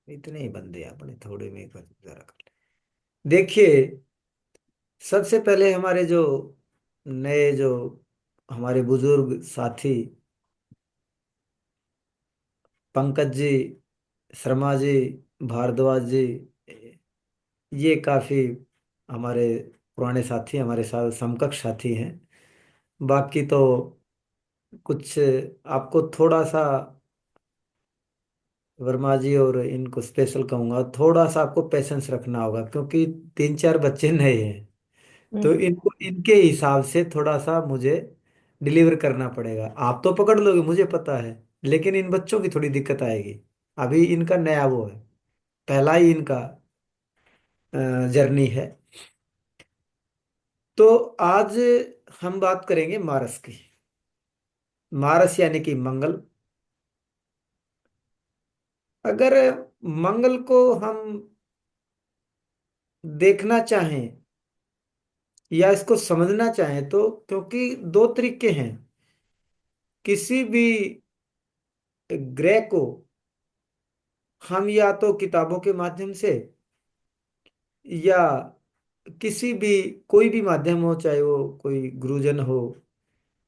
इतने ही बंदे हैं अपने, थोड़े में कर गुजारा कर ले। देखिए, सबसे पहले हमारे जो नए जो हमारे बुजुर्ग साथी पंकज जी, शर्मा जी, भारद्वाज जी, ये काफी हमारे पुराने साथी, हमारे साथ समकक्ष साथी हैं। बाकी तो कुछ आपको थोड़ा सा, वर्मा जी और इनको स्पेशल कहूंगा, थोड़ा सा आपको पेशेंस रखना होगा, क्योंकि तीन चार बच्चे नए हैं। तो हम्म। इनको इनके हिसाब से थोड़ा सा मुझे डिलीवर करना पड़ेगा। आप तो पकड़ लोगे मुझे पता है, लेकिन इन बच्चों की थोड़ी दिक्कत आएगी। अभी इनका नया वो है, पहला ही इनका जर्नी है। तो आज हम बात करेंगे मारस की। मारस यानी कि मंगल। अगर मंगल को हम देखना चाहें या इसको समझना चाहें, तो क्योंकि दो तरीके हैं, किसी भी ग्रह को हम या तो किताबों के माध्यम से, या किसी भी कोई भी माध्यम हो, चाहे वो कोई गुरुजन हो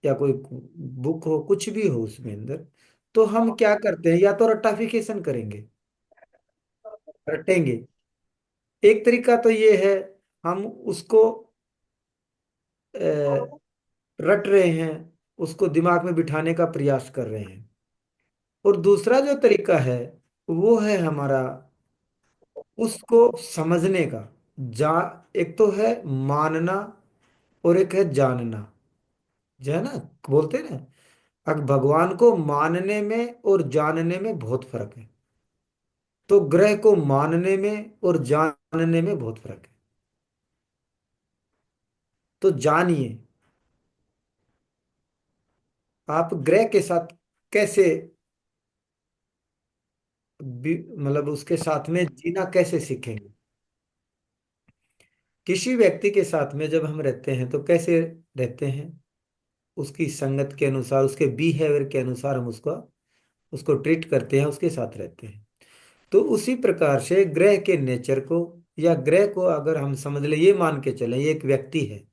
या कोई बुक हो, कुछ भी हो उसमें अंदर, तो हम क्या करते हैं, या तो रट्टाफिकेशन करेंगे, रटेंगे। एक तरीका तो ये है, हम उसको अ, रट रहे हैं, उसको दिमाग में बिठाने का प्रयास कर रहे हैं। और दूसरा जो तरीका है, वो है हमारा उसको समझने का। जा एक तो है मानना, और एक है जानना, जो है ना, बोलते हैं ना, अब भगवान को मानने में और जानने में बहुत फर्क है। तो ग्रह को मानने में और जानने में बहुत फर्क है। तो जानिए, आप ग्रह के साथ कैसे मतलब उसके साथ में जीना कैसे सीखेंगे। किसी व्यक्ति के साथ में जब हम रहते हैं तो कैसे रहते हैं, उसकी संगत के अनुसार, उसके बिहेवियर के अनुसार हम उसको उसको ट्रीट करते हैं, उसके साथ रहते हैं। तो उसी प्रकार से ग्रह के नेचर को, या ग्रह को अगर हम समझ ले, ये मान के चलें ये एक व्यक्ति है,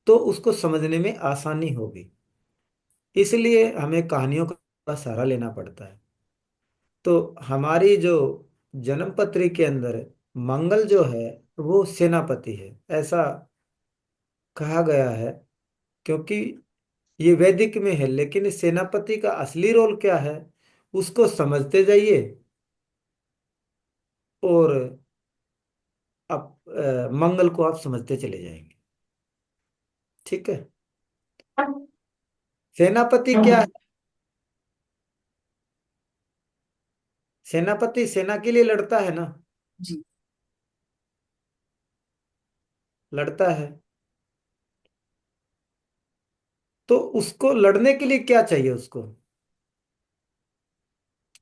तो उसको समझने में आसानी होगी। इसलिए हमें कहानियों का सहारा लेना पड़ता है। तो हमारी जो जन्म पत्री के अंदर मंगल जो है, वो सेनापति है, ऐसा कहा गया है। क्योंकि ये वैदिक में है, लेकिन इस सेनापति का असली रोल क्या है, उसको समझते जाइए, और आप मंगल को आप समझते चले जाएंगे। ठीक है। सेनापति क्या है? सेनापति सेना के लिए लड़ता है ना, जी। लड़ता है। तो उसको लड़ने के लिए क्या चाहिए, उसको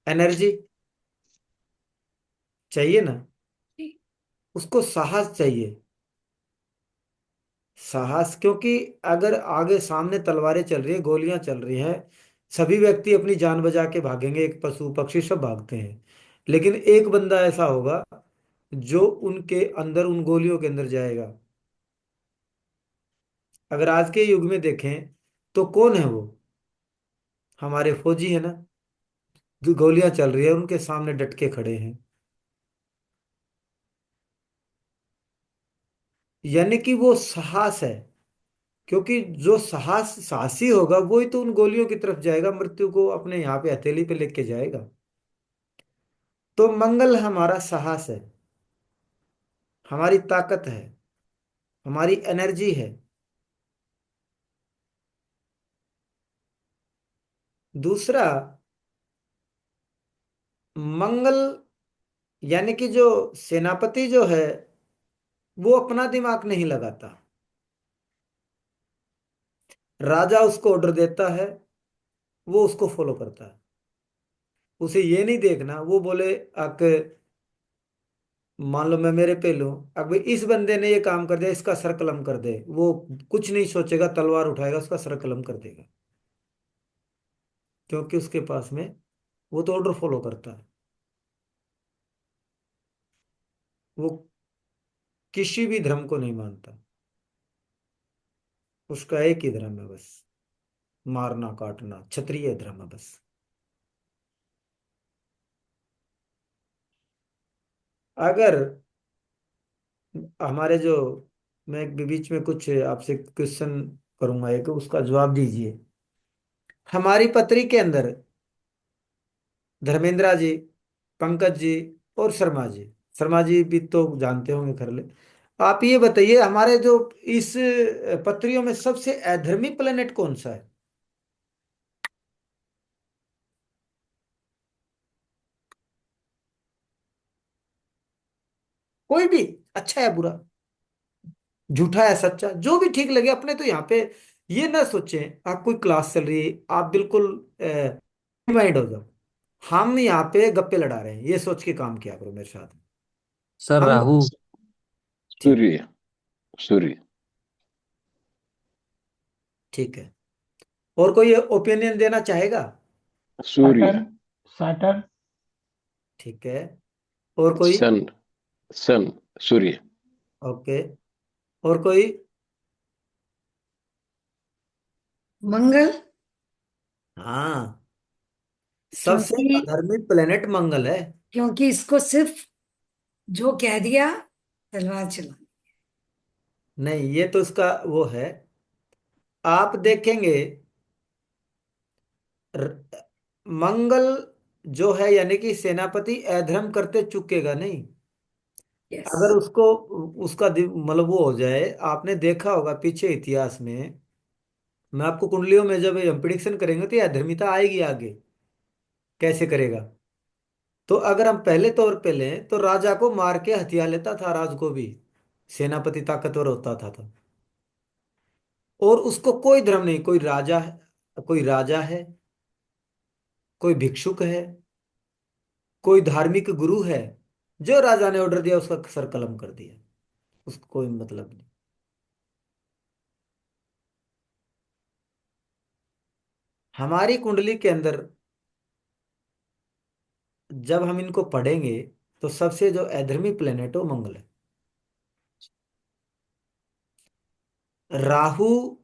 एनर्जी चाहिए ना, उसको साहस चाहिए। साहस, क्योंकि अगर आगे सामने तलवारें चल रही है, गोलियां चल रही हैं, सभी व्यक्ति अपनी जान बचा के भागेंगे, एक पशु पक्षी सब भागते हैं, लेकिन एक बंदा ऐसा होगा जो उनके अंदर, उन गोलियों के अंदर जाएगा। अगर आज के युग में देखें तो कौन है वो, हमारे फौजी है ना, जो गोलियां चल रही है उनके सामने डट के खड़े हैं। यानी कि वो साहस है। क्योंकि जो साहसी होगा वही तो उन गोलियों की तरफ जाएगा, मृत्यु को अपने यहाँ पे हथेली पे लेके जाएगा। तो मंगल हमारा साहस है, हमारी ताकत है, हमारी एनर्जी है। दूसरा, मंगल यानी कि जो सेनापति जो है, वो अपना दिमाग नहीं लगाता। राजा उसको ऑर्डर देता है, वो उसको फॉलो करता है। उसे ये नहीं देखना, वो बोले आके, मान लो मैं मेरे पे लूं, अब इस बंदे ने ये काम कर दिया, इसका सर कलम कर दे, वो कुछ नहीं सोचेगा, तलवार उठाएगा, उसका सर कलम कर देगा। क्योंकि उसके पास में वो तो ऑर्डर फॉलो करता है। वो किसी भी धर्म को नहीं मानता। उसका एक ही धर्म है बस, मारना काटना, क्षत्रिय धर्म है बस। अगर हमारे जो, मैं एक बीच में कुछ आपसे क्वेश्चन करूंगा, एक उसका जवाब दीजिए। हमारी पत्री के अंदर धर्मेंद्रा जी, पंकज जी और शर्मा जी, शर्मा जी भी तो जानते होंगे कर ले, आप ये बताइए हमारे जो इस पत्रियों में सबसे अधर्मी प्लेनेट कौन सा है? कोई भी, अच्छा है बुरा, झूठा है सच्चा, जो भी ठीक लगे। अपने तो यहाँ पे ये ना सोचें आप कोई क्लास चल रही है, आप बिल्कुल माइंड हो जाओ, हम यहाँ पे गप्पे लड़ा रहे हैं, ये सोच के काम किया करो मेरे साथ। सर हम, राहु। ठीक, सूर्य। सूर्य। ठीक है। और कोई ओपिनियन देना चाहेगा? सूर्य। सैटर्न। सैटर्न। ठीक है। और कोई? सन। सन। सूर्य। ओके। और कोई? मंगल। हाँ, सबसे क्योंकि अधर्मी प्लेनेट मंगल है। क्योंकि इसको सिर्फ जो कह दिया तलवार चला। नहीं, ये तो उसका वो है, आप देखेंगे र- मंगल जो है यानी कि सेनापति अधर्म करते चुकेगा नहीं। यस। अगर उसको, उसका मतलब वो हो जाए, आपने देखा होगा पीछे इतिहास में, मैं आपको कुंडलियों में जब हम प्रिडिक्शन करेंगे तो ये अधर्मिता आएगी आगे, कैसे करेगा। तो अगर हम पहले तौर पे लें तो राजा को मार के हथिया लेता था, राज को भी, सेनापति ताकतवर होता था तो। और उसको कोई धर्म नहीं, कोई राजा है, कोई राजा है, कोई भिक्षुक है, कोई धार्मिक गुरु है, जो राजा ने ऑर्डर दिया उसका सर कलम कर दिया, उसको कोई मतलब नहीं। हमारी कुंडली के अंदर जब हम इनको पढ़ेंगे तो सबसे जो अधर्मी प्लेनेट हो मंगल है। राहु,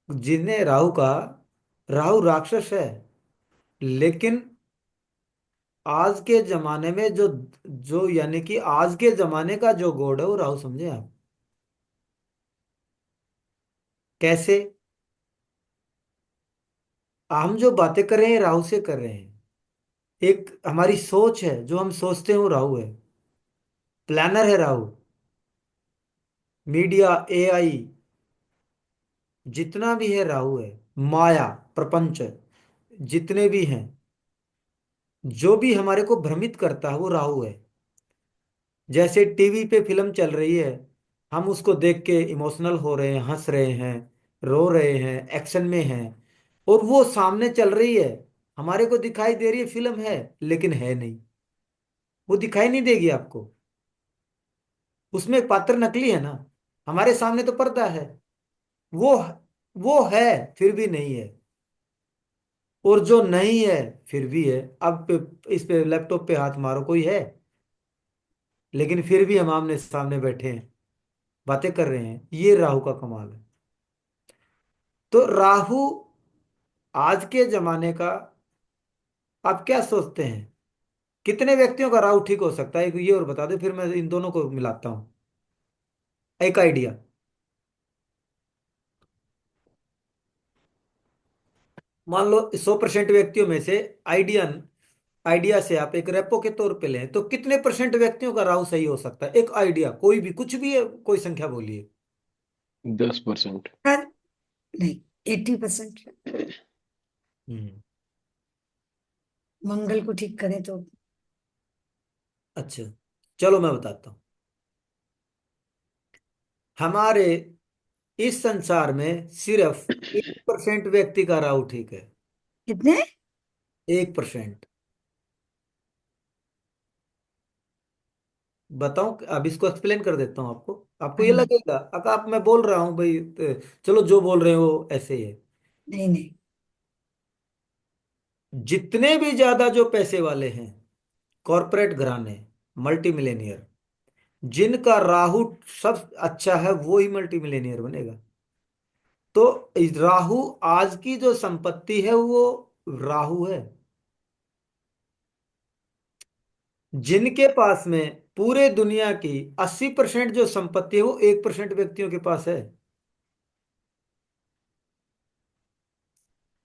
जिन्हें राहु का, राहु राक्षस है, लेकिन आज के जमाने में जो, जो यानी कि आज के जमाने का जो गॉड है वो राहु, समझे आप? कैसे? हम जो बातें कर रहे हैं राहु से कर रहे हैं। एक हमारी सोच है, जो हम सोचते हैं वो राहु है, प्लानर है राहु। मीडिया, एआई, जितना भी है राहु है। माया, प्रपंच, जितने भी हैं, जो भी हमारे को भ्रमित करता है वो राहु है। जैसे टीवी पे फिल्म चल रही है, हम उसको देख के इमोशनल हो रहे हैं, हंस रहे हैं, रो रहे हैं, एक्शन में हैं, और वो सामने चल रही है, हमारे को दिखाई दे रही है फिल्म है, लेकिन है नहीं। वो दिखाई नहीं देगी आपको, उसमें एक पात्र नकली है ना, हमारे सामने तो पर्दा है। वो वो है, फिर भी नहीं है। और जो नहीं है फिर भी है। अब इस पे लैपटॉप पे हाथ मारो, कोई है, लेकिन फिर भी हम आमने सामने बैठे हैं, बातें कर रहे हैं। ये राहु का कमाल है। तो राहु आज के जमाने का, आप क्या सोचते हैं कितने व्यक्तियों का राहु ठीक हो सकता है, एक ये और बता दो, फिर मैं इन दोनों को मिलाता हूं, एक आइडिया। मान लो 100% व्यक्तियों में से, आइडिया, आइडिया से आप एक रेपो के तौर पे लें तो कितने परसेंट व्यक्तियों का राहु सही हो सकता है? एक आइडिया, कोई भी, कुछ भी है, कोई संख्या बोलिए। 10%। पर नहीं, 80%। हम्म। मंगल को ठीक करें तो। अच्छा, चलो मैं बताता हूँ। हमारे इस संसार में सिर्फ 1% व्यक्ति का राहु ठीक है। कितने? 1%। बताऊं, अब इसको एक्सप्लेन कर देता हूँ आपको, आपको हाँ ये जी। लगेगा अगर आप, मैं बोल रहा हूँ भाई, चलो जो बोल रहे हो वो ऐसे ही है। नहीं नहीं। जितने भी ज्यादा जो पैसे वाले हैं, कॉरपोरेट घराने, मल्टी मिलेनियर, जिनका राहु सब अच्छा है वो ही मल्टी मिलेनियर बनेगा। तो राहु आज की जो संपत्ति है वो राहु है। जिनके पास में पूरे दुनिया की 80% जो संपत्ति है वो 1% व्यक्तियों के पास है,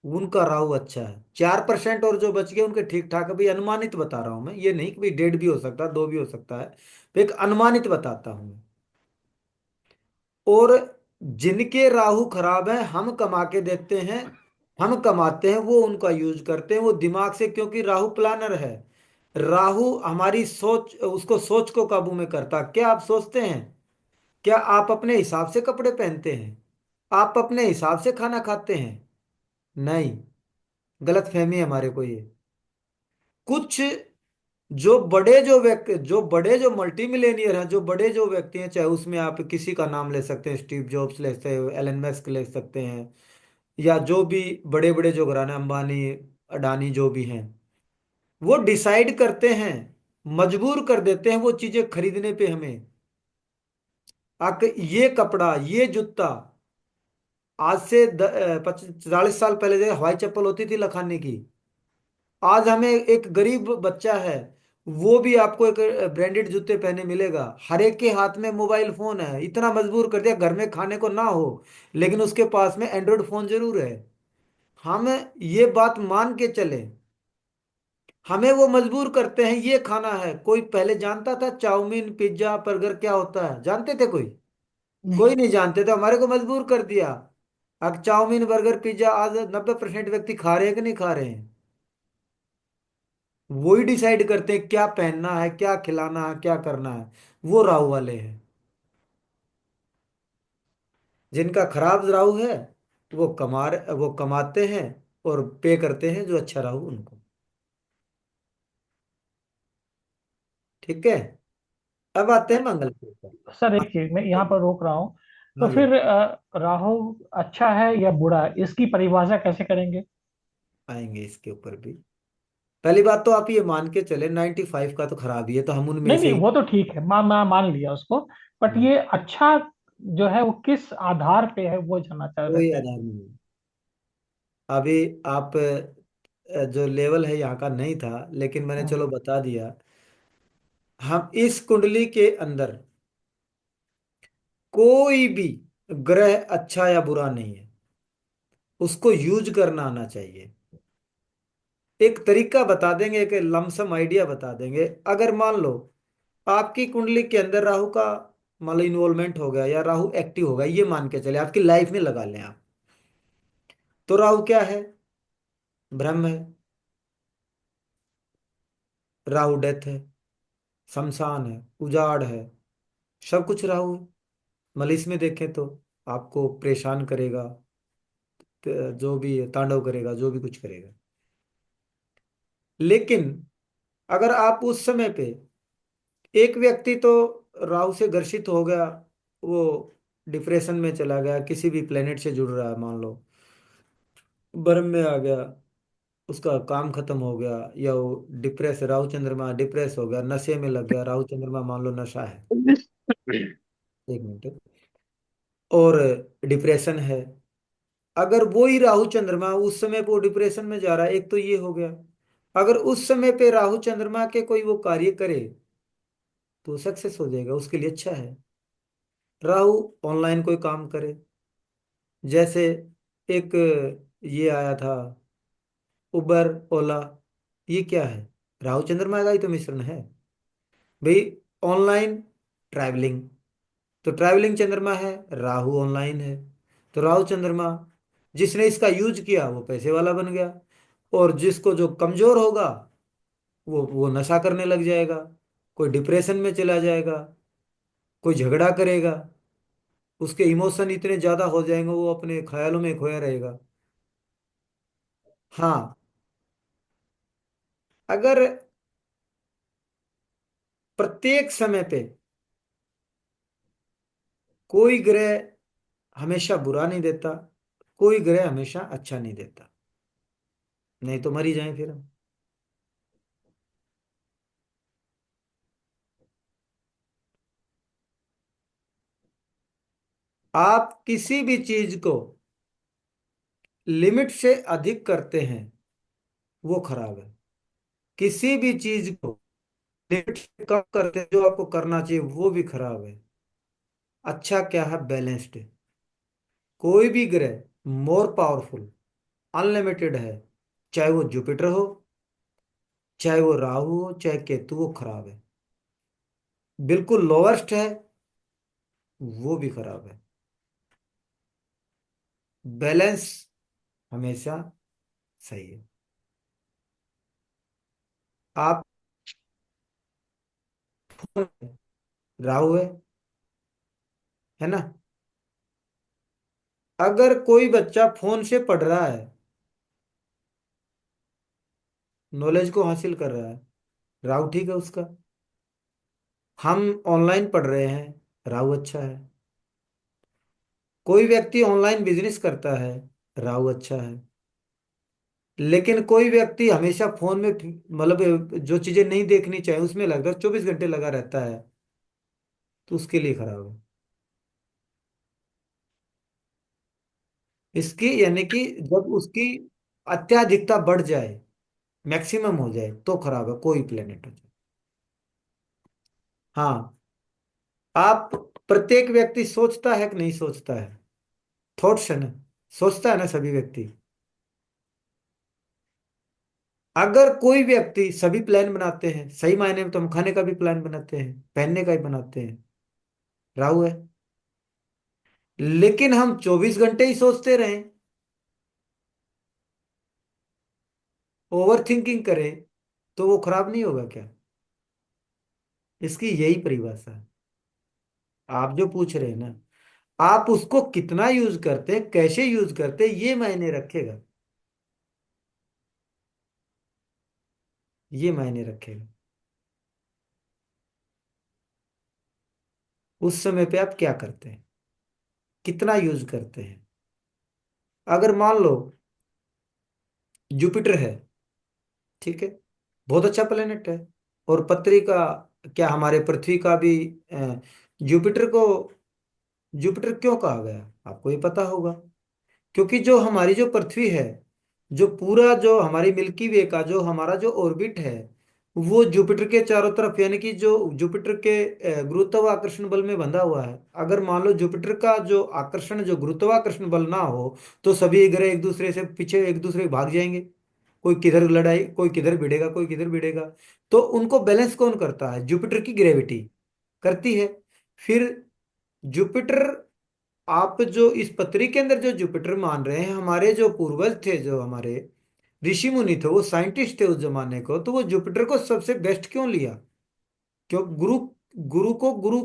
उनका राहु अच्छा है। 4% और जो बच गए उनके ठीक ठाक है। भाई अनुमानित बता रहा हूं मैं, ये नहीं कि भाई 1.5 भी हो सकता है, 2 भी हो सकता है, तो एक अनुमानित बताता हूं मैं। और जिनके राहु खराब है हम कमा के देते हैं, हम कमाते हैं, वो उनका यूज करते हैं वो दिमाग से, क्योंकि राहु प्लानर है। राहु हमारी सोच, उसको सोच को काबू में करता। क्या आप सोचते हैं? क्या आप अपने हिसाब से कपड़े पहनते हैं? आप अपने हिसाब से खाना खाते हैं? नहीं, गलत फहमी है हमारे को ये। कुछ जो बड़े जो मल्टी मिलेनियर हैं, जो बड़े जो व्यक्ति हैं, चाहे उसमें आप किसी का नाम ले सकते हैं, स्टीव जॉब्स ले सकते हैं, एलन मस्क ले सकते हैं, या जो भी बड़े बड़े जो घराने, अंबानी, अडानी जो भी हैं, वो डिसाइड करते हैं, मजबूर कर देते हैं वो चीजें खरीदने पे हमें। ये कपड़ा, ये जूता, आज से 40 साल पहले जो हवाई चप्पल होती थी लखानी की, आज हमें एक गरीब बच्चा है, वो भी आपको एक ब्रांडेड जूते पहने मिलेगा। हर एक के हाथ में मोबाइल फोन है, इतना मजबूर कर दिया घर में खाने को ना हो लेकिन उसके पास में एंड्रॉयड फोन जरूर है। हम ये बात मान के चले, हमें वो मजबूर करते हैं ये खाना है। कोई पहले जानता था चाउमीन पिज्जा बर्गर क्या होता है? जानते थे कोई? नहीं। कोई नहीं जानते थे, हमारे को मजबूर कर दिया। अब चाउमीन बर्गर पिज्जा आज 90% व्यक्ति खा रहे हैं कि नहीं खा रहे हैं? वो ही डिसाइड करते हैं क्या पहनना है, क्या खिलाना है, क्या करना है। वो राहु वाले हैं। जिनका खराब राहु है वो कमाते हैं और पे करते हैं जो अच्छा राहु उनको। ठीक है, अब आते हैं मंगल के ऊपर। सर एक चीज मैं यहाँ पर रोक रहा हूँ। तो हाँ जी, फिर राहु अच्छा है या बुरा है, इसकी परिभाषा कैसे करेंगे? आएंगे इसके ऊपर भी। पहली बात तो आप ये मान के चले 95 का तो खराब ही है, तो हम उनमें नहीं से नहीं, ही। वो तो ठीक है, मान लिया उसको। बट हाँ, ये अच्छा जो है वो किस आधार पे है, वो जानना चाह रहे कोई थे। आधार नहीं है। अभी आप जो लेवल है यहाँ का नहीं था, लेकिन मैंने हम्म, चलो बता दिया। हम इस कुंडली के अंदर कोई भी ग्रह अच्छा या बुरा नहीं है, उसको यूज करना आना चाहिए। एक तरीका बता देंगे, एक लमसम आइडिया बता देंगे। अगर मान लो आपकी कुंडली के अंदर राहु का मान लो इन्वॉल्वमेंट हो गया या राहु एक्टिव हो गया, ये मान के चले आपकी लाइफ में लगा लें आप, तो राहु क्या है? ब्रह्म है। राहु डेथ है, शमशान है, उजाड़ है, सब कुछ राहु है। मतलब इसमें देखें तो आपको परेशान करेगा, जो भी तांडव करेगा, जो भी कुछ करेगा। लेकिन अगर आप उस समय पे, एक व्यक्ति तो राहु से घर्षित हो गया, वो डिप्रेशन में चला गया, किसी भी प्लेनेट से जुड़ रहा है मान लो, बर्म में आ गया, उसका काम खत्म हो गया, या वो डिप्रेस, राहु चंद्रमा डिप्रेस हो गया, नशे में लग गया, राहु चंद्रमा मान लो नशा है, एक मिनट, और डिप्रेशन है। अगर वो ही राहु चंद्रमा उस समय पे वो डिप्रेशन में जा रहा है, एक तो ये हो गया। अगर उस समय पे राहु चंद्रमा के कोई वो कार्य करे तो सक्सेस हो जाएगा, उसके लिए अच्छा है। राहु ऑनलाइन कोई काम करे, जैसे एक ये आया था उबर, ओला, ये क्या है? राहु चंद्रमा का ही तो मिश्रण है भाई। ऑनलाइन ट्रैवलिंग, तो ट्रैवलिंग चंद्रमा है, राहु ऑनलाइन है, तो राहु चंद्रमा, जिसने इसका यूज किया वो पैसे वाला बन गया। और जिसको जो कमजोर होगा वो नशा करने लग जाएगा, कोई डिप्रेशन में चला जाएगा, कोई झगड़ा करेगा, उसके इमोशन इतने ज्यादा हो जाएंगे वो अपने ख्यालों में खोया रहेगा। हाँ, अगर प्रत्येक समय पे कोई ग्रह हमेशा बुरा नहीं देता, कोई ग्रह हमेशा अच्छा नहीं देता, नहीं तो मर ही जाए फिर हम। आप किसी भी चीज को लिमिट से अधिक करते हैं वो खराब है। किसी भी चीज को लिमिट से कम करते हैं, जो आपको करना चाहिए वो भी खराब है। अच्छा क्या है? बैलेंस्ड है। कोई भी ग्रह मोर पावरफुल, अनलिमिटेड है, चाहे वो जुपिटर हो, चाहे वो राहु हो, चाहे केतु, वो खराब है। बिल्कुल लोवेस्ट है, वो भी खराब है। बैलेंस हमेशा सही है। आप राहु है ना? अगर कोई बच्चा फोन से पढ़ रहा है, नॉलेज को हासिल कर रहा है, राहु ठीक है उसका। हम ऑनलाइन पढ़ रहे हैं, राहु अच्छा है। कोई व्यक्ति ऑनलाइन बिजनेस करता है, राहु अच्छा है। लेकिन कोई व्यक्ति हमेशा फोन में मतलब जो चीजें नहीं देखनी चाहिए उसमें लगता 24 घंटे लगा रहता है, तो उसके लिए खराब है। इसकी यानी कि जब उसकी अत्याधिकता बढ़ जाए, मैक्सिमम हो जाए, तो खराब है, कोई प्लेनेट हो जाए। हाँ, आप प्रत्येक व्यक्ति सोचता है कि नहीं सोचता है? थॉट्स है ना, सोचता है ना सभी व्यक्ति। अगर कोई व्यक्ति सभी प्लान बनाते हैं, सही मायने में तो हम खाने का भी प्लान बनाते हैं, पहनने का भी बनाते हैं, राहु है। लेकिन हम 24 घंटे ही सोचते रहें, ओवर थिंकिंग करें, तो वो खराब नहीं होगा क्या? इसकी यही परिभाषा है। आप जो पूछ रहे हैं ना, आप उसको कितना यूज करते हैं, कैसे यूज करते हैं, ये मायने रखेगा। ये मायने रखेगा उस समय पे आप क्या करते हैं, कितना यूज करते हैं। अगर मान लो जुपिटर है, ठीक है, बहुत अच्छा प्लेनेट है। और पृथ्वी का, क्या हमारे पृथ्वी का भी जुपिटर को जुपिटर क्यों कहा गया, आपको ये पता होगा। क्योंकि जो हमारी जो पृथ्वी है, जो पूरा जो हमारी मिल्की वे का जो हमारा जो ऑर्बिट है, वो जुपिटर के चारों तरफ, यानी कि जो जुपिटर के गुरुत्वाकर्षण बल में बंधा हुआ है। अगर मान लो जुपिटर का जो आकर्षण, जो गुरुत्वाकर्षण बल ना हो, तो सभी ग्रह एक दूसरे से पीछे, एक दूसरे के भाग जाएंगे। कोई किधर लड़ाई, कोई किधर भिड़ेगा, कोई किधर भिड़ेगा। तो उनको बैलेंस कौन करता है? जुपिटर की ग्रेविटी करती है। फिर जुपिटर, आप जो इस पृथ्वी के अंदर जो जुपिटर मान रहे हैं, हमारे जो पूर्वज थे, जो हमारे ऋषि मुनि थे, वो साइंटिस्ट थे उस जमाने को, तो वो जुपिटर को सबसे बेस्ट क्यों लिया? क्यों? गुरु, गुरु को गुरु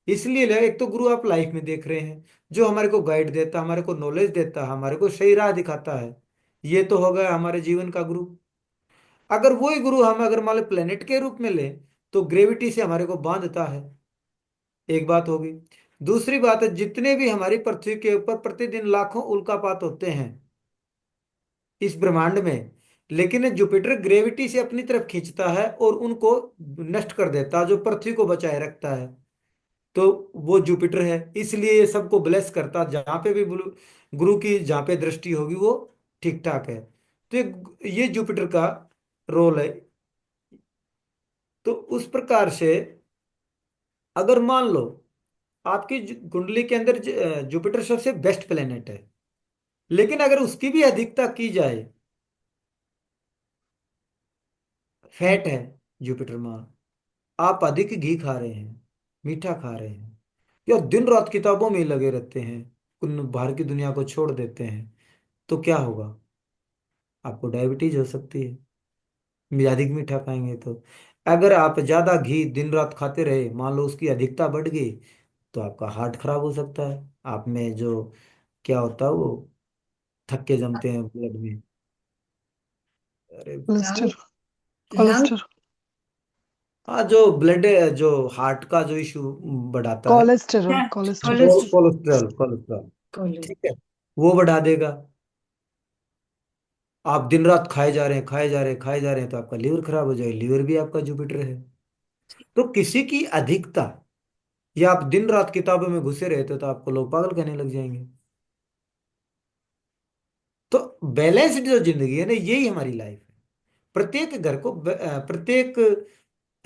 इसलिए लिया, एक तो गुरु आप लाइफ में देख रहे हैं, जो हमारे को गाइड देता, हमारे को नॉलेज देता, हमारे को सही राह दिखाता है। ये तो हो गया हमारे जीवन का गुरु। अगर वही गुरु हम अगर मान लो प्लेनेट के रूप में ले, तो ग्रेविटी से हमारे को बांधता है। एक बात होगी। दूसरी बात है, जितने भी हमारी पृथ्वी के ऊपर प्रतिदिन लाखों उल्कापात होते हैं इस ब्रह्मांड में, लेकिन जुपिटर ग्रेविटी से अपनी तरफ खींचता है और उनको नष्ट कर देता है, जो पृथ्वी को बचाए रखता है। तो वो जुपिटर है, इसलिए ये सबको ब्लेस करता, जहां पे भी गुरु की जहां पे दृष्टि होगी वो ठीक ठाक है। तो ये जुपिटर का रोल है। तो उस प्रकार से अगर मान लो आपकी कुंडली के अंदर जुपिटर सबसे बेस्ट प्लेनेट है, लेकिन अगर उसकी भी अधिकता की जाए, फैट है जुपिटर में, आप अधिक घी खा रहे हैं, मीठा खा रहे हैं, या दिन रात किताबों में ही लगे रहते हैं, बाहर की दुनिया को छोड़ देते हैं, तो क्या होगा? आपको डायबिटीज हो सकती है, अधिक मीठा खाएंगे तो। अगर आप ज्यादा घी दिन रात खाते रहे, मान लो उसकी अधिकता बढ़ गई, तो आपका हार्ट खराब हो सकता है। आप में जो क्या होता है वो थक्के जमते हैं ब्लड में। अरे, लंग कोलेस्टर लंग कोलेस्टर हाँ, जो ब्लड, जो हार्ट का जो इशू बढ़ाता है, कोलेस्टेरॉल कोलेस्टेरॉल कोलेस्ट्रॉल, कोलेस्ट्रॉल, ठीक है, वो बढ़ा देगा। आप दिन रात खाए जा रहे हैं, खाए जा रहे हैं, खाए जा रहे हैं, तो आपका लीवर खराब हो जाएगा। लीवर भी आपका जुपिटर है। तो किसी की अधिकता या आप दिन रात किताबों में घुसे रहते हो तो आपको लोग पागल कहने लग जाएंगे। तो बैलेंस्ड जो जिंदगी है ना, यही हमारी लाइफ है। प्रत्येक घर को प्रत्येक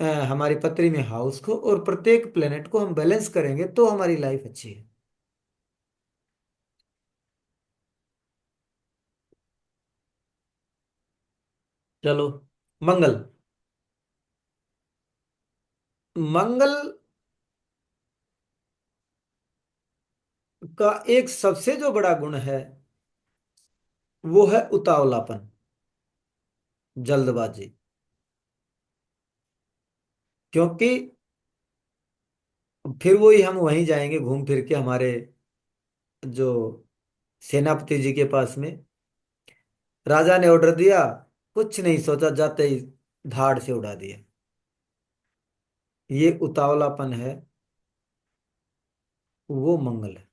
हमारी पृथ्वी में हाउस को और प्रत्येक प्लेनेट को हम बैलेंस करेंगे तो हमारी लाइफ अच्छी है। चलो, मंगल। मंगल का एक सबसे जो बड़ा गुण है वो है उतावलापन, जल्दबाजी। क्योंकि फिर वही हम वहीं जाएंगे घूम फिर के हमारे जो सेनापति जी के पास में। राजा ने ऑर्डर दिया, कुछ नहीं सोचा, जाते ही धाड़ से उड़ा दिया। ये उतावलापन है, वो मंगल है।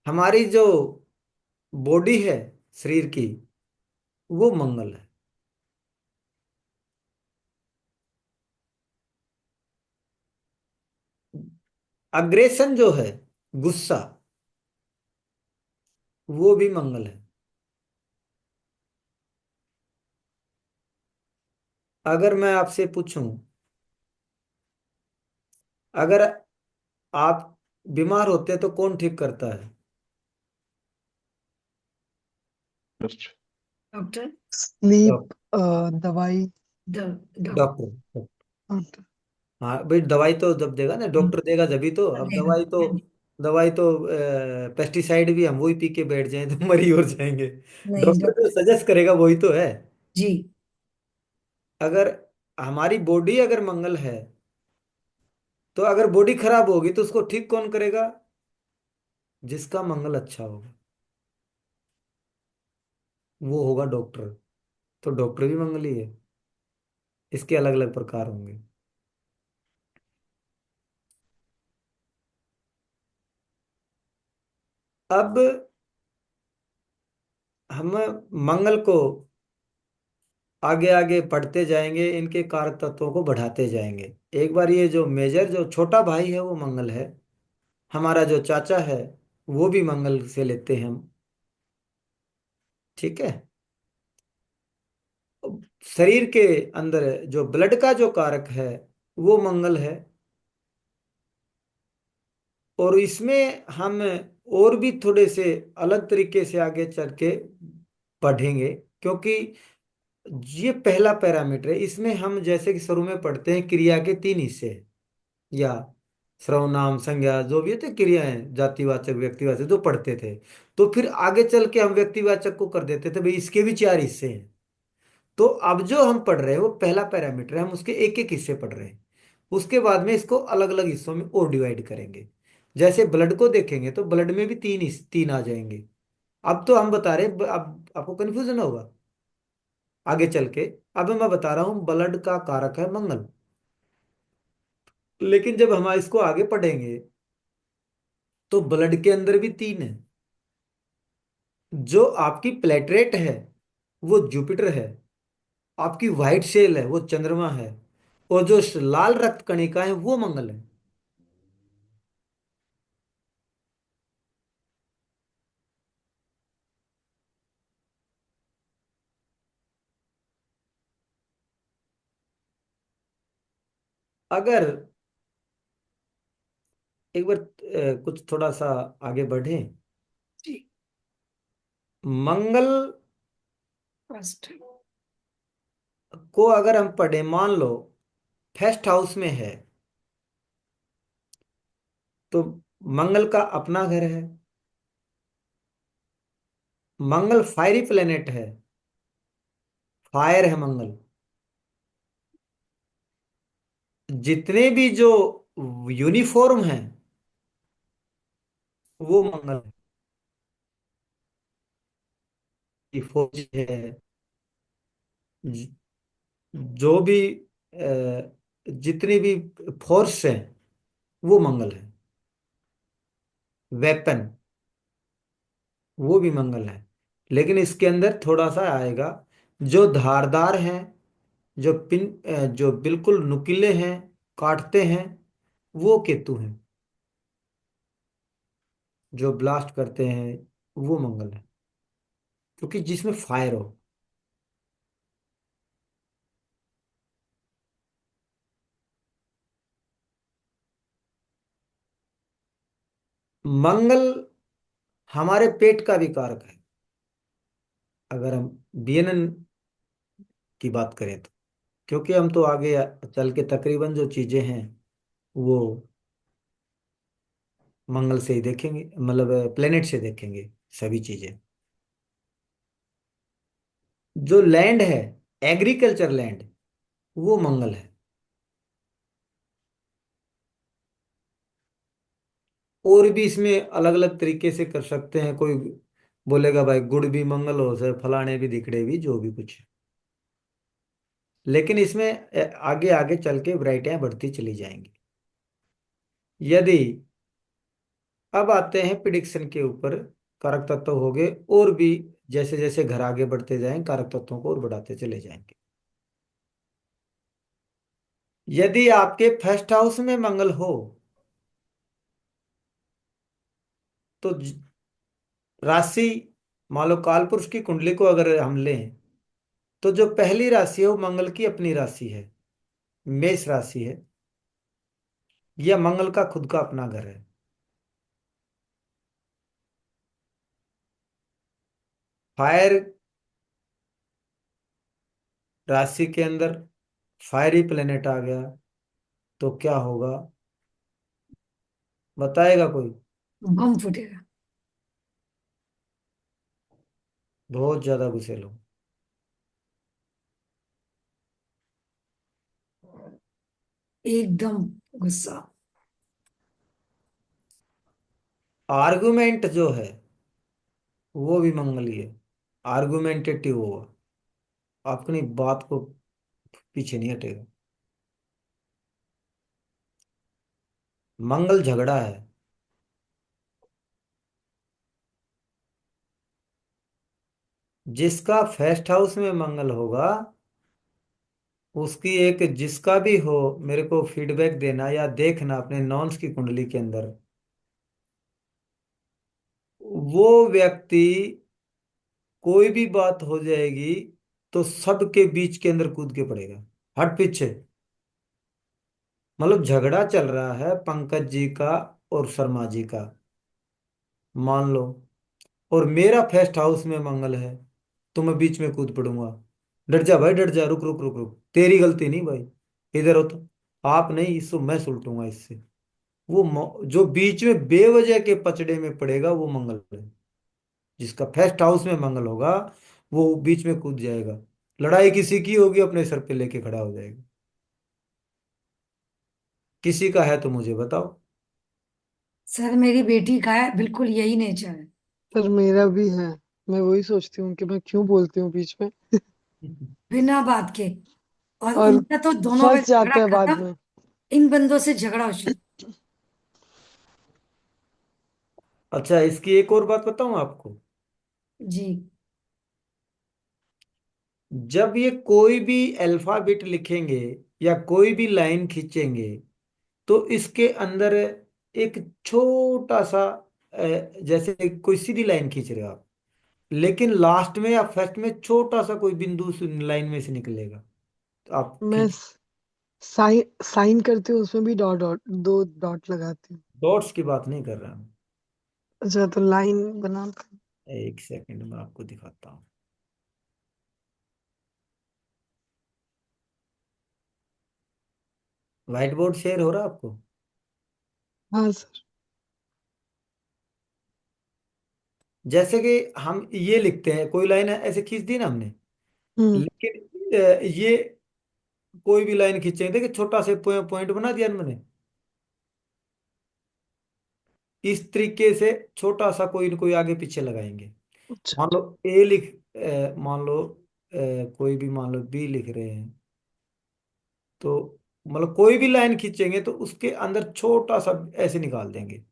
हमारी जो बॉडी है शरीर की, वो मंगल है। अग्रेशन जो है, गुस्सा, वो भी मंगल है। अगर मैं आपसे पूछूं, अगर आप बीमार होते हैं तो कौन ठीक करता है? फर्स्ट। डॉक्टर। डॉक- स्लीप, दवाई। डॉक्टर। डॉक्टर। डॉक्टर। हाँ भाई, दवाई तो जब देगा ना, डॉक्टर देगा जभी तो। अब देगा। दवाई तो पेस्टिसाइड भी हम वही पी के बैठ जाएं तो मर ही और जाएंगे। नहीं, डॉक्टर जो डॉक्टर। सजेस्ट करेगा वही तो है। जी। अगर हमारी बॉडी अगर मंगल है, तो अगर बॉडी खराब होगी तो उसको ठीक कौन करेगा? जिसका मंगल अच्छा होगा, वो होगा डॉक्टर। तो डॉक्टर भी मंगली है। इसके अलग अलग प्रकार होंगे। अब हम मंगल को आगे आगे पढ़ते जाएंगे, इनके कारक तत्वों को बढ़ाते जाएंगे। एक बार ये जो मेजर जो छोटा भाई है वो मंगल है। हमारा जो चाचा है वो भी मंगल से लेते हैं हम। ठीक है। शरीर के अंदर जो ब्लड का जो कारक है वो मंगल है। और इसमें हम और भी थोड़े से अलग तरीके से आगे चल के पढ़ेंगे। क्योंकि ये पहला पैरामीटर है, इसमें हम जैसे कि शुरू में पढ़ते हैं क्रिया के तीन हिस्से, या सर्वनाम संज्ञा जो भी होते क्रियाएं, जातिवाचक व्यक्तिवाचक जो पढ़ते थे। तो फिर आगे चल के हम व्यक्तिवाचक को कर देते थे भाई इसके भी चार हिस्से हैं। तो अब जो हम पढ़ रहे हैं वो पहला पैरामीटर है, हम उसके एक एक हिस्से पढ़ रहे हैं। उसके बाद में इसको अलग अलग हिस्सों में और डिवाइड करेंगे। जैसे ब्लड को देखेंगे तो ब्लड में भी तीन आ जाएंगे। अब तो हम बता रहे हैं, अब आपको कंफ्यूजन होगा आगे चल के। अब मैं बता रहा हूं ब्लड का कारक है मंगल। लेकिन जब हम इसको आगे पढ़ेंगे तो ब्लड के अंदर भी तीन है। जो आपकी प्लेटलेट है वो जुपिटर है। आपकी व्हाइट सेल है वो चंद्रमा है। और जो लाल रक्त कणिका है वो मंगल है। अगर एक बार कुछ थोड़ा सा आगे बढ़े। जी। मंगल फर्स्ट। को अगर हम पढ़े, मान लो फर्स्ट हाउस में है, तो मंगल का अपना घर है। मंगल फायरी प्लेनेट है, फायर है मंगल। जितने भी जो यूनिफॉर्म है वो मंगल है। कि फौज है, ज- जो भी जितनी भी फोर्स है वो मंगल है। वेपन, वो भी मंगल है। लेकिन इसके अंदर थोड़ा सा आएगा, जो धारदार हैं जो बिल्कुल नुकीले हैं, काटते हैं, वो केतु हैं। जो ब्लास्ट करते हैं वो मंगल है, क्योंकि जिसमें फायर हो। मंगल हमारे पेट का भी कारक है, अगर हम बीएनएन की बात करें तो। क्योंकि हम तो आगे चल के तकरीबन जो चीजें हैं वो मंगल से ही देखेंगे, मतलब प्लेनेट से देखेंगे सभी चीजें। जो लैंड है, एग्रीकल्चर लैंड, वो मंगल है। और भी इसमें अलग अलग तरीके से कर सकते हैं। कोई बोलेगा भाई गुड़ भी मंगल हो से, फलाने भी दिखड़े भी, जो भी कुछ। लेकिन इसमें आगे आगे चल के वैरायटियां बढ़ती चली जाएंगी। यदि अब आते हैं प्रिडिक्शन के ऊपर, कारक तत्व हो गए, और भी जैसे जैसे घर आगे बढ़ते जाएं कारक तत्वों को और बढ़ाते चले जाएंगे। यदि आपके फर्स्ट हाउस में मंगल हो तो राशि, मान लो कालपुरुष की कुंडली को अगर हम लें, तो जो पहली राशि है वो मंगल की अपनी राशि है, मेष राशि है। यह मंगल का खुद का अपना घर है। फायर राशि के अंदर फायरी प्लेनेट आ गया तो क्या होगा, बताएगा कोई? बम फूटेगा। बहुत ज्यादा गुस्सेल हो। एकदम गुस्सा। आर्गुमेंट जो है वो भी मंगल ही है। आर्गुमेंटेटिव होगा, अपनी बात को पीछे नहीं हटेगा। मंगल झगड़ा है। जिसका फर्स्ट हाउस में मंगल होगा उसकी एक, जिसका भी हो, मेरे को फीडबैक देना या देखना अपने नॉन्स की कुंडली के अंदर, वो व्यक्ति कोई भी बात हो जाएगी तो सबके बीच के अंदर कूद के पड़ेगा, हट पीछे। मतलब झगड़ा चल रहा है पंकज जी का और शर्मा जी का, मान लो, और मेरा फर्स्ट हाउस में मंगल है, तो मैं बीच में कूद पड़ूंगा। डर जा भाई, डर जा, रुक रुक रुक रुक, तेरी गलती नहीं भाई, इधर हो तो। आप नहीं, इसको मैं सुलटूंगा इससे। वो जो बीच में बेवजह के पचड़े में पड़ेगा वो मंगल है। जिसका फर्स्ट हाउस में मंगल होगा वो बीच में कूद जाएगा। लड़ाई किसी की होगी अपने सर पे लेके खड़ा हो जाएगा। किसी का है तो मुझे बताओ। सर मेरी बेटी का है, बिल्कुल यही नेचर है। सर मेरा भी है। मैं वही सोचती हूँ कि मैं क्यों बोलती हूँ बीच में। बिना बात के। और और उनका तो दोनों का फंस झगड़ा जाते हैं बाद खत्म। में। इन बंदों से झगड़ा शुरू। अच्छा, इसकी एक और बात बताऊं आपको। जी। जब ये कोई भी अल्फाबेट लिखेंगे या कोई भी लाइन खींचेंगे तो इसके अंदर एक छोटा सा, जैसे कोई सीधी लाइन खींच रहे हो आप, लेकिन लास्ट में या फर्स्ट में छोटा सा कोई बिंदु लाइन में से निकलेगा, तो आप मैं खींच। साइन साइन करती हूँ उसमें भी डॉट डॉट दो डॉट लगाती हूँ। डॉट्स की बात नहीं कर रहा हूँ। अच्छा तो लाइन बनाते हैं। एक सेकंड में आपको दिखाता हूँ। व्हाइट बोर्ड शेयर हो रहा है आपको? हाँ सर। जैसे कि हम ये लिखते हैं, कोई लाइन ऐसे खींच दी ना हमने, हम्म। लेकिन ये कोई भी लाइन खींचे, देखिए छोटा से पॉइंट बना दिया ना मैंने। इस तरीके से छोटा सा कोई न कोई आगे पीछे लगाएंगे। अच्छा मान लो ए लिख, मान लो कोई भी, मान लो बी लिख रहे हैं, तो मतलब कोई भी लाइन खींचेंगे तो उसके अंदर छोटा सा ऐसे निकाल देंगे।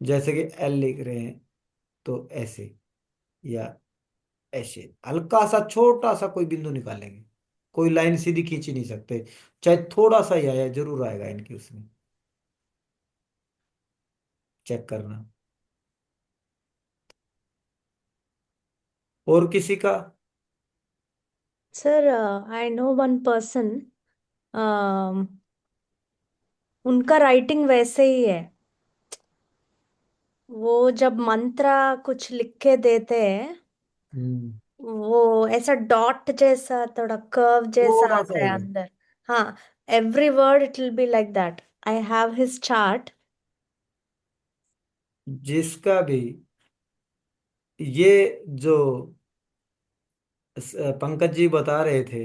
जैसे कि एल लिख रहे हैं तो ऐसे, या ऐसे हल्का सा छोटा सा कोई बिंदु निकालेंगे। कोई लाइन सीधी खींच ही नहीं सकते, चाहे थोड़ा सा ही आया जरूर आएगा इनकी उसमें। चेक करना। और किसी का? Sir, I know one person, उनका राइटिंग वैसे ही है। वो जब मंत्र कुछ लिख के देते हैं, हम्म। वो ऐसा डॉट जैसा थोड़ा कर्व जैसा थोड़ा सा आता है होगा। अंदर। हाँ, every word it will be like that. I have his chart. जिसका भी ये जो पंकज जी बता रहे थे,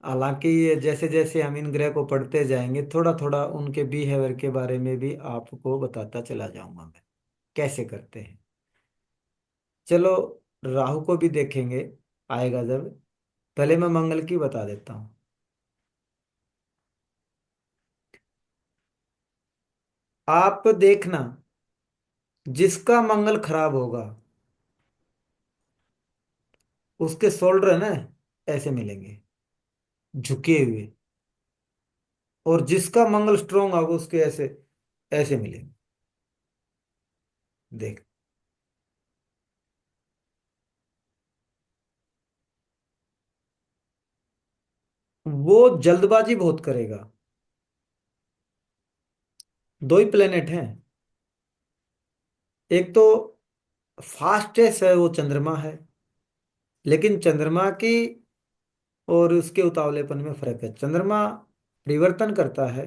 हालांकि ये जैसे जैसे हम इन ग्रह को पढ़ते जाएंगे थोड़ा थोड़ा उनके बिहेवियर के बारे में भी आपको बताता चला जाऊंगा मैं, कैसे करते हैं। चलो, राहु को भी देखेंगे, आएगा जब। पहले मैं मंगल की बता देता हूँ। आप देखना, जिसका मंगल खराब होगा उसके शोल्डर है ना ऐसे मिलेंगे, झुके हुए। और जिसका मंगल स्ट्रोंग होगा उसके ऐसे ऐसे मिलेंगे। देख, वो जल्दबाजी बहुत करेगा। दो ही प्लेनेट हैं। एक तो फास्टेस्ट है वो चंद्रमा है, लेकिन चंद्रमा की और उसके उतावलेपन में फर्क है। चंद्रमा परिवर्तन करता है,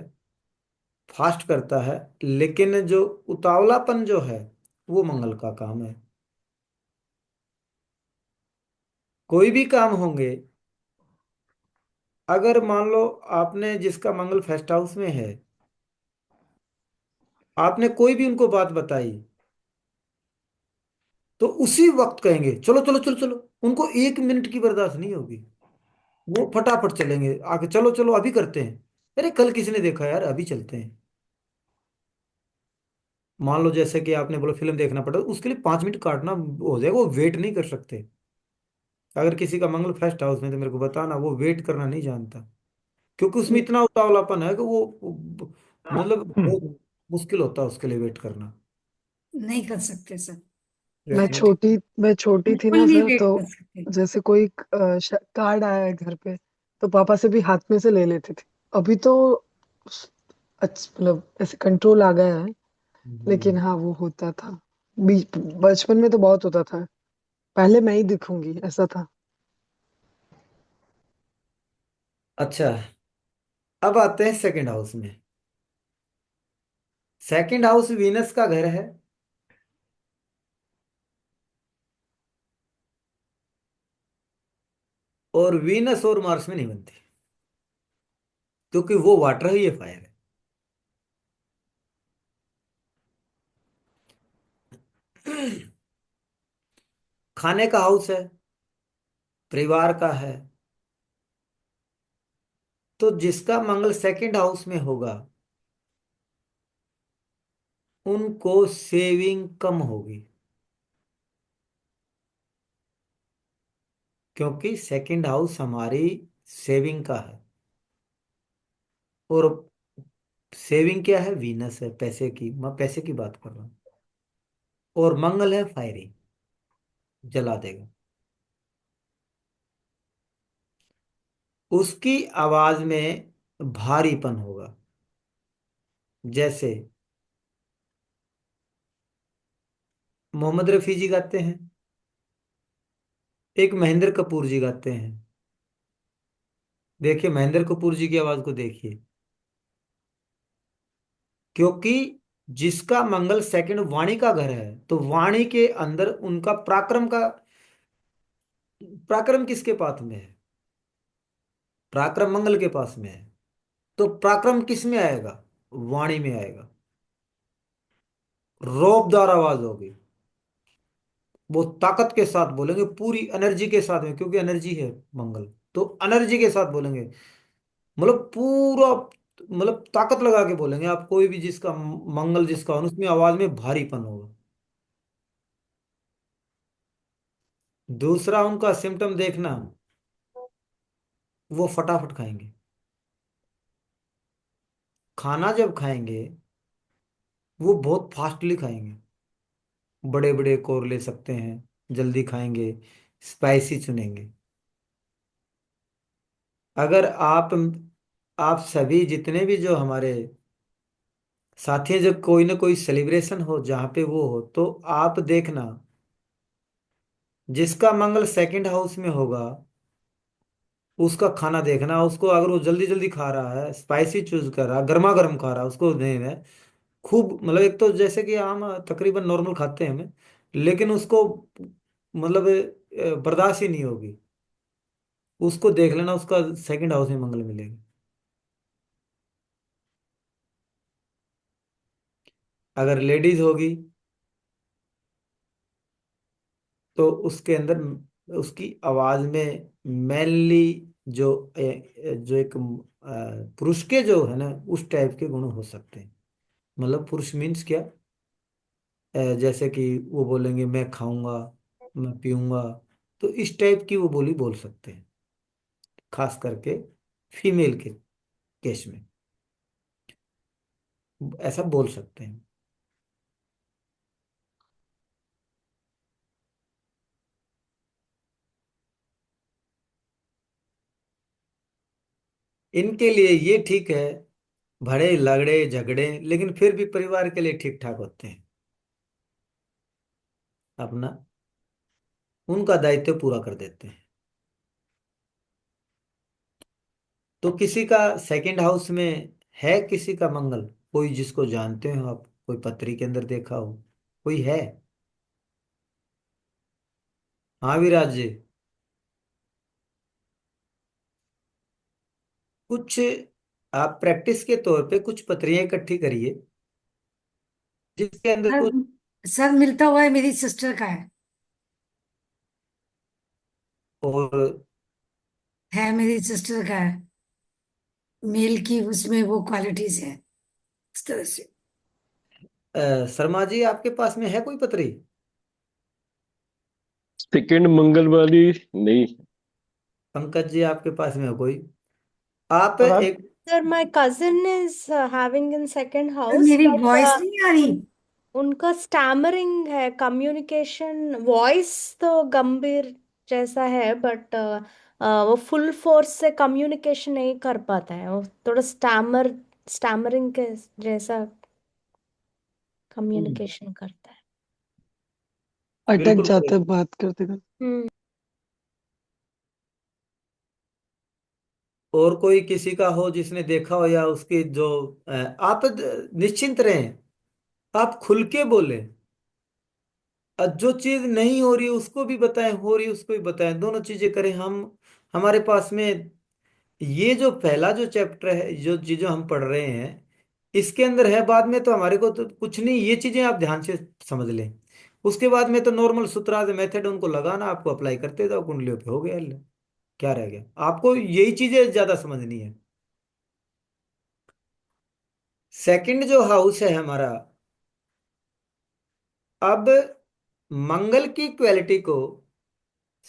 फास्ट करता है, लेकिन जो उतावलापन जो है वो मंगल का काम है। कोई भी काम होंगे, अगर मान लो आपने जिसका मंगल फर्स्ट हाउस में है, आपने कोई भी उनको बात बताई तो उसी वक्त कहेंगे चलो चलो चलो चलो। उनको एक मिनट की बर्दाश्त नहीं होगी, वो फटाफट चलेंगे आके, चलो चलो अभी करते हैं। अरे कल किसी ने देखा यार, अभी चलते हैं। मान लो जैसे कि आपने बोला फिल्म देखना पड़ा, उसके लिए 5 मिनट काटना हो जाएगा, वो वेट नहीं कर सकते। अगर किसी का मंगल फर्स्ट हाउस में तो मेरे को बताना, वो वेट करना नहीं जानता, क्योंकि उसमें इतना उतावलापन है कि मतलब बहुत मुश्किल होता है उसके लिए वेट करना। नहीं कर सकते सर। मैं राइट। छोटी मैं छोटी थी बिल्कुल ना नहीं सर, वेट तो कर सकते। जैसे कोई कार्ड आया है घर पे, तो पापा से भी हाथ में से ले लेते थे। अभी तो अच्छा, मतलब ऐसे कंट्रोल आ गया है। लेकिन हाँ, वो होता था। बचपन में तो बहुत होता था। पहले मैं ही दिखूंगी, ऐसा था। अच्छा, अब आते हैं सेकंड हाउस में। सेकंड हाउस वीनस का घर है, और वीनस और मार्स में नहीं बनती, क्योंकि वो वाटर है, ये फायर है। खाने का हाउस है, परिवार का है। तो जिसका मंगल सेकंड हाउस में होगा उनको सेविंग कम होगी, क्योंकि सेकंड हाउस हमारी सेविंग का है। और सेविंग क्या है? वीनस है, पैसे की, मैं पैसे की बात कर रहा हूँ। और मंगल है फायरिंग, जला देगा। उसकी आवाज में भारीपन होगा, जैसे मोहम्मद रफी जी गाते हैं, एक महेंद्र कपूर जी गाते हैं। देखिए महेंद्र कपूर जी की आवाज को देखिए, क्योंकि जिसका मंगल सेकंड वाणी का घर है, तो वाणी के अंदर उनका पराक्रम का, पराक्रम किसके पास में है? पराक्रम मंगल के पास में है। तो पराक्रम किस में आएगा? वाणी में आएगा। रौबदार आवाज होगी, वो ताकत के साथ बोलेंगे, पूरी एनर्जी के साथ में, क्योंकि एनर्जी है मंगल, तो एनर्जी के साथ बोलेंगे। मतलब पूरा, मतलब ताकत लगा के बोलेंगे आप। कोई भी जिसका मंगल जिसका हो, उसमें आवाज में भारीपन होगा। दूसरा उनका सिम्टम देखना, वो फटाफट खाएंगे। खाना जब खाएंगे वो बहुत फास्टली खाएंगे। बड़े बड़े कोर ले सकते हैं, जल्दी खाएंगे, स्पाइसी चुनेंगे। अगर आप सभी जितने भी जो हमारे साथी हैं, जब कोई ना कोई सेलिब्रेशन हो जहाँ पे वो हो, तो आप देखना जिसका मंगल सेकंड हाउस में होगा उसका खाना देखना। उसको अगर वो जल्दी जल्दी खा रहा है, स्पाइसी चूज कर रहा है, गर्मा गर्म खा रहा है, उसको नहीं है खूब, मतलब एक तो जैसे कि आम तकरीबन नॉर्मल खाते हैं हमें, लेकिन उसको मतलब बर्दाश्त ही नहीं होगी। उसको देख लेना, उसका सेकंड हाउस में मंगल मिलेगा। अगर लेडीज होगी तो उसके अंदर उसकी आवाज में मेनली जो जो एक पुरुष के जो है ना उस टाइप के गुण हो सकते हैं। मतलब पुरुष मीन्स क्या, जैसे कि वो बोलेंगे मैं खाऊंगा, मैं पीऊंगा, तो इस टाइप की वो बोली बोल सकते हैं, खास करके फीमेल के केस में ऐसा बोल सकते हैं। इनके लिए ये ठीक है, भड़े लगड़े झगड़े, लेकिन फिर भी परिवार के लिए ठीक ठाक होते हैं, अपना उनका दायित्व पूरा कर देते हैं। तो किसी का सेकंड हाउस में है, किसी का मंगल, कोई जिसको जानते हो आप, कोई पत्री के अंदर देखा हो, कोई है? हाँ विराज जी। कुछ आप प्रैक्टिस के तौर पे कुछ पत्रियां इकट्ठी करिए जिसके अंदर सर कुछ। सर मिलता हुआ है, मेरी सिस्टर का और है मेरी सिस्टर का है। मेल की उसमें वो क्वालिटीज है इस तरह से। शर्मा जी आपके पास में है कोई पत्री? सेकंड मंगल वाली नहीं। पंकज जी आपके पास में है कोई? आप महाराज, एक Sir, my cousin is having in second sir house, मेरी but वॉइस नहीं आ रही। उनका स्टैमरिंग है, कम्युनिकेशन वॉइस तो गंभीर जैसा है, बट वो फुल फोर्स से कम्युनिकेशन नहीं कर पाता है। वो थोड़ा स्टैमरिंग के जैसा कम्युनिकेशन करता है। अटक बिल्कुल जाता करें। है बात करते करते। हम्म। और कोई किसी का हो जिसने देखा हो, या उसकी जो आप निश्चिंत रहें, आप खुल के बोले। जो चीज नहीं हो रही उसको भी बताएं, हो रही उसको भी बताएं, दोनों चीजें करें हम। हमारे पास में ये जो पहला जो चैप्टर है, जो चीजें हम पढ़ रहे हैं, इसके अंदर है, बाद में तो हमारे को तो कुछ नहीं, ये चीजें आप ध्यान से समझ लें। उसके बाद में तो नॉर्मल सूत्रार्थ मेथड उनको लगाना, आपको अप्लाई करते जाओ, कुंडलियों पे हो गया हल। क्या रह गया, आपको यही चीजें ज्यादा समझनी है। सेकंड जो हाउस है हमारा, अब मंगल की क्वालिटी को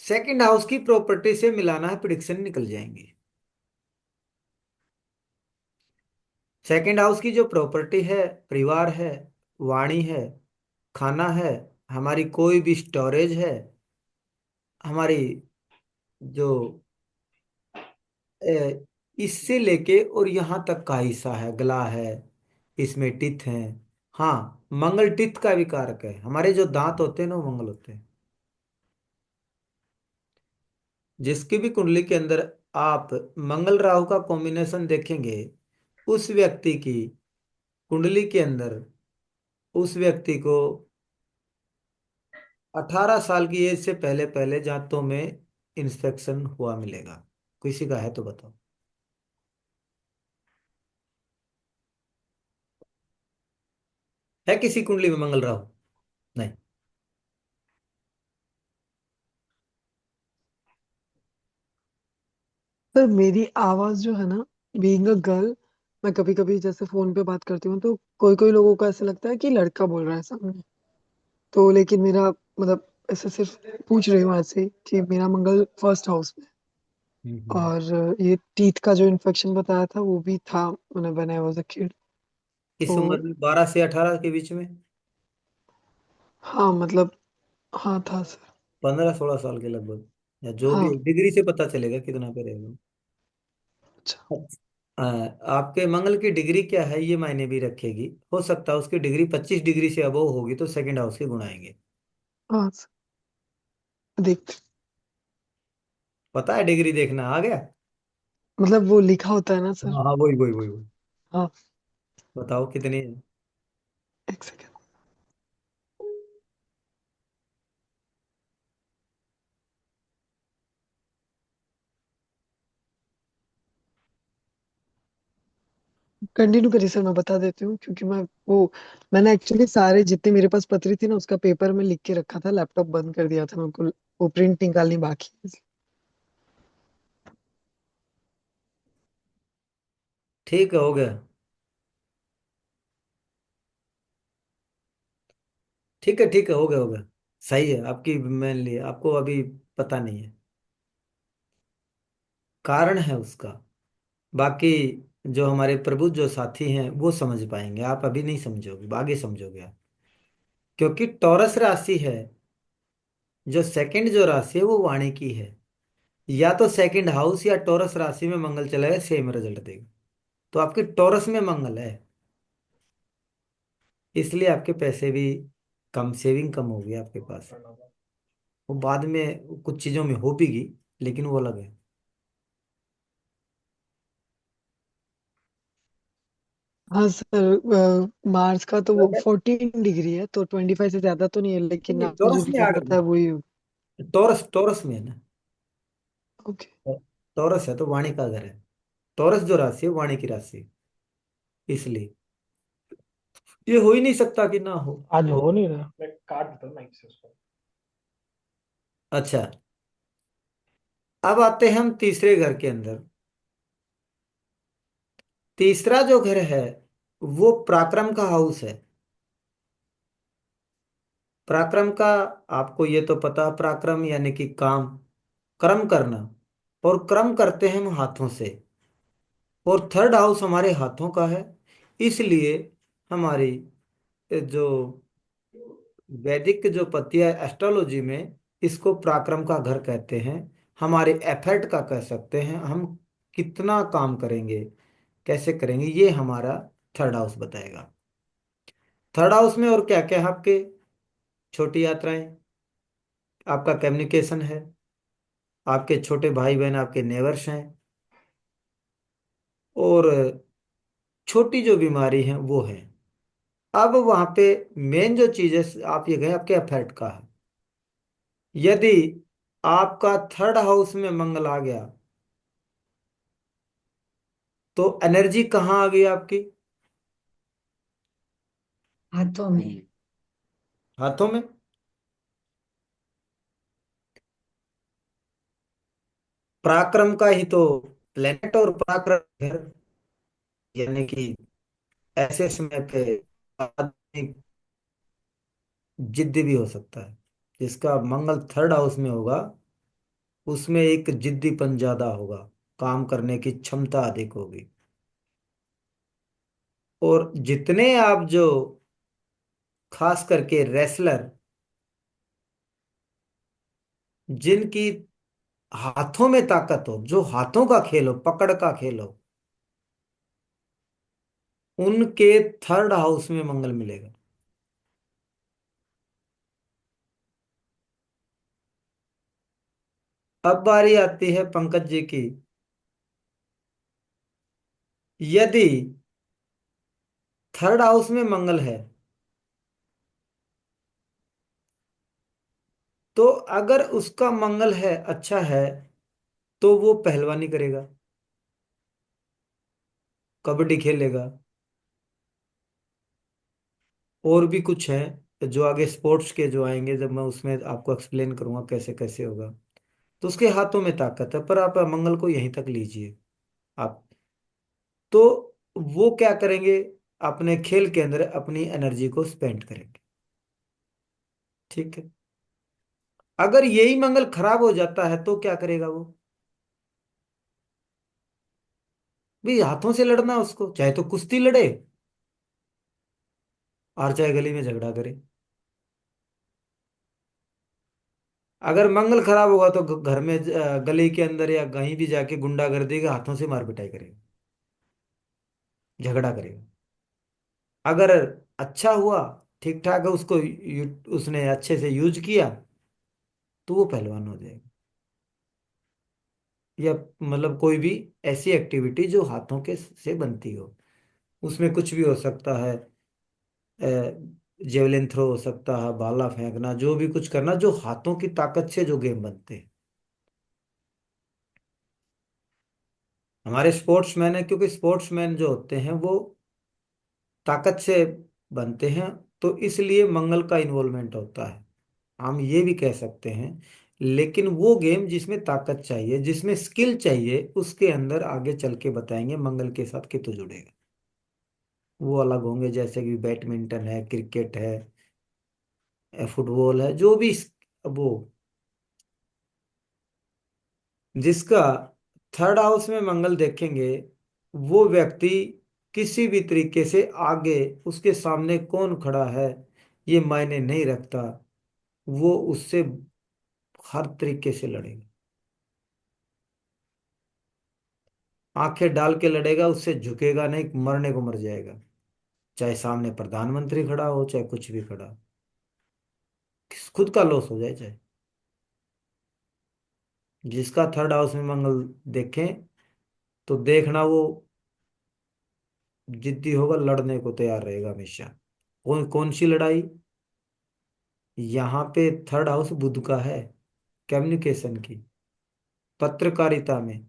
सेकंड हाउस की प्रॉपर्टी से मिलाना है, प्रिडिक्शन निकल जाएंगे। सेकंड हाउस की जो प्रॉपर्टी है, परिवार है, वाणी है, खाना है, हमारी कोई भी स्टोरेज है, हमारी जो इससे लेके और यहाँ तक का हिस्सा है, गला है, इसमें टिथ हैं। हाँ, मंगल टिथ का भी कारक है, हमारे जो दांत होते हैं ना वो मंगल होते हैं। जिसकी भी कुंडली के अंदर आप मंगल राहु का कॉम्बिनेशन देखेंगे, उस व्यक्ति की कुंडली के अंदर उस व्यक्ति को 18 साल की एज से पहले पहले जातों में इंस्पेक्शन हुआ मिलेगा। किसी का है तो बताओ। है किसी कुंडली में मंगल राहु? नहीं। सर मेरी आवाज जो है ना, बीइंग अ गर्ल, मैं कभी कभी जैसे फोन पे बात करती हूँ तो कोई कोई लोगों को ऐसा लगता है कि लड़का बोल रहा है सामने। तो लेकिन मेरा मतलब ऐसे सिर्फ पूछ रही हूँ ऐसे कि मेरा मंगल फर्स्ट हाउस में है। हम्म। और ये टीथ का जो इन्फेक्शन बताया था वो भी था when I was a kid. इस तो उम्र में 12 से 18 के बीच में, हाँ मतलब, हाँ था सर। 15-16 साल के लगभग, या जो भी हाँ। हो, डिग्री से पता चलेगा कितना पे रहेगा। अच्छा। अच्छा। आपके मंगल की डिग्री क्या है ये मायने भी रखेगी। हो सकता है उसकी डिग्री 25 डिग्री से अबव होगी तो सेकंड हाउस के गुण आएंगे। हाँ सर, देखते। पता है डिग्री देखना आ गया। मतलब वो लिखा होता है ना सर। हाँ हाँ, वही वही वही वही। हाँ। बताओ कितनी है। एक सेकेंड। कंटिन्यू करिए सर, मैं बता देती हूँ क्योंकि मैंने एक्चुअली सारे जितने मेरे पास पत्री थी ना उसका पेपर में लिख के रखा था, लैपटॉप बंद कर दिया था, मेरे को वो प्रिंट निकालनी बाकी है। ठीक है, हो गया। ठीक है ठीक है, हो गया हो गया। सही है आपकी, मान लिया आपको अभी पता नहीं है, कारण है उसका। बाकी जो हमारे प्रबुद्ध जो साथी हैं वो समझ पाएंगे, आप अभी नहीं समझोगे, आगे समझोगे आप। क्योंकि टॉरस राशि है, जो सेकंड जो राशि है वो वाणी की है। या तो सेकंड हाउस या टॉरस राशि में मंगल चला है, सेम रिजल्ट देगा। तो आपके टॉरस में मंगल है, इसलिए आपके पैसे भी कम, सेविंग कम होगी आपके पास। वो बाद में कुछ चीजों में हो भी गई, लेकिन वो अलग है। हाँ सर, मार्स का तो वो 14 डिग्री है, तो 25 से ज्यादा तो नहीं है, लेकिन नहीं, आपने जो टॉरस में लिखा आ बताया गया। वही। टॉरस टॉरस में है ना। ओके। टॉरस है तो वाणी का घर है। टॉरस जो राशि है वाणी की राशि है। इसलिए ये हो ही नहीं सकता कि ना हो। आज हो नहीं रहा, मैं काट देता हूँ माइक से उसको। अच्छा, अब आते हैं हम तीसरे घर के अंदर। तीसरा जो घर है वो पराक्रम का हाउस है। पराक्रम का, आपको ये तो पता, पराक्रम यानी कि काम, कर्म करना। और कर्म करते हैं हम हाथों से। और थर्ड हाउस हमारे हाथों का है। इसलिए हमारी जो वैदिक जो पत्ती है एस्ट्रोलॉजी में, इसको पराक्रम का घर कहते हैं। हमारे एफर्ट का कह सकते हैं, हम कितना काम करेंगे, कैसे करेंगे, ये हमारा थर्ड हाउस बताएगा। थर्ड हाउस में और क्या क्या है आपके? छोटी यात्राएं, आपका कम्युनिकेशन है, आपके छोटे भाई बहन आपके नेवर्स हैं, और छोटी जो बीमारी है वो है। अब वहां पे मेन जो चीज है, आप ये कहें आपके अफेक्ट का है। यदि आपका थर्ड हाउस में मंगल आ गया तो एनर्जी कहाँ आ गई आपकी? हाथों में। हाथों में। पराक्रम का ही तो प्लेनेट और पराक्रम घर, यानी कि ऐसे समय पे आदमी जिद्दी भी हो सकता है। जिसका मंगल थर्ड हाउस में होगा उसमें एक जिद्दीपन ज्यादा होगा, काम करने की क्षमता अधिक होगी। और जितने आप जो, खास करके रेसलर, जिनकी हाथों में ताकत हो, जो हाथों का खेल हो, पकड़ का खेल हो, उनके थर्ड हाउस में मंगल मिलेगा। अब बारी आती है पंकज जी की। यदि थर्ड हाउस में मंगल है तो अगर उसका मंगल है, अच्छा है, तो वो पहलवानी करेगा, कबड्डी खेलेगा, और भी कुछ है जो आगे स्पोर्ट्स के जो आएंगे, जब मैं उसमें आपको एक्सप्लेन करूंगा कैसे कैसे होगा। तो उसके हाथों में ताकत है, पर आप मंगल को यहीं तक लीजिए आप। तो वो क्या करेंगे, अपने खेल के अंदर अपनी एनर्जी को स्पेंड करेंगे। ठीक है। अगर यही मंगल खराब हो जाता है तो क्या करेगा वो? भाई हाथों से लड़ना है उसको, चाहे तो कुश्ती लड़े और चाहे गली में झगड़ा करे। अगर मंगल खराब होगा तो घर में गली के अंदर या कहीं भी जाके गुंडागर्दी के हाथों से मार पिटाई करेगा, झगड़ा करेगा। अगर अच्छा हुआ, ठीक ठाक है, उसको उसने अच्छे से यूज किया, तो वो पहलवान हो जाएगा। या मतलब कोई भी ऐसी एक्टिविटी जो हाथों के से बनती हो, उसमें कुछ भी हो सकता है। जेवलिन थ्रो हो सकता है, भाला फेंकना, जो भी कुछ करना जो हाथों की ताकत से जो गेम बनते हैं। हमारे स्पोर्ट्समैन है, क्योंकि स्पोर्ट्समैन जो होते हैं वो ताकत से बनते हैं, तो इसलिए मंगल का इन्वॉल्वमेंट होता है, हम ये भी कह सकते हैं। लेकिन वो गेम जिसमें ताकत चाहिए, जिसमें स्किल चाहिए, उसके अंदर आगे चल के बताएंगे मंगल के साथ कितने जुड़ेगा, वो अलग होंगे। जैसे कि बैडमिंटन है, क्रिकेट है, फुटबॉल है, जो भी वो जिसका थर्ड हाउस में मंगल देखेंगे, वो व्यक्ति किसी भी तरीके से आगे, उसके सामने कौन खड़ा है ये मायने नहीं रखता, वो उससे हर तरीके से लड़ेगा, आंखें डाल के लड़ेगा, उससे झुकेगा नहीं, मरने को मर जाएगा। चाहे सामने प्रधानमंत्री खड़ा हो, चाहे कुछ भी खड़ा हो, खुद का लॉस हो जाए चाहे। जिसका थर्ड हाउस में मंगल देखें, तो देखना वो जिद्दी होगा, लड़ने को तैयार रहेगा हमेशा। कौन कौन सी लड़ाई? यहाँ पे थर्ड हाउस बुध का है, कम्युनिकेशन की, पत्रकारिता में।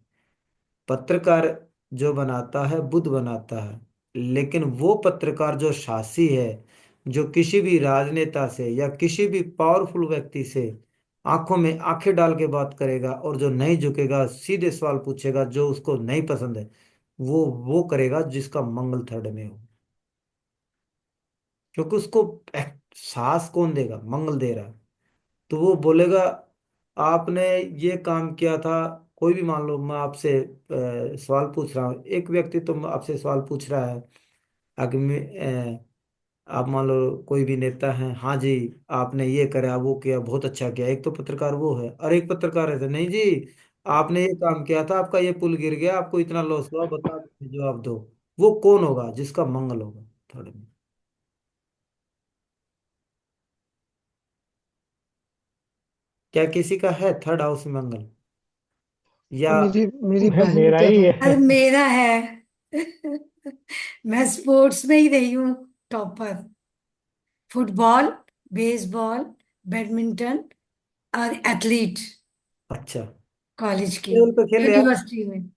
पत्रकार जो बनाता है बुध बनाता है, लेकिन वो पत्रकार जो शासी है, जो किसी भी राजनेता से या किसी भी पावरफुल व्यक्ति से आंखों में आंखें डाल के बात करेगा, और जो नहीं झुकेगा, सीधे सवाल पूछेगा जो उसको नहीं पसंद है, वो करेगा जिसका मंगल थर्ड में हो। क्योंकि उसको साहस कौन देगा? मंगल दे रहा है। तो वो बोलेगा आपने ये काम किया था। कोई भी मान लो, मैं आपसे सवाल पूछ रहा हूँ, एक व्यक्ति तो आपसे सवाल पूछ रहा है, आगे में आप मान लो कोई भी नेता है, हाँ जी आपने ये करा वो किया बहुत अच्छा किया, एक तो पत्रकार वो है, और एक पत्रकार है नहीं जी आपने ये काम किया था, आपका ये पुल गिर गया, आपको इतना लॉस हुआ, बताओ जवाब दो। वो कौन होगा? जिसका मंगल होगा थोड़े में। क्या किसी का है थर्ड हाउस में मंगल? या मेरी मेरी बहन मेरा का ही है। अरे है। मेरा है। मैं स्पोर्ट्स में ही रही हूँ टॉपर। फुटबॉल, बेसबॉल, बैडमिंटन और एथलीट अच्छा, कॉलेज की, खेल तो खेल लिया। यूनिवर्सिटी में।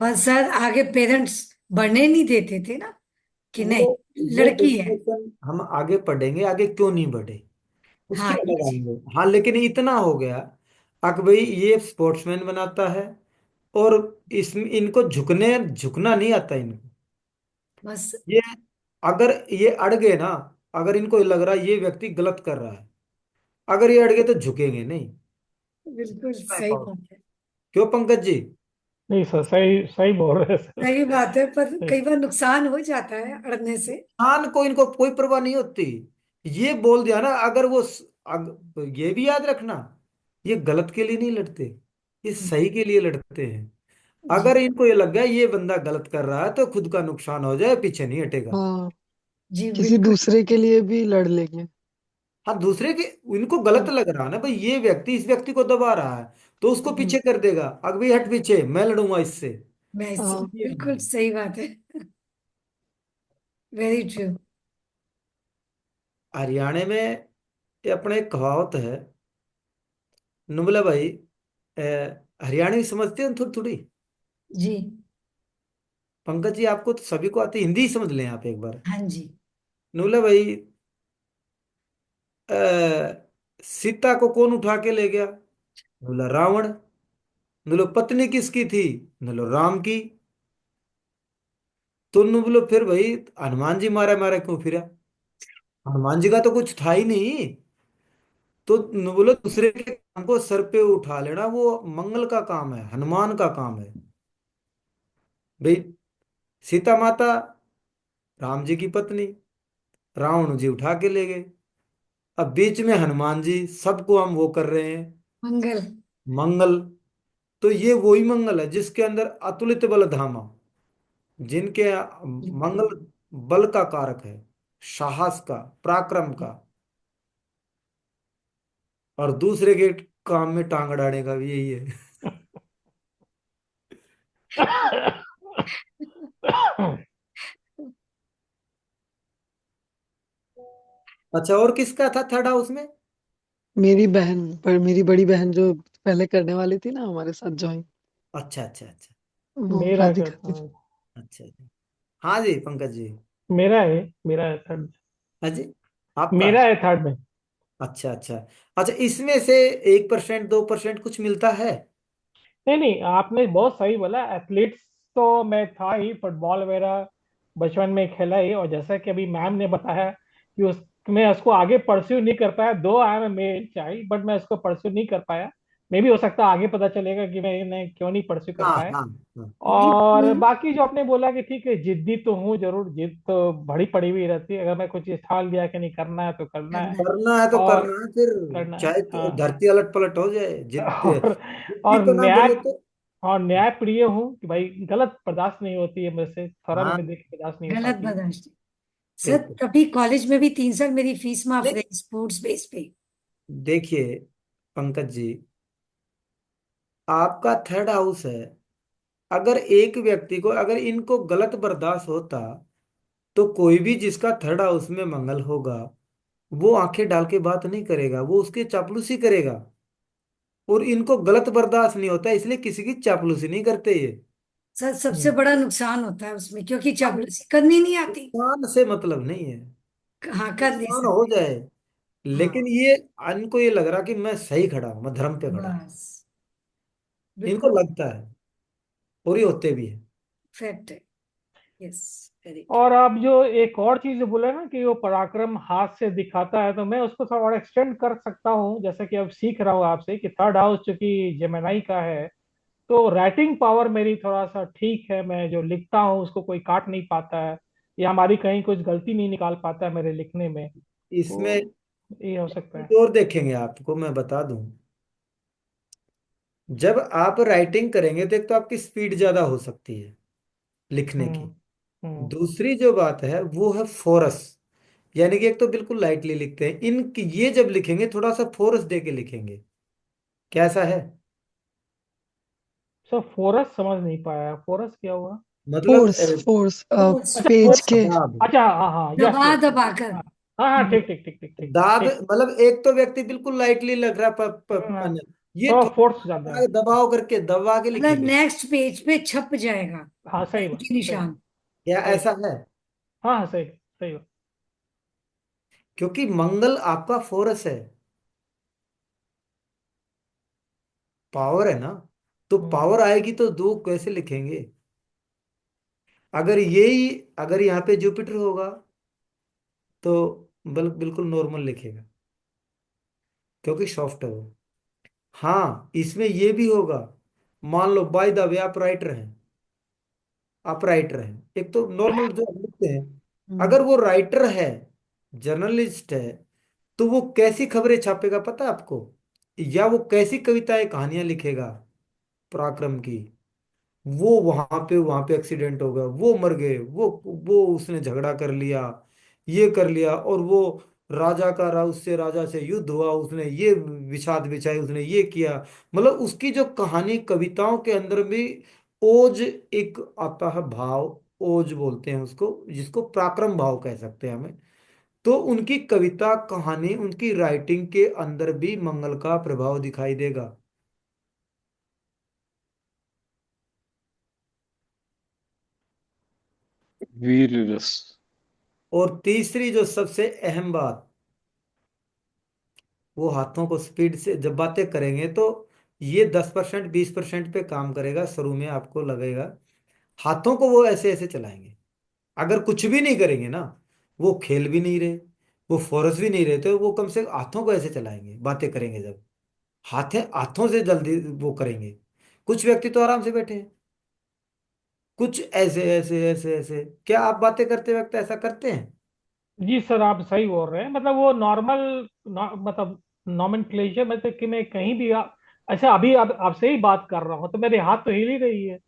पर सर आगे पेरेंट्स बढ़ने नहीं देते थे ना, कि वो नहीं वो लड़की है। डिस्कशन हम आगे पढ़ेंगे, आगे क्यों नहीं बढ़े उसकी हाँ अलग आएंगे। हाँ, लेकिन इतना हो गया कि भाई ये स्पोर्ट्समैन बनाता है, और इसमें इनको झुकने झुकना नहीं आता इनको। बस। ये अगर ये अड़ गए ना, अगर इनको लग रहा है ये व्यक्ति गलत कर रहा है, अगर ये अड़ गए तो झुकेंगे नहीं। बिल्कुल इसमें सही पाओ। बात है। क्यों पंकज जी? नहीं सर, सही सही बोल रहे हैं सर। सही बात है, पर कई बार नुकसान हो जाता है अड़ने से। नुकसान को इनको कोई परवाह नहीं होती। ये बोल दिया ना, अगर वो ये भी याद रखना, ये गलत के लिए नहीं लड़ते, ये सही के लिए लड़ते हैं। जी। अगर इनको ये लग गया ये बंदा गलत कर रहा है, तो खुद का नुकसान हो जाए पीछे नहीं हटेगा। हाँ, जी किसी बिल्कुल। दूसरे के लिए भी लड़ लेंगे। हाँ, दूसरे के, इनको गलत हाँ। लग रहा है ना भाई, ये व्यक्ति इस व्यक्ति को दबा रहा है, तो उसको हम्म, पीछे कर देगा, अब भी हट पीछे, मैं लड़ूंगा इससे। मैं हाँ। ये बिल्कुल नहीं। सही बात है। Very true. हरियाणा में ये अपने एक कहावत है, नुबला भाई, हरियाणवी समझते हो थोड़ी थोड़ी? जी। पंकज जी आपको तो सभी को आती, हिंदी ही समझ लें आप एक बार। हाँ जी। नुबला भाई, अ, सीता को कौन उठा के ले गया? बोला रावण। बोलो पत्नी किसकी थी? बोलो राम की। तो बोलो फिर भाई हनुमान जी मारे मारे क्यों फिरा? हनुमान जी का तो कुछ था ही नहीं। तो बोलो दूसरे के काम को सर पे उठा लेना वो मंगल का काम है, हनुमान का काम है। भाई, सीता माता राम जी की पत्नी, रावण जी उठा के ले गए। अब बीच में हनुमान जी, सबको हम वो कर रहे हैं, मंगल। मंगल। तो ये वही मंगल है जिसके अंदर अतुलित बल धामा, जिनके मंगल बल का कारक है, साहस का, पराक्रम का। और दूसरे के काम में टांग अड़ाने का भी यही है। अच्छा, और किसका था थर्ड हाउस में? मेरी बहन, पर मेरी बड़ी बहन जो पहले करने वाली थी ना हमारे साथ ज्वाइन, अच्छा अच्छा अच्छा वो मेरा क्या राधिका थी। था? अच्छा अच्छा। हाँ जी पंकज जी। मेरा है थर्ड। हाँ जी, आपका मेरा है। है थर्ड में। अच्छा अच्छा। अच्छा, इसमें से 1% 2% कुछ मिलता है? नहीं नहीं, आपने बहुत सही बोला। एथलीट्स तो मैं था ही, फुटबॉल वगैरह बचपन में खेला ही। और जैसा कि अभी मैम ने बताया कि उस मैं उसको आगे परस्यू नहीं कर पाया, दो I am male child, but मैं उसको परस्यू नहीं कर पाया। मे भी हो सकता है आगे पता चलेगा कि मैं क्यों नहीं परस्यू कर हाँ पाया। हाँ हाँ। और नहीं, बाकी जो आपने बोला कि ठीक है, जिद्दी तो हूँ जरूर, जिद तो बड़ी पड़ी हुई रहती है। अगर मैं कुछ ठान लिया कि नहीं करना है तो करना है। करना करना है तो और करना है फिर, करना है, चाहे हाँ। धरती अलट पलट हो जाए, और जिद्दी और तो ना न्याय बोले तो। और न्याय प्रिय हूँ कि भाई गलत बर्दाश्त नहीं होती है मुझसे, थोड़ा हाँ, भी देख बर्दाश्त नहीं हो गलत पाती है। बर्दाश्त। सर बिल्कुल। कभी कॉलेज में भी 3 साल मेरी फीस माफ नहीं, रही स्पोर्ट्स बेस पे। देखिए पंकज जी, आपका थर्ड हाउस है। अगर एक व्यक्ति को, अगर इनको गलत बर्दाश्त होता, तो कोई भी जिसका थर्ड हाउस में मंगल होगा, वो आंखें डाल के बात नहीं करेगा, वो उसकी चापलूसी करेगा। और इनको गलत बर्दाश्त नहीं होता, इसलिए किसी की चापलूसी नहीं करते ये। सर सबसे हम्म। बड़ा नुकसान होता है उसमें, क्योंकि हाँ, चापलूसी करनी नहीं आती। नुकसान से मतलब नहीं है, हाँ, कर नहीं नुकसान हो सकते। जाए, लेकिन हाँ, ये इनको ये लग रहा कि मैं सही खड़ा हूं, मैं धर्म पे खड़ा हूं। बस, इनको बिल्कुल लगता है, और ये होते भी है। फैक्ट है। Yes, very true. और आप जो एक और चीज जो बोले ना कि वो पराक्रम हाथ से दिखाता है, तो मैं उसको थोड़ा और एक्सटेंड कर सकता हूँ। जैसे कि अब सीख रहा हूँ आपसे कि थर्ड हाउस चूंकि जेमिनाई का है, तो राइटिंग पावर मेरी थोड़ा सा ठीक है। मैं जो लिखता हूँ उसको कोई काट नहीं पाता है, या हमारी कहीं कुछ गलती नहीं निकाल पाता है मेरे लिखने में। इसमें तो ये हो सकता है। चीज और देखेंगे, आपको मैं बता दूं, जब आप राइटिंग करेंगे तो एक तो आपकी स्पीड ज्यादा हो सकती है लिखने की। हम्म। हम्म। दूसरी जो बात है वो है फोरस, यानी कि एक तो बिल्कुल लाइटली लिखते हैं इनकी, ये जब लिखेंगे थोड़ा सा फोरस दे के लिखेंगे। कैसा है? सर फोरस समझ नहीं पाया, फोरस क्या हुआ? मतलब फोर्स फोर्स फोर्स। अच्छा पेज फोर्स। के। दाब। अच्छा, हाँ हाँ, यस दबा यस यस। दबा कर। हाँ हाँ हाँ, ठीक ठीक ठीक ठीक ठीक दाग ठीक। मतलब एक तो व्यक्ति बिल्कुल लाइटली लग रहा हाँ, पन, ये थोड़ा फोर्स ज्यादा है। थोड़ा दबाव करके दबा के मतलब लिखेंगे। नेक्स्ट पेज पे छप जाएगा हाँ सही बात, की सही निशान। क्या सही। ऐसा है? हाँ हाँ, सही सही बात। क्योंकि मंगल आपका फोरस है, पावर है ना। तो हम्म। पावर आएगी तो दो कैसे लिखेंगे? अगर यही, अगर यहाँ पे जुपिटर होगा तो बिल्कुल नॉर्मल लिखेगा, क्योंकि सॉफ्ट है वो। हाँ, इसमें ये भी होगा, मान लो बाय द वे आप राइटर हैं, आप राइटर हैं, एक तो नॉर्मल जो हम लिखते हैं, हम्म। अगर वो राइटर है, जर्नलिस्ट है, तो वो कैसी खबरें छापेगा पता है आपको? या वो कैसी कविताएं कहानियां लिखेगा पराक्रम की? वहां पे एक्सीडेंट हो गया, वो मर गए, वो उसने झगड़ा कर लिया, ये कर लिया, और वो राजा का उससे राजा से युद्ध हुआ, उसने ये विषाद बिछाई, उसने ये किया। मतलब उसकी जो कहानी, कविताओं के अंदर भी ओज एक आता है भाव, ओज बोलते हैं उसको, जिसको पराक्रम भाव कह सकते हैं हमें। तो उनकी कविता कहानी, उनकी राइटिंग के अंदर भी मंगल का प्रभाव दिखाई देगा। वीर रस। और तीसरी जो सबसे अहम बात, वो हाथों को स्पीड से जब बातें करेंगे तो ये 10% 20% पे काम करेगा, शुरू में आपको लगेगा। हाथों को वो ऐसे ऐसे चलाएंगे, अगर कुछ भी नहीं करेंगे ना, वो खेल भी नहीं रहे, वो फोर्स भी नहीं रहे, तो वो कम से कम हाथों को ऐसे चलाएंगे बातें करेंगे जब, हाथों से जल्दी वो करेंगे। कुछ व्यक्ति तो आराम से बैठे हैं, कुछ ऐसे ऐसे ऐसे ऐसे, क्या आप बातें करते वक्त ऐसा करते हैं? जी सर, आप सही बोल रहे हैं। मतलब वो नॉर्मल, मतलब नॉमेनक्लेचर, मतलब कि मैं कहीं भी अच्छा, अभी आपसे ही बात कर रहा हूँ तो मेरे हाथ तो हिल ही रही है।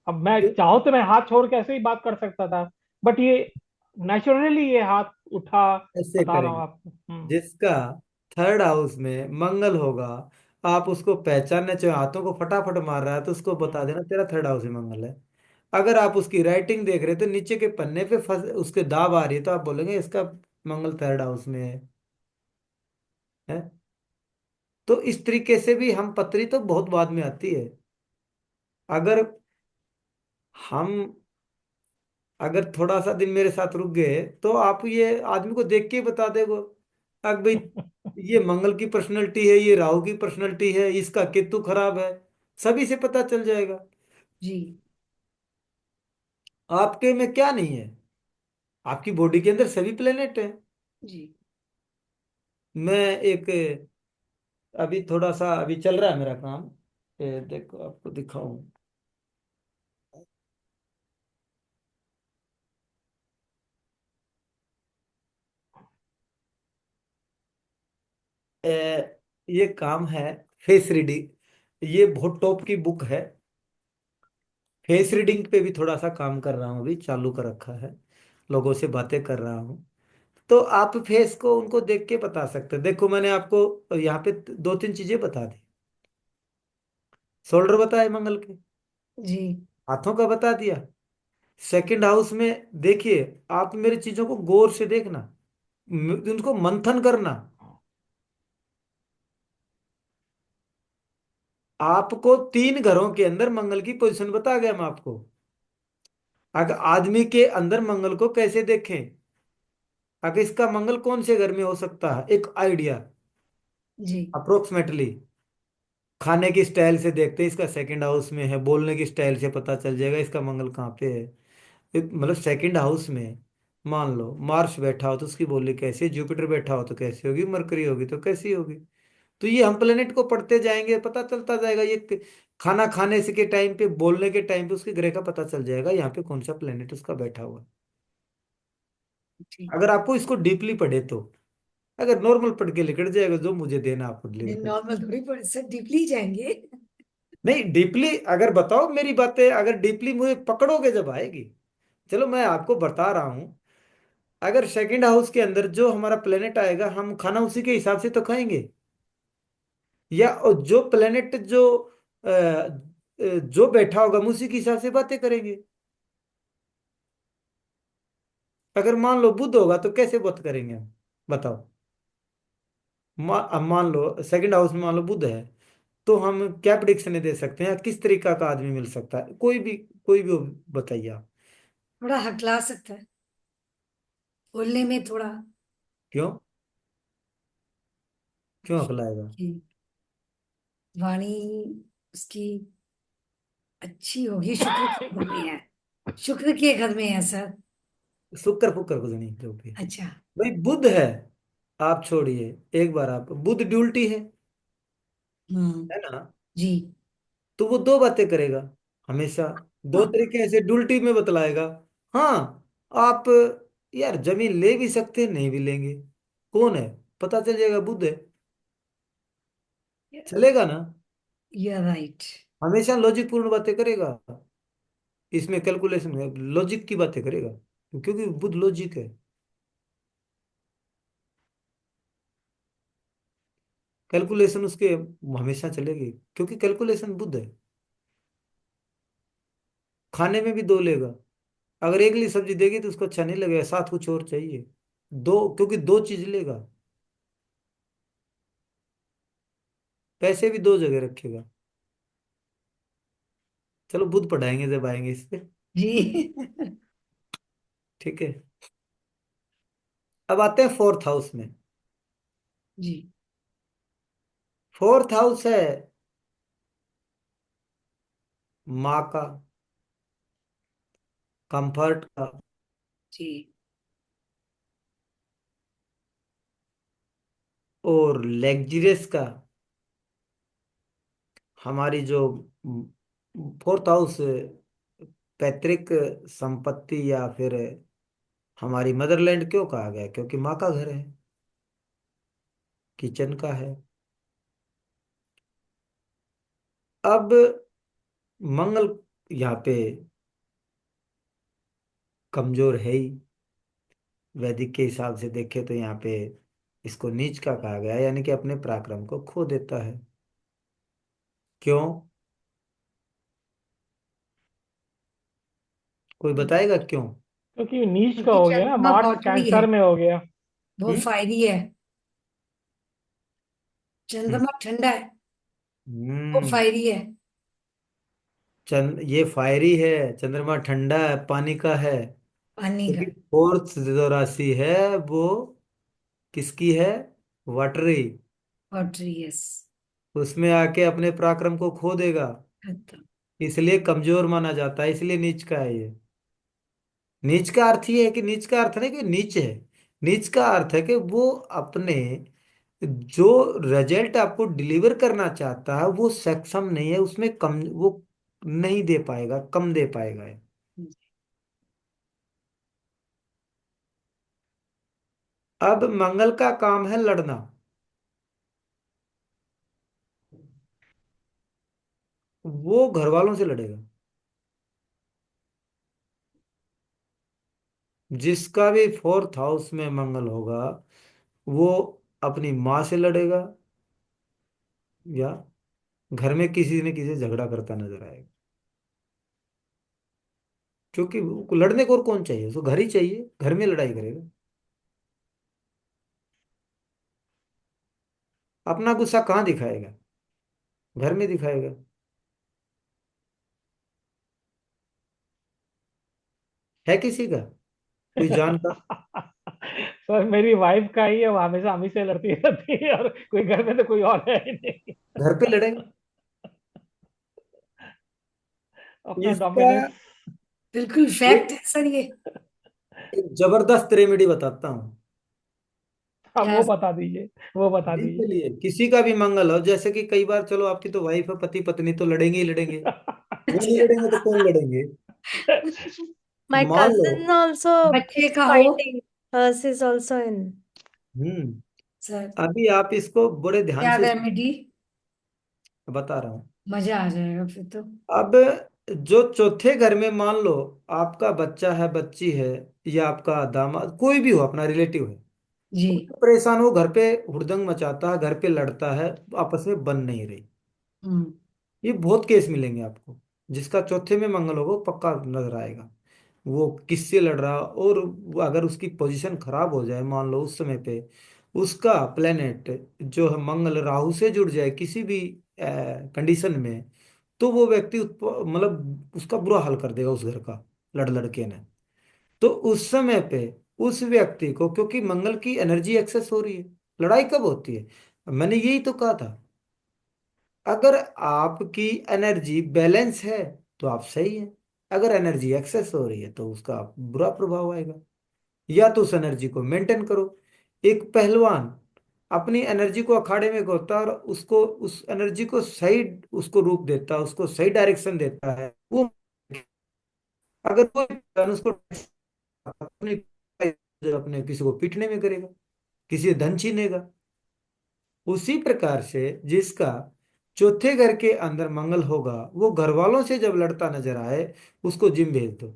अब मैं चाहूँ तो मैं हाथ छोड़ के ऐसे ही बात कर सकता था, बट ये नेचुरली ये हाथ उठा। ऐसे बता रहा हूँ करेंगे। आपको। जिसका थर्ड हाउस में मंगल होगा, आप उसको पहचानने चाहे, हाथों को फटाफट मार रहा है तो उसको बता हम्म। देना तेरा थर्ड हाउस में मंगल है। अगर आप उसकी राइटिंग देख रहे हो तो नीचे के पन्ने पे फंस उसके दाब आ रही है तो आप बोलेंगे इसका मंगल थर्ड हाउस में है। तो इस तरीके से भी हम, पत्री तो बहुत बाद में आती है। अगर हम, अगर थोड़ा सा दिन मेरे साथ रुक गए तो आप ये आदमी को देख के ही बता देगो, अब भाई ये मंगल की पर्सनैलिटी है, ये राहु की पर्सनैलिटी है, इसका केतु खराब है, सभी से पता चल जाएगा। जी। आपके में क्या नहीं है, आपकी बॉडी के अंदर सभी प्लेनेट हैं। जी। मैं एक, अभी थोड़ा सा अभी चल रहा है मेरा काम, देखो आपको दिखाऊं। ये काम है फेस रीडिंग, ये बहुत टॉप की बुक है। फेस रीडिंग पे भी थोड़ा सा काम कर रहा हूँ, अभी चालू कर रखा है, लोगों से बातें कर रहा हूँ। तो आप फेस को उनको देख के बता सकते हैं। देखो मैंने आपको यहाँ पे दो तीन चीजें बता दी। शोल्डर बताए मंगल के, जी। हाथों का बता दिया। सेकंड हाउस में देखिए, आप मेरी चीजों को गौर से देखना, उनको मंथन करना। आपको तीन घरों के अंदर मंगल की पोजीशन बता गया मैं आपको। अगर आदमी के अंदर मंगल को कैसे देखें, अगर इसका मंगल कौन से घर में हो सकता है, एक आइडिया जी। अप्रोक्सीमेटली। खाने की स्टाइल से देखते हैं इसका सेकंड हाउस में है, बोलने की स्टाइल से पता चल जाएगा इसका मंगल कहाँ पे है। मतलब सेकंड हाउस में मान लो मार्स बैठा हो तो उसकी बोली कैसी, जुपिटर बैठा हो तो कैसी होगी, मरकरी होगी तो कैसी होगी। तो ये हम प्लेनेट को पढ़ते जाएंगे, पता चलता जाएगा। ये खाना खाने से के टाइम पे, बोलने के टाइम पे उसके ग्रह का पता चल जाएगा, यहाँ पे कौन सा प्लेनेट उसका बैठा हुआ है। ठीक। अगर आपको इसको डीपली पढ़े तो, अगर नॉर्मल पढ़ के लिख जाएगा जो मुझे देना आपको नहीं, डिलीवर कर। नॉर्मल थोड़ी पर सर डीपली जाएंगे। नहीं डीपली अगर बताओ मेरी बातें, अगर डीपली मुझे पकड़ोगे जब आएगी। चलो मैं आपको बता रहा हूँ, अगर सेकंड हाउस के अंदर जो हमारा प्लेनेट आएगा हम खाना उसी के हिसाब से तो खाएंगे, या जो प्लेनेट जो बैठा होगा हम उसी के हिसाब से बातें करेंगे। अगर मान लो बुध होगा तो कैसे बात करेंगे हम, बताओ। अब मान लो सेकंड हाउस में मान लो बुध है, तो हम क्या प्रिडिक्शन दे सकते हैं, किस तरीका का आदमी मिल सकता है, कोई भी बताइए आप। थोड़ा हकला सकता है, बोलने में थोड़ा क्यों, क्यों हकलाएगा? कि वाणी उसकी अच्छी होगी, शुक्र के घर में है। शुक्र के घर में है सर। शुक्र फुक्र कुछ नहीं जो भी, अच्छा। भाई बुध है। आप छोड़िए, एक बार आप, बुध ड्यूल्टी है ना, जी। तो वो दो बातें करेगा हमेशा, दो हाँ। तरीके ऐसे डुलटी में बतलाएगा। हाँ, आप यार जमीन ले भी सकते हैं, नहीं भी लेंगे, कौन है पता चल जाएगा, बुद्ध है, चलेगा ना। You are right. हमेशा लॉजिक पूर्ण बातें करेगा, इसमें कैलकुलेशन लॉजिक की बातें करेगा, क्योंकि बुद्ध लॉजिक है। कैलकुलेशन उसके हमेशा चलेगी, क्योंकि कैलकुलेशन बुद्ध है। खाने में भी दो लेगा, अगर एक ली सब्जी देगी तो उसको अच्छा नहीं लगेगा, साथ कुछ और चाहिए, दो, क्योंकि दो चीज लेगा। पैसे भी दो जगह रखेगा। चलो बुध पढ़ाएंगे जब आएंगे इस पे। जी। ठीक है, अब आते हैं फोर्थ हाउस में। जी। फोर्थ हाउस है माँ का, कंफर्ट का, जी। और लग्जरियस का। हमारी जो फोर्थ हाउस पैतृक संपत्ति या फिर हमारी मदरलैंड क्यों कहा गया? क्योंकि माँ का घर है, किचन का है। अब मंगल यहाँ पे कमजोर है ही। वैदिक के हिसाब से देखे तो यहाँ पे इसको नीच का कहा गया है, यानी कि अपने पराक्रम को खो देता है। क्यों? कोई बताएगा क्यों? क्योंकि नीच का क्योंकि हो गया ना, चंद्रमा मार्स वॉटरी है, कैंसर में हो गया। वो हम्म। फायरी है। हम्म। चंद्रमा ठंडा है, वो हम्म। फायरी है। ये फायरी है, चंद्रमा ठंडा है, पानी का है। पानी का। क्योंकि फोर्थ जो राशि है वो किसकी है? वाटरी। वॉटरी, यस। उसमें आके अपने पराक्रम को खो देगा, खत्म। इसलिए कमजोर माना जाता है, इसलिए नीच का है ये। नीच का अर्थ ये है कि नीच का अर्थ नहीं कि नीच है। नीच का अर्थ है कि वो अपने जो रिजल्ट आपको डिलीवर करना चाहता है वो सक्षम नहीं है, उसमें कम वो नहीं दे पाएगा, कम दे पाएगा। अब मंगल का काम है लड़ना। वो घर वालों से लड़ेगा। जिसका भी फोर्थ हाउस में मंगल होगा वो अपनी माँ से लड़ेगा, या घर में किसी न किसी से झगड़ा करता नजर आएगा। क्योंकि वो लड़ने को और कौन चाहिए? उसको घर ही चाहिए, घर में लड़ाई करेगा। अपना गुस्सा कहाँ दिखाएगा? घर में दिखाएगा। है किसी का कोई जान का? सर मेरी वाइफ का ही है, वो हमेशा हम ही से लड़ती रहती है, और कोई घर में तो कोई और है ही नहीं। घर पे लड़ेगा। अपना इसका डोमिनेंस। बिल्कुल एक, फैक्ट है सर ये। एक जबरदस्त रेमेडी बताता हूँ। हाँ क्या? वो बता दीजिए, वो बता जिनके दीजिए। लिए किसी का भी मंगल हो, जैसे कि कई बार चलो आपकी तो वाइफ है, पति पत्नी तो लड़ेंगे ही लड़ेंगे। वो नहीं अच्छा। लड़ेंगे तो कौन लड़ेंगे? My मान लो। cousin also बच्चे का हो। fighting. Hers is also in. Hmm. Sir अभी आप इसको बड़े ध्यान क्या से रेमेडी? बता रहा हूँ। मजा आ जाएगा फिर तो। अब जो चौथे घर में मान लो आपका बच्चा है, बच्ची है, या आपका दामाद, कोई भी हो, अपना रिलेटिव है, जी। परेशान हो, घर पे हुड़दंग मचाता है, घर पे लड़ता है, आपस में बन नहीं रही। हम्म। ये बहुत केस मिलेंगे आपको। जिसका चौथे में मंगल होगा वो पक्का नजर आएगा। वो किससे लड़ रहा, और अगर उसकी पोजीशन खराब हो जाए, मान लो उस समय पे उसका प्लेनेट जो है मंगल राहु से जुड़ जाए किसी भी कंडीशन में, तो वो व्यक्ति मतलब उसका बुरा हाल कर देगा उस घर का, लड़ लड़के ने। तो उस समय पे उस व्यक्ति को, क्योंकि मंगल की एनर्जी एक्सेस हो रही है, लड़ाई कब होती है? मैंने यही तो कहा था, अगर आपकी एनर्जी बैलेंस है तो आप सही हैं। अगर एनर्जी एक्सेस हो रही है तो उसका बुरा प्रभाव आएगा। या तो उस एनर्जी को मेंटेन करो। एक पहलवान अपनी एनर्जी को अखाड़े में होता है और उसको उस एनर्जी को सही उसको रूप देता है, उसको सही डायरेक्शन देता है वो। अगर कोई इंसान उसको अपने अपने किसी को पीटने में करेगा, किसी से धन छीनेगा। उसी प्रकार से जिसका चौथे घर के अंदर मंगल होगा वो घर वालों से जब लड़ता नजर आए, उसको जिम भेज दो,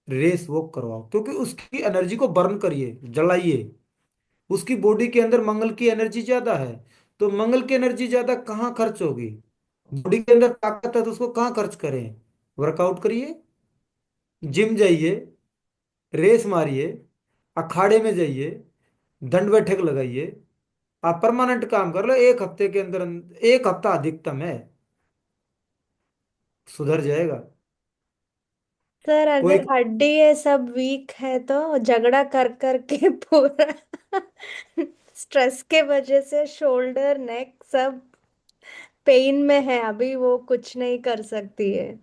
रेस वॉक करवाओ, क्योंकि उसकी एनर्जी को बर्न करिए, जलाइए। उसकी बॉडी के अंदर मंगल की एनर्जी ज्यादा है, तो मंगल की एनर्जी ज्यादा कहाँ खर्च होगी? बॉडी के अंदर ताकत है तो उसको कहाँ खर्च करें? वर्कआउट करिए, जिम जाइए, रेस मारिए, अखाड़े में जाइए, दंड बैठक लगाइए। आप परमानेंट काम कर लो, एक हफ्ते के अंदर, एक हफ्ता अधिकतम है, सुधर जाएगा। सर कोई अगर हड्डी ये सब वीक है तो झगड़ा कर कर के पूरा स्ट्रेस के वजह से शोल्डर नेक सब पेन में है, अभी वो कुछ नहीं कर सकती है।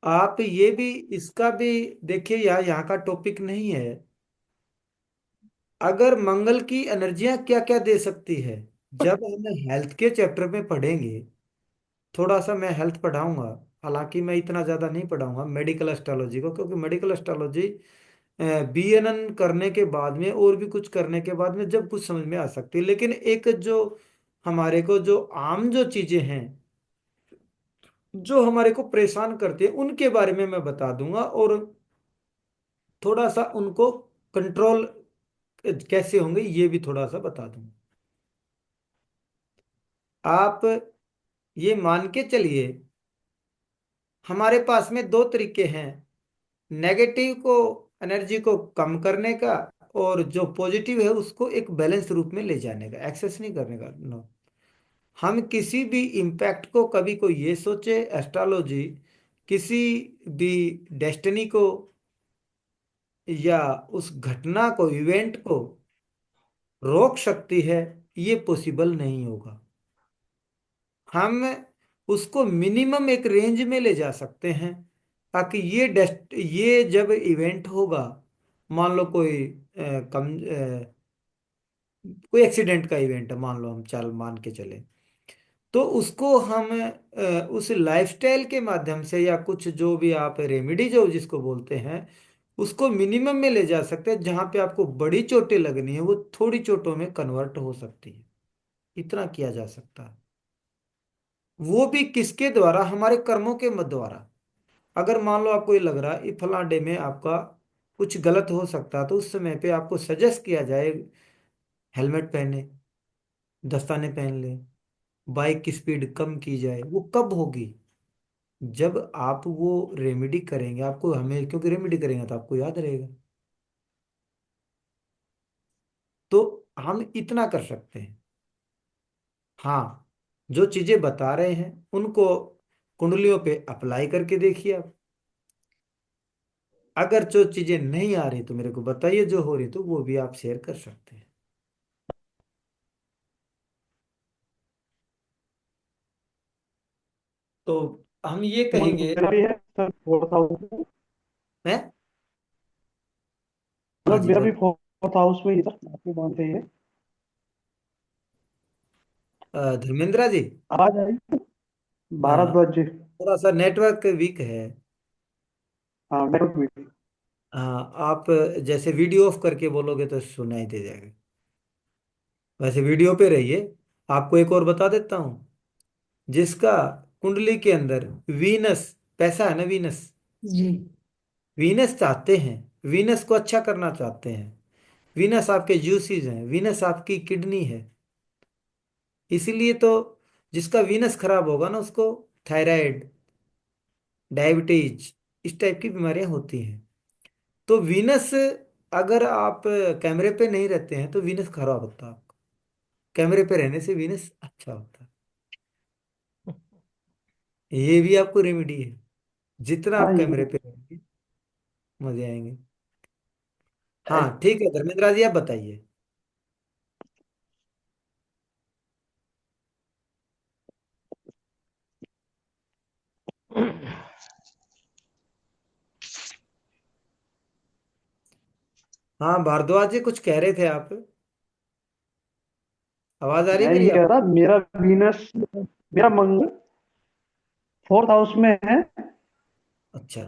आप ये भी इसका भी देखिए, यार यहाँ का टॉपिक नहीं है। अगर मंगल की एनर्जियां क्या क्या दे सकती है, जब हम हेल्थ के चैप्टर में पढ़ेंगे, थोड़ा सा मैं हेल्थ पढ़ाऊंगा, हालांकि मैं इतना ज़्यादा नहीं पढ़ाऊंगा मेडिकल एस्ट्रोलॉजी को, क्योंकि मेडिकल एस्ट्रोलॉजी बीएनएन करने के बाद में और भी कुछ करने के बाद में जब कुछ समझ में आ सकती है, लेकिन एक जो हमारे को जो आम जो चीजें हैं जो हमारे को परेशान करती है उनके बारे में मैं बता दूंगा, और थोड़ा सा उनको कंट्रोल कैसे होंगे ये भी थोड़ा सा बता दूंगा। आप ये मान के चलिए हमारे पास में दो तरीके हैं, नेगेटिव को एनर्जी को कम करने का, और जो पॉजिटिव है उसको एक बैलेंस रूप में ले जाने का, एक्सेस नहीं करने का। नो, हम किसी भी इम्पैक्ट को कभी कोई ये सोचे एस्ट्रोलॉजी किसी भी डेस्टिनी को या उस घटना को इवेंट को रोक सकती है, ये पॉसिबल नहीं होगा। हम उसको मिनिमम एक रेंज में ले जा सकते हैं, ताकि ये जब इवेंट होगा, मान लो कोई एक्सीडेंट का इवेंट है, मान लो हम चल मान के चले, तो उसको हम उस लाइफस्टाइल के माध्यम से या कुछ जो भी आप रेमेडी जो जिसको बोलते हैं उसको मिनिमम में ले जा सकते हैं, जहां पे आपको बड़ी चोटें लगनी है वो थोड़ी चोटों में कन्वर्ट हो सकती है। इतना किया जा सकता है, वो भी किसके द्वारा, हमारे कर्मों के मत द्वारा। अगर मान लो आपको ये लग रहा है फलां डे में आपका कुछ गलत हो सकता है, तो उस समय पे आपको सजेस्ट किया जाए हेलमेट पहने, दस्ताने पहन ले, बाइक की स्पीड कम की जाए। वो कब होगी? जब आप वो रेमेडी करेंगे, आपको हमें क्योंकि रेमेडी करेंगे तो आपको याद रहेगा। तो हम इतना कर सकते हैं। हाँ, जो चीजें बता रहे हैं उनको कुंडलियों पे अप्लाई करके देखिए आप। अगर जो चीजें नहीं आ रही तो मेरे को बताइए, जो हो रही तो वो भी आप शेयर कर सकते हैं। तो हम ये कहेंगे मेरा भी है सर, 4th हाउस। हैं। हाँ मतलब जी मेरा भी बोल। 4th हाउस में ही सर, आपको मानते ही है। धर्मेंद्रा जी, आवाज आई? हाँ, भारद्वाज जी। थोड़ा सा नेटवर्क वीक है। हाँ, नेटवर्क भी। हाँ, आप जैसे वीडियो ऑफ करके बोलोगे तो सुनाई दे जाएगा। वैसे वीडियो पे रहिए। आपको एक और बता देता हूँ, जिसका कुंडली के अंदर वीनस, पैसा है ना, वीनस, जी। वीनस चाहते हैं, वीनस को अच्छा करना चाहते हैं, वीनस आपके जूसीज हैं, वीनस आपकी किडनी है। इसीलिए तो जिसका वीनस खराब होगा ना उसको थायराइड, डायबिटीज, इस टाइप की बीमारियां होती हैं। तो वीनस, अगर आप कैमरे पे नहीं रहते हैं तो वीनस खराब होता है आपका, कैमरे पे रहने से वीनस अच्छा होता है। ये भी आपको रेमेडी है, जितना हाँ आप ये। कैमरे पे रहेंगे मजे आएंगे। हाँ ठीक है धर्मेंद्र जी, आप बताइए। हाँ भारद्वाज जी, कुछ कह रहे थे आप, आवाज आ रही है मैं मेरी ये कह आप? रहा, मेरा वीनस, मेरा मंगल 4th हाउस में है, अच्छा।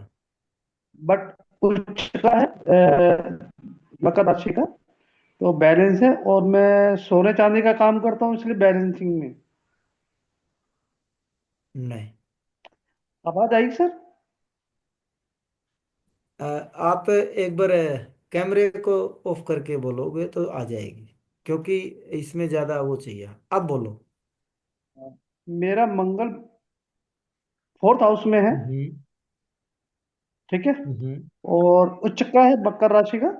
बट उच्च का है, मकर राशि का। तो बैलेंस है, और मैं सोने चांदी का काम करता हूँ, इसलिए बैलेंसिंग में। नहीं, आवाज आई सर? आप एक बार कैमरे को ऑफ करके बोलोगे तो आ जाएगी, क्योंकि इसमें ज्यादा वो चाहिए। अब बोलो। मेरा मंगल 4th हाउस में है, हम्म। ठीक है। हम्म। और उच्च का है, मकर राशि का।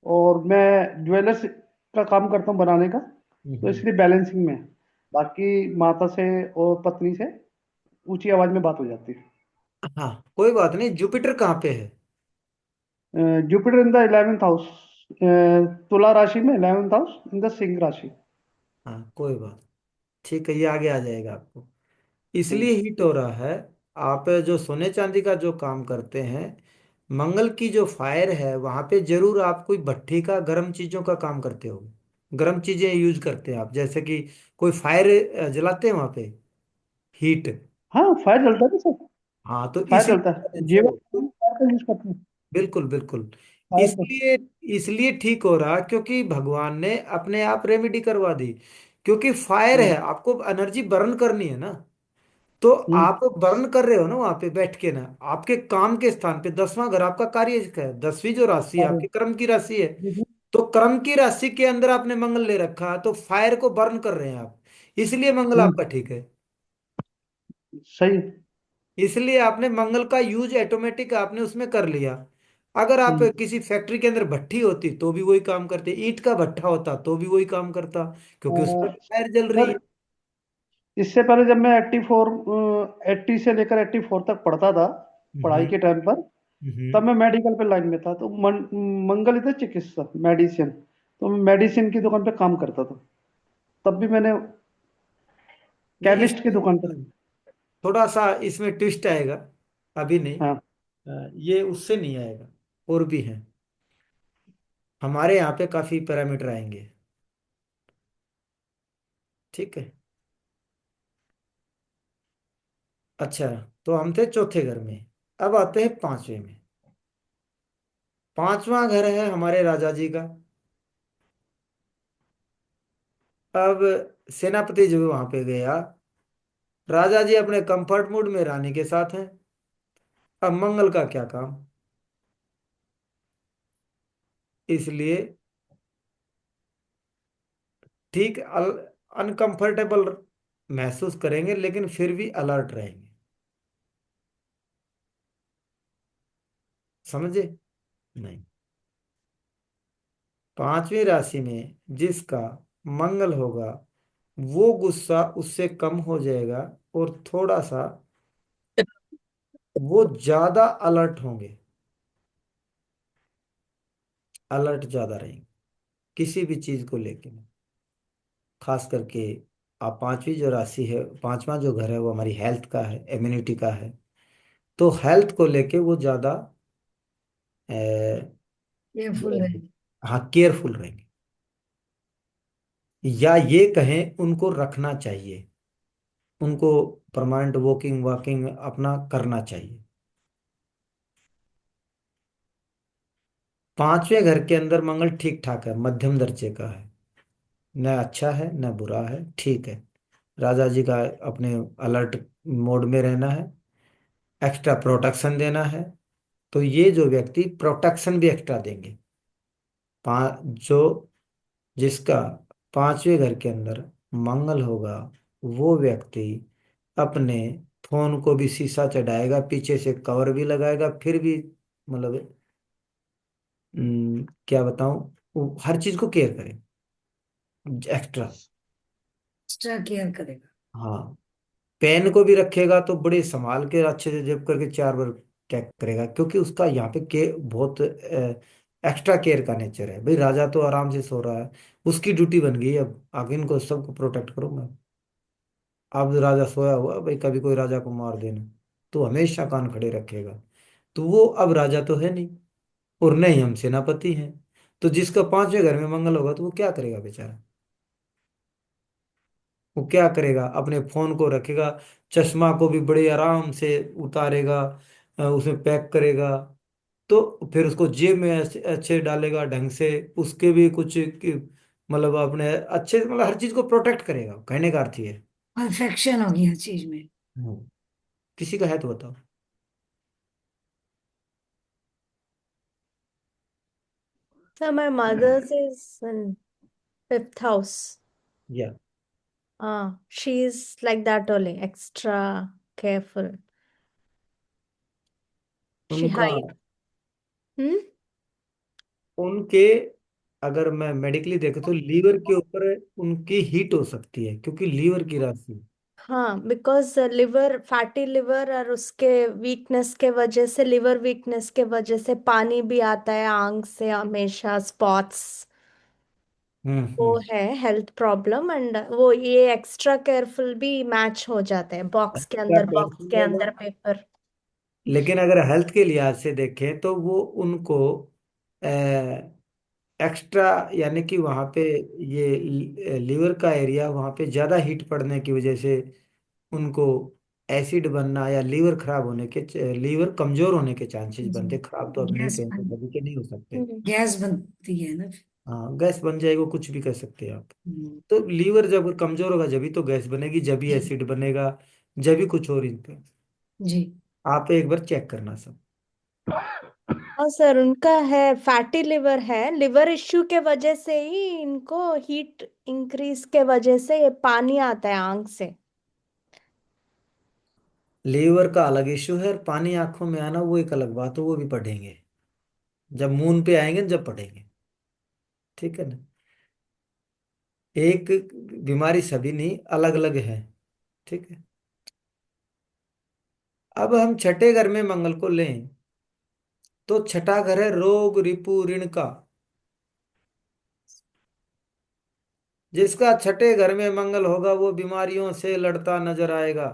और मैं ज्वेलर्स का काम करता हूँ बनाने का, तो हम्म। इसलिए बैलेंसिंग में है। बाकी माता से और पत्नी से ऊंची आवाज में बात हो जाती हाँ कोई बात नहीं, जुपिटर कहाँ पे है? है। Jupiter in the 11th house, तुला राशि में 11th house in the Singh राशि। हाँ कोई बात, ठीक है, ये आगे आ जाएगा आपको। हम्म। इसलिए हिट हो रहा है। आप जो सोने चांदी का जो काम करते हैं, मंगल की जो फायर है वहां पे जरूर आप कोई भट्ठी का, गर्म चीजों का काम करते हो, गर्म चीजें यूज करते हैं आप, जैसे कि कोई फायर जलाते हैं वहां पे, हीट। हाँ, फायर जलता है ना सर। हाँ तो फायर जलता इसलिए है, ये जो वाला फायर का यूज करते हैं। बिल्कुल बिल्कुल, फायर को। इसलिए इसलिए ठीक हो रहा क्योंकि भगवान ने अपने आप रेमेडी करवा दी। क्योंकि फायर है, हम्म। आपको एनर्जी बर्न करनी है ना, तो हम्म। आप बर्न कर रहे हो ना वहां पे बैठ के ना, आपके काम के स्थान पे 10वां घर आपका कार्य का है, 10वीं जो राशि है फायर। आपके कर्म की राशि है। हम्म। तो कर्म की राशि के अंदर आपने मंगल ले रखा है, तो फायर को बर्न कर रहे हैं आप, इसलिए मंगल हम्म। आपका ठीक है। सही। इसलिए आपने मंगल का यूज ऑटोमेटिक आपने उसमें कर लिया। अगर आप हम्म। किसी फैक्ट्री के अंदर भट्ठी होती तो भी वही काम करते, ईंट का भट्ठा होता तो भी वही काम करता, क्योंकि उसमें फायर जल रही सर, है। इससे पहले जब मैं 84 80 से लेकर 84 तक पढ़ता था, पढ़ाई हम्म के टाइम पर, तब हम्म। मैं मेडिकल पे लाइन में था। तो मंगल इधर चिकित्सा मेडिसिन, तो मैं मेडिसिन की दुकान पे काम करता था। तब भी मैंने नहीं केमिस्ट की इसमें दुकान पर। थोड़ा सा इसमें ट्विस्ट आएगा, अभी नहीं। हाँ। ये उससे नहीं आएगा, और भी है, हमारे यहाँ पे काफी पैरामीटर आएंगे। ठीक है। अच्छा, तो हम थे चौथे घर में, अब आते हैं पांचवे में। पांचवा घर है हमारे राजा जी का। अब सेनापति जो वहां पे गया, राजा जी अपने कंफर्ट मूड में रानी के साथ हैं। अब मंगल का क्या काम, इसलिए ठीक अनकंफर्टेबल महसूस करेंगे लेकिन फिर भी अलर्ट रहेंगे। समझे? नहीं, पांचवी राशि में जिसका मंगल होगा वो गुस्सा उससे कम हो जाएगा, और थोड़ा सा वो ज्यादा अलर्ट होंगे, अलर्ट ज्यादा रहेंगे किसी भी चीज को लेके। खास करके आप पांचवी जो राशि है, पांचवा जो घर है वो हमारी हेल्थ का है, इम्यूनिटी का है। तो हेल्थ को लेके वो ज्यादा अ, केयरफुल वो- है। हाँ केयरफुल रहेंगे, या ये कहें उनको रखना चाहिए, उनको परमानेंट वॉकिंग वॉकिंग अपना करना चाहिए। पांचवें घर के अंदर मंगल ठीक ठाक है, मध्यम दर्जे का है, न अच्छा है न बुरा है, ठीक है। राजा जी का अपने अलर्ट मोड में रहना है, एक्स्ट्रा प्रोटेक्शन देना है। तो ये जो व्यक्ति प्रोटेक्शन भी एक्स्ट्रा देंगे, जो जिसका पांचवें घर के अंदर मंगल होगा, वो व्यक्ति अपने फोन को भी शीशा चढ़ाएगा, पीछे से कवर भी लगाएगा, फिर भी मतलब क्या बताऊं, वो हर चीज को केयर करे, एक्स्ट्रा। एक्स्ट्रा केयर करेगा। हाँ, पेन को भी रखेगा तो बड़े संभाल के अच्छे से जेब करके 4 बार चेक करेगा, क्योंकि उसका यहाँ पे के बहुत एक्स्ट्रा केयर का नेचर है। भाई राजा तो आराम से सो रहा है, उसकी ड्यूटी बन गई अब आगे इनको सबको प्रोटेक्ट करूंगा। अब राजा सोया हुआ, भाई कभी कोई राजा को मार देना, तो हमेशा कान खड़े रखेगा। तो वो अब राजा तो है नहीं, और नहीं हम सेनापति हैं। तो जिसका पांचवें घर में मंगल होगा तो वो क्या करेगा बेचारा, वो क्या करेगा, अपने फोन को रखेगा, चश्मा को भी बड़े आराम से उतारेगा, उसमें पैक करेगा, तो फिर उसको जेब में अच्छे अच्छे डालेगा ढंग से, उसके भी कुछ मतलब अपने अच्छे मतलब हर चीज को प्रोटेक्ट करेगा, कहने का अर्थ ये है। परफेक्शन होगी हर चीज में। हम्म। किसी का है तो बताओ। So my mother's is in fifth house. या She's like that only, extra careful. She उनका hide. Hmm? उनके अगर मैं मेडिकली देखूं तो लीवर के ऊपर उनकी हीट हो सकती है, क्योंकि लीवर की राशि। हाँ, बिकॉज लिवर, फैटी लिवर, और उसके वीकनेस के वजह से, लिवर वीकनेस के वजह से पानी भी आता है आंख से हमेशा, स्पॉट्स। वो हम्म। है हेल्थ प्रॉब्लम, एंड वो ये एक्स्ट्रा केयरफुल भी मैच हो जाते हैं क्या बॉक्स टेंशन के रहेगा, अंदर पेपर। लेकिन अगर हेल्थ के लिहाज से देखें तो वो उनको एक्स्ट्रा, यानी कि वहाँ पे ये लीवर का एरिया वहाँ पे ज़्यादा हीट पड़ने की वजह से उनको एसिड बनना या लीवर खराब होने के, लीवर कमजोर होने के चांसेस जी, बनते। खराब तो अब नहीं गैस कहेंगे, बन कभी के नहीं हो सकते। गैस बनती है ना फिर। हाँ, गैस बन जाएगा, कुछ भी कर सकते हैं आप। हम्म, तो लीवर जब कमजोर होगा जब भी तो गैस बनेगी, जब भी जी एसिड बनेगा, जब भी कुछ और इन पे। जी। आप एक बार चेक करना सब। हाँ सर, उनका है फैटी लिवर है, लिवर इश्यू के वजह से ही इनको हीट इंक्रीज के वजह से ये पानी आता है आंख से। लीवर का अलग इशू है, और पानी आंखों में आना वो एक अलग बात है, वो भी पढ़ेंगे जब मून पे आएंगे, जब पढ़ेंगे। ठीक है ना। एक बीमारी सभी नहीं, अलग अलग है। ठीक है। अब हम छठे घर में मंगल को लें, तो छठा घर है रोग रिपु ऋण का। जिसका छठे घर में मंगल होगा वो बीमारियों से लड़ता नजर आएगा।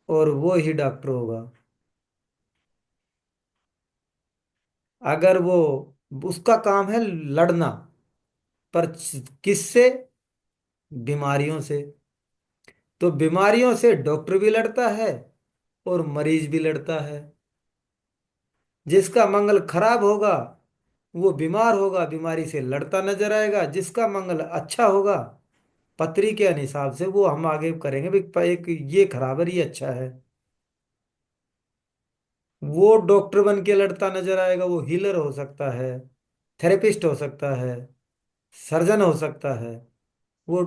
और वो ही डॉक्टर होगा। अगर वो, उसका काम है लड़ना, पर किससे? बीमारियों से। तो बीमारियों से डॉक्टर भी लड़ता है और मरीज भी लड़ता है। जिसका मंगल खराब होगा वो बीमार होगा, बीमारी से लड़ता नजर आएगा। जिसका मंगल अच्छा होगा, पत्री के हिसाब से वो हम आगे करेंगे भाई, एक ये खराब है, ये अच्छा है, वो डॉक्टर बन के लड़ता नजर आएगा। वो हीलर हो सकता है, थेरेपिस्ट हो सकता है, सर्जन हो सकता है। वो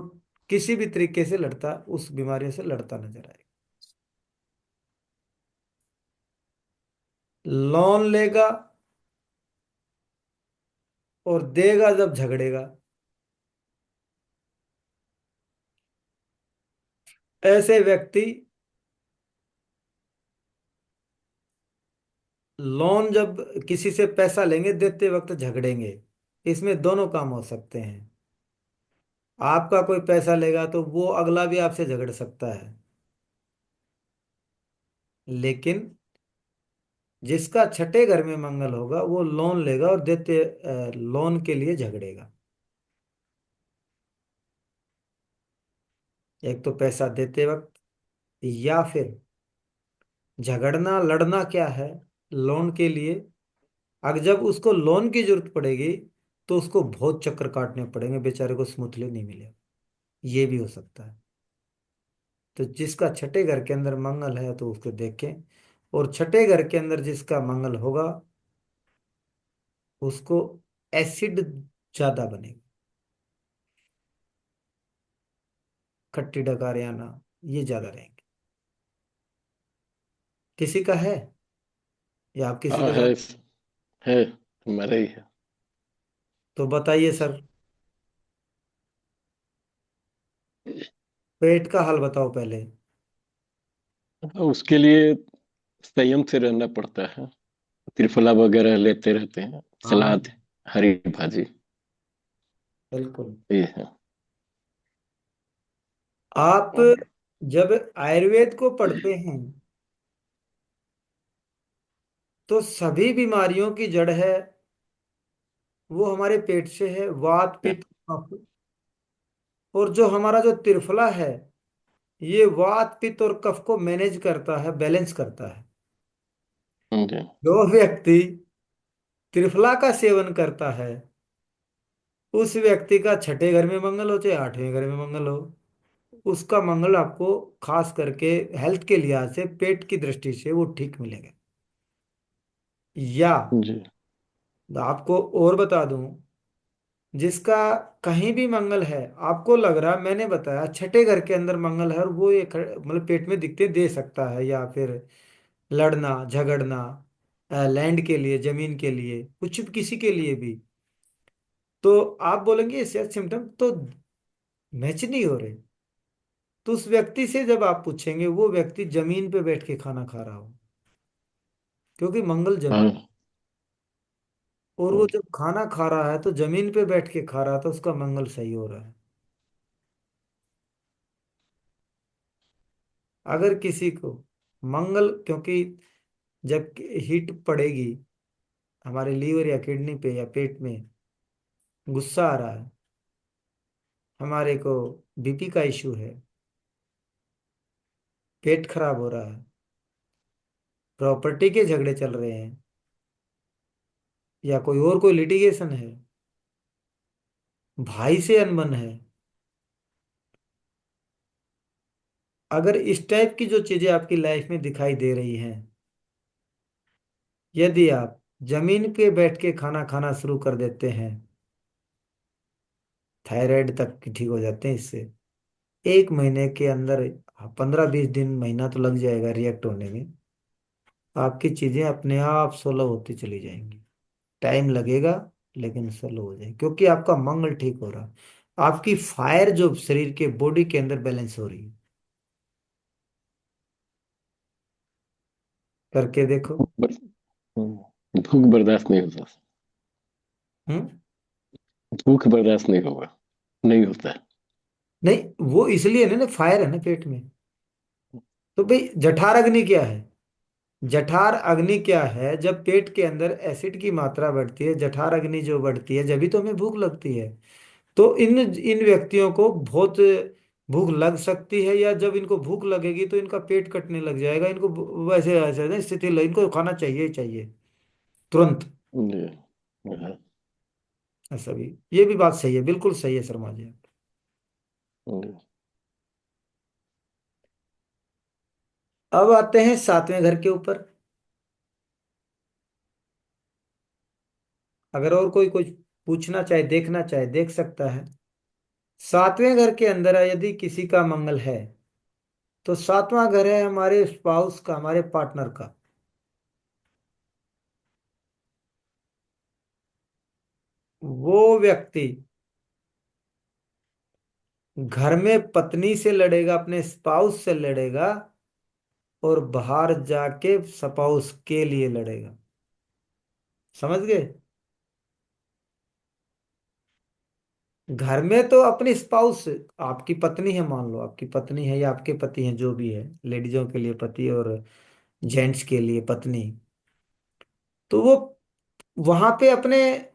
किसी भी तरीके से लड़ता, उस बीमारियों से लड़ता नजर आएगा। लोन लेगा और देगा जब झगड़ेगा। ऐसे व्यक्ति लोन जब किसी से पैसा लेंगे, देते वक्त झगड़ेंगे। इसमें दोनों काम हो सकते हैं। आपका कोई पैसा लेगा तो वो अगला भी आपसे झगड़ सकता है। लेकिन जिसका छठे घर में मंगल होगा वो लोन लेगा और देते लोन के लिए झगड़ेगा। एक तो पैसा देते वक्त, या फिर झगड़ना लड़ना क्या है, लोन के लिए। अगर जब उसको लोन की जरूरत पड़ेगी तो उसको बहुत चक्कर काटने पड़ेंगे, बेचारे को स्मूथली नहीं मिलेगा। ये भी हो सकता है। तो जिसका छठे घर के अंदर मंगल है तो उसको देखें। और छठे घर के अंदर जिसका मंगल होगा उसको एसिड ज्यादा बनेगा, खट्टी डकार आना ये ज्यादा रहेंगे। किसी का है, या आप किसी हाँ का है। जान? है, हमारा ही है। तो बताइए सर, पेट का हाल बताओ पहले। उसके लिए संयम से रहना पड़ता है। त्रिफला वगैरह लेते रहते हैं, हाँ, सलाद, हरी भाजी, बिल्कुल। ये है। आप जब आयुर्वेद को पढ़ते हैं तो सभी बीमारियों की जड़ है, वो हमारे पेट से है, वात पित्त कफ। और जो हमारा जो त्रिफला है, ये वात पित्त और कफ को मैनेज करता है, बैलेंस करता है। जी। जो व्यक्ति त्रिफला का सेवन करता है, उस व्यक्ति का छठे घर में मंगल हो चाहे आठवें घर में मंगल हो, उसका मंगल आपको खास करके हेल्थ के लिहाज से, पेट की दृष्टि से वो ठीक मिलेगा। या जी। आपको और बता दूं, जिसका कहीं भी मंगल है, आपको लग रहा, मैंने बताया छठे घर के अंदर मंगल है और वो ये मतलब पेट में दिक्कतें दे सकता है, या फिर लड़ना झगड़ना, लैंड के लिए, जमीन के लिए, कुछ भी, किसी के लिए भी। तो आप बोलेंगे ये सेहत सिम्टम तो मैच नहीं हो रहे। तो उस व्यक्ति से जब आप पूछेंगे, वो व्यक्ति जमीन पे बैठ के खाना खा रहा हो, क्योंकि मंगल जमीन। हाँ। और वो जब खाना खा रहा है तो जमीन पे बैठ के खा रहा था, उसका मंगल सही हो रहा है। अगर किसी को मंगल, क्योंकि जब हीट पड़ेगी हमारे लीवर या किडनी पे या पेट में, गुस्सा आ रहा है, हमारे को बीपी का इशू है, पेट खराब हो रहा है, प्रॉपर्टी के झगड़े चल रहे हैं, या कोई लिटिगेशन है, भाई से अनबन है, अगर इस टाइप की जो चीजें आपकी लाइफ में दिखाई दे रही हैं, यदि आप जमीन पे बैठ के खाना खाना शुरू कर देते हैं, थायराइड तक ठीक हो जाते हैं इससे। 1 महीने के अंदर, 15-20 दिन, महीना तो लग जाएगा रिएक्ट होने में। आपकी चीजें अपने आप सोलो होती चली जाएंगी। टाइम लगेगा, लेकिन सोलो हो जाएगी, क्योंकि आपका मंगल ठीक हो रहा है। आपकी फायर जो शरीर के बॉडी के अंदर बैलेंस हो रही है। करके देखो। बर- भूख बर्दाश्त नहीं होता। हम्म। भूख बर्दाश्त नहीं होगा, नहीं होता। नहीं, वो इसलिए ना, फायर है ना पेट में। तो भाई जठर अग्नि क्या है? जठर अग्नि क्या है? जब पेट के अंदर एसिड की मात्रा बढ़ती है, जठर अग्नि जो बढ़ती है, जब भी तो हमें भूख लगती है। तो इन इन व्यक्तियों को बहुत भूख लग सकती है, या जब इनको भूख लगेगी तो इनका पेट कटने लग जाएगा, इनको वैसे ऐसे ना स्थिति इनको खाना चाहिए ही चाहिए, तुरंत। जी। हाँ। ऐसा भी, ये भी बात सही है, बिल्कुल सही है शर्मा जी। जी। अब आते हैं 7वें घर के ऊपर। अगर और कोई कुछ पूछना चाहे, देखना चाहे, देख सकता है। 7वें घर के अंदर यदि किसी का मंगल है, तो 7वां घर है हमारे स्पाउस का, हमारे पार्टनर का। वो व्यक्ति घर में पत्नी से लड़ेगा, अपने स्पाउस से लड़ेगा, और बाहर जाके स्पाउस के लिए लड़ेगा। समझ गए? घर में तो अपनी स्पाउस, आपकी पत्नी है, मान लो आपकी पत्नी है या आपके पति हैं, जो भी है, लेडीजों के लिए पति और जेंट्स के लिए पत्नी। तो वो वहां पे अपने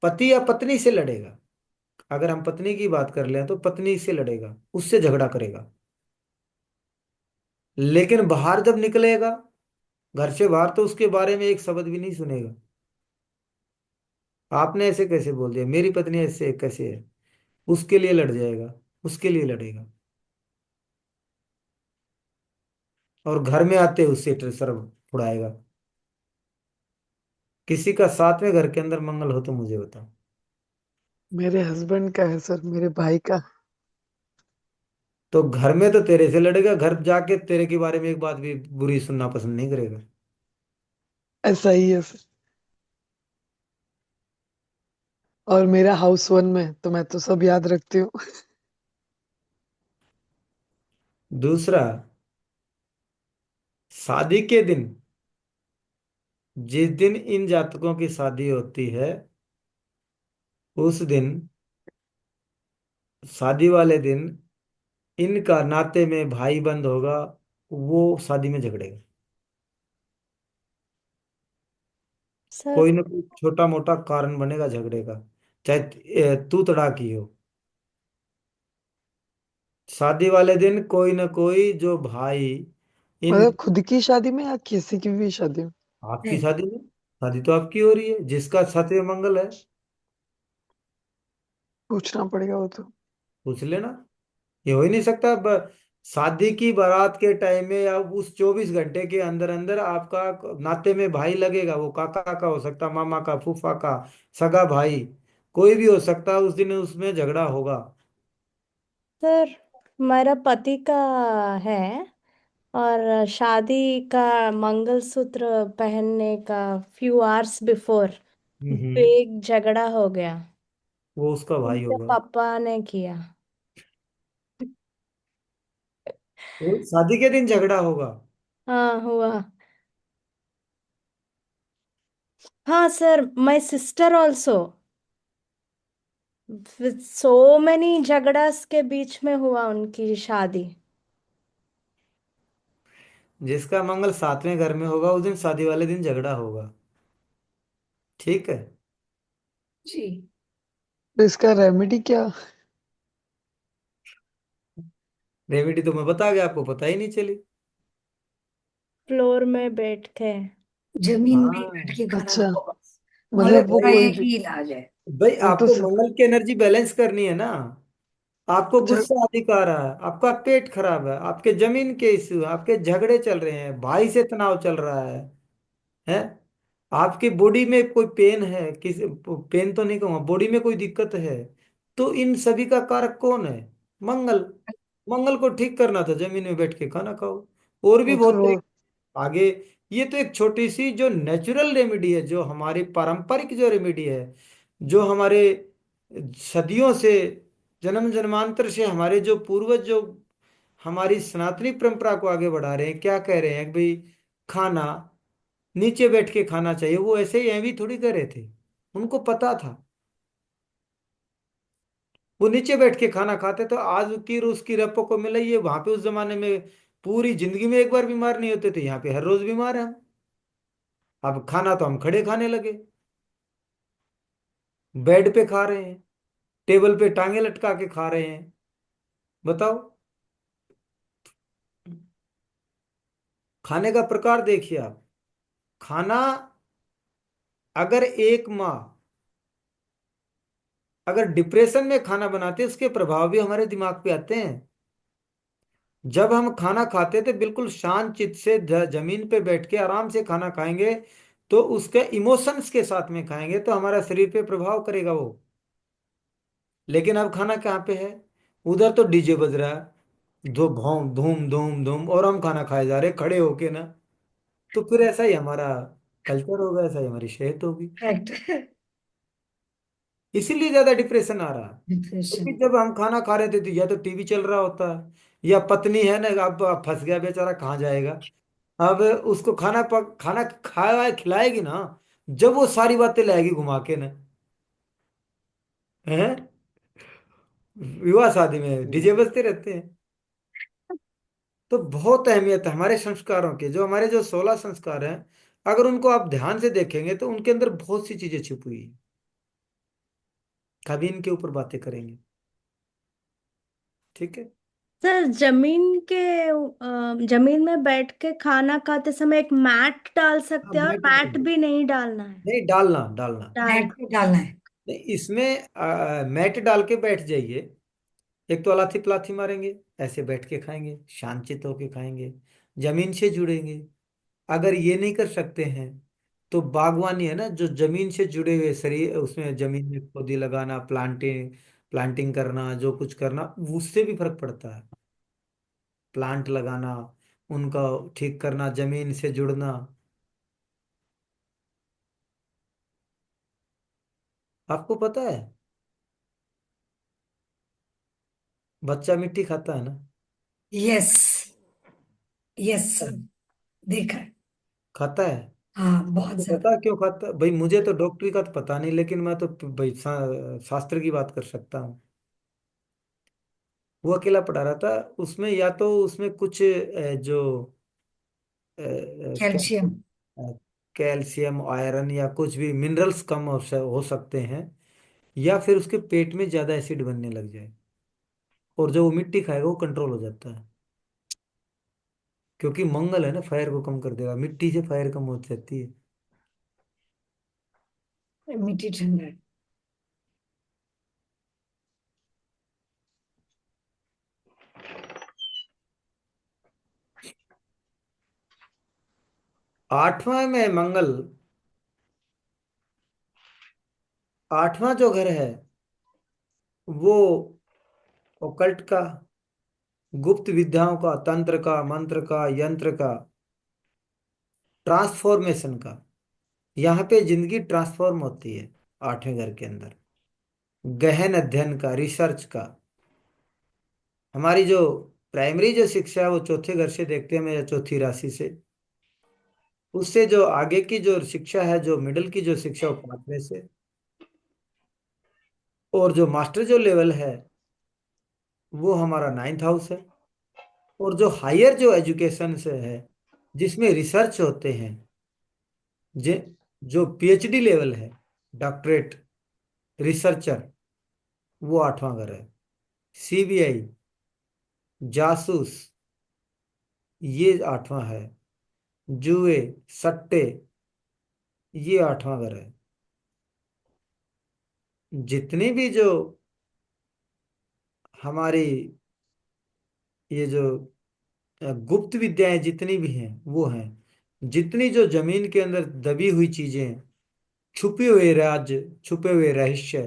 पति या पत्नी से लड़ेगा। अगर हम पत्नी की बात कर लें तो पत्नी से लड़ेगा, उससे झगड़ा करेगा। लेकिन बाहर जब निकलेगा, घर से बाहर, तो उसके बारे में एक शब्द भी नहीं सुनेगा। आपने ऐसे कैसे बोल दिया, मेरी पत्नी ऐसे कैसे है, उसके लिए लड़ जाएगा, उसके लिए लड़ेगा। और घर में आते उससे सर उड़ाएगा। किसी का 7वें घर के अंदर मंगल हो तो मुझे बताओ। मेरे हस्बैंड का है सर, मेरे भाई का। तो घर में तो तेरे से लड़ेगा, घर जाके तेरे के बारे में एक बात भी बुरी सुनना पसंद नहीं करेगा। ऐसा ही है सर। और मेरा हाउस वन में तो मैं तो सब याद रखती हूँ। दूसरा, शादी के दिन, जिस दिन इन जातकों की शादी होती है, उस दिन, शादी वाले दिन, इनका नाते में भाई बंद होगा, वो शादी में झगड़ेगा। सर कोई ना कोई छोटा मोटा कारण बनेगा झगड़े का, चाहे तू तड़ाकी हो। शादी वाले दिन कोई ना कोई जो भाई, इन, मतलब खुद की शादी में या किसी की भी शादी में? आपकी शादी में, शादी तो आपकी हो रही है, जिसका 7वें मंगल है। पूछना पड़ेगा वो तो। पूछ लेना। ये हो ही नहीं सकता। शादी की बारात के टाइम में या उस 24 घंटे के अंदर अंदर आपका नाते में भाई लगेगा, वो काका का हो सकता, मामा का, फूफा का, सगा भाई, कोई भी हो सकता, उस दिन उसमें झगड़ा होगा। सर मेरा पति का है, और शादी का मंगलसूत्र पहनने का फ्यू आवर्स बिफोर हम्म। बिग झगड़ा हो गया। वो उसका भाई उनके होगा। पापा ने किया। वो शादी के दिन झगड़ा होगा। हाँ हुआ। हाँ sir, my sister also, so many झगड़ास के बीच में हुआ उनकी शादी। जिसका मंगल 7वें घर में होगा, उस दिन शादी वाले दिन झगड़ा होगा। ठीक है। जी। तो इसका रेमेडी क्या? रेमेडी तो मैं बता गया, आपको पता ही नहीं चली। फ्लोर में बैठ के। जमीन में ही बैठ हाँ के खाना अच्छा, खाओ बस। अरे मतलब वो उसका भाई, कोई एक भी। ही इलाज है। भाई वो तो आपको मंगल की एनर्जी बैलेंस करनी है ना। आपको अच्छा। गुस्सा अधिक आ रहा है, आपका पेट खराब है, आपके जमीन के इश्यू, आपके झगड़े चल रहे हैं, भाई से तनाव चल रहा है आपकी बॉडी में कोई पेन है, किस पेन तो नहीं कहूंगा, बॉडी में कोई दिक्कत है, तो इन सभी का कारक कौन है? मंगल। मंगल को ठीक करना था, जमीन में बैठ के खाना खाओ। और भी वो बहुत फिर वो आगे। ये तो एक छोटी सी जो नेचुरल रेमेडी है, जो हमारी पारंपरिक जो रेमेडी है, जो हमारे सदियों से, जन्म जन्मांतर से हमारे जो पूर्वज जो हमारी सनातनी परंपरा को आगे बढ़ा रहे हैं, क्या कह रहे हैं कि भाई खाना नीचे बैठ के खाना चाहिए, वो ऐसे ही भी थोड़ी कर रहे थे। उनको पता था, वो नीचे बैठ के खाना खाते। तो आज की उसकी रप्पो को मिला, ये वहां पे उस जमाने में पूरी जिंदगी में एक बार बीमार नहीं होते थे, यहाँ पे हर रोज बीमार है हम। अब खाना तो हम खड़े खाने लगे, बेड पे खा रहे हैं, टेबल पे टांगे लटका के खा रहे हैं। बताओ। खाने का प्रकार देखिए आप। खाना, अगर एक माँ अगर डिप्रेशन में खाना बनाते हैं, उसके प्रभाव भी हमारे दिमाग पे आते हैं। जब हम खाना खाते थे बिल्कुल शांत चित्त से, जमीन पे बैठ के आराम से खाना खाएंगे, तो उसके इमोशंस के साथ में खाएंगे, तो हमारा शरीर पे प्रभाव करेगा वो। लेकिन अब खाना कहाँ पे है? उधर तो डीजे बज रहा है, दो भौम धूम धूम धूम, और हम खाना खाए जा रहे खड़े होके ना। तो फिर ऐसा ही हमारा कल्चर होगा, ऐसा ही हमारी सेहत होगी। करेक्ट। इसीलिए ज्यादा डिप्रेशन आ रहा है। डिप्रेशन। क्योंकि जब हम खाना खा रहे थे तो या तो टीवी चल रहा होता है, या पत्नी है ना, अब फंस गया बेचारा, कहाँ जाएगा। अब उसको खाना खाया खिलाएगी ना, जब वो सारी बातें लाएगी घुमा के ना, हैं। विवाह शादी में डीजे बजते रहते हैं। तो बहुत अहमियत है हमारे संस्कारों की, जो हमारे जो 16 संस्कार हैं, अगर उनको आप ध्यान से देखेंगे तो उनके अंदर बहुत सी चीजें छुपी हुई हैं। कभी इनके ऊपर बातें करेंगे। ठीक है। सर, जमीन में बैठ के खाना खाते समय एक मैट डाल हाँ, सकते हैं, और मैट मैट भी नहीं डालना है। नहीं, डालना डालना। डाल। नेट पे डालना है। नहीं, इसमें मैट डाल के बैठ जाइए। एक तो अलाथी पलाथी मारेंगे, ऐसे बैठ के खाएंगे, शांतचित्त होके खाएंगे, जमीन से जुड़ेंगे। अगर ये नहीं कर सकते हैं, तो बागवानी है ना, जो जमीन से जुड़े हुए शरीर, उसमें जमीन में पौधे लगाना, प्लांटिंग प्लांटिंग करना, जो कुछ करना, उससे भी फर्क पड़ता है। प्लांट लगाना, उनका ठीक करना, जमीन से जुड़ना। आपको पता है, बच्चा मिट्टी खाता है ना। यस। Yes sir. देखा है। खाता है। हाँ, बहुत आपको ज्यादा। पता है क्यों खाता है? भाई मुझे तो डॉक्टरी का तो पता नहीं, लेकिन मैं तो भाई शास्त्र की बात कर सकता हूँ। वो अकेला पढ़ा रहा था, उसमें या तो उसमें कुछ जो कैल्शियम। कैल्शियम आयरन या कुछ भी मिनरल्स कम हो सकते हैं, या फिर उसके पेट में ज्यादा एसिड बनने लग जाए, और जो वो मिट्टी खाएगा वो कंट्रोल हो जाता है। क्योंकि मंगल है ना, फायर को कम कर देगा, मिट्टी से फायर कम हो जाती है। मिट्टी ठंडा है। 8वां में मंगल, 8वां जो घर है, वो ओकल्ट का, गुप्त विद्याओं का, तंत्र का, मंत्र का, यंत्र का, ट्रांसफॉर्मेशन का। यहाँ पे जिंदगी ट्रांसफॉर्म होती है 8वें घर के अंदर। गहन अध्ययन का, रिसर्च का। हमारी जो प्राइमरी जो शिक्षा है वो चौथे घर से देखते हैं, हम, या चौथी राशि से। उससे जो आगे की जो शिक्षा है, जो मिडिल की जो शिक्षा, वो 5वें से। और जो मास्टर जो लेवल है, वो हमारा 9th हाउस है। और जो हायर जो एजुकेशन से है, जिसमें रिसर्च होते हैं, जे जो पीएचडी लेवल है, डॉक्टरेट, रिसर्चर, वो आठवां घर है। सीबीआई, जासूस, ये आठवां है। जुए, सट्टे, ये आठवां घर है। जितनी भी जो हमारी ये जो गुप्त विद्याएं जितनी भी हैं वो हैं। जितनी जो जमीन के अंदर दबी हुई चीजें, छुपे हुए राज, छुपे हुए रहस्य,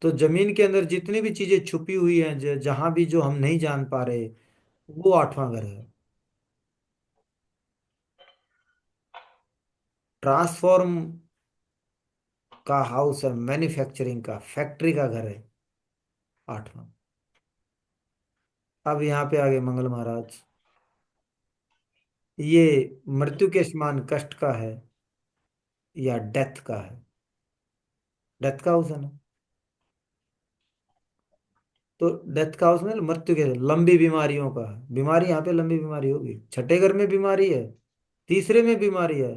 तो जमीन के अंदर जितनी भी चीजें छुपी हुई हैं, जहां भी जो हम नहीं जान पा रहे, वो आठवां घर है। ट्रांसफॉर्म का हाउस है, मैन्युफैक्चरिंग का, फैक्ट्री का घर है आठवां। अब यहाँ पे आगे मंगल महाराज, ये मृत्यु के समान कष्ट का है या डेथ का है? डेथ का हाउस है ना। तो डेथ का हाउस में मृत्यु के, लंबी बीमारियों का है। बीमारी यहाँ पे लंबी बीमारी होगी। छठे घर में बीमारी है, तीसरे में बीमारी है।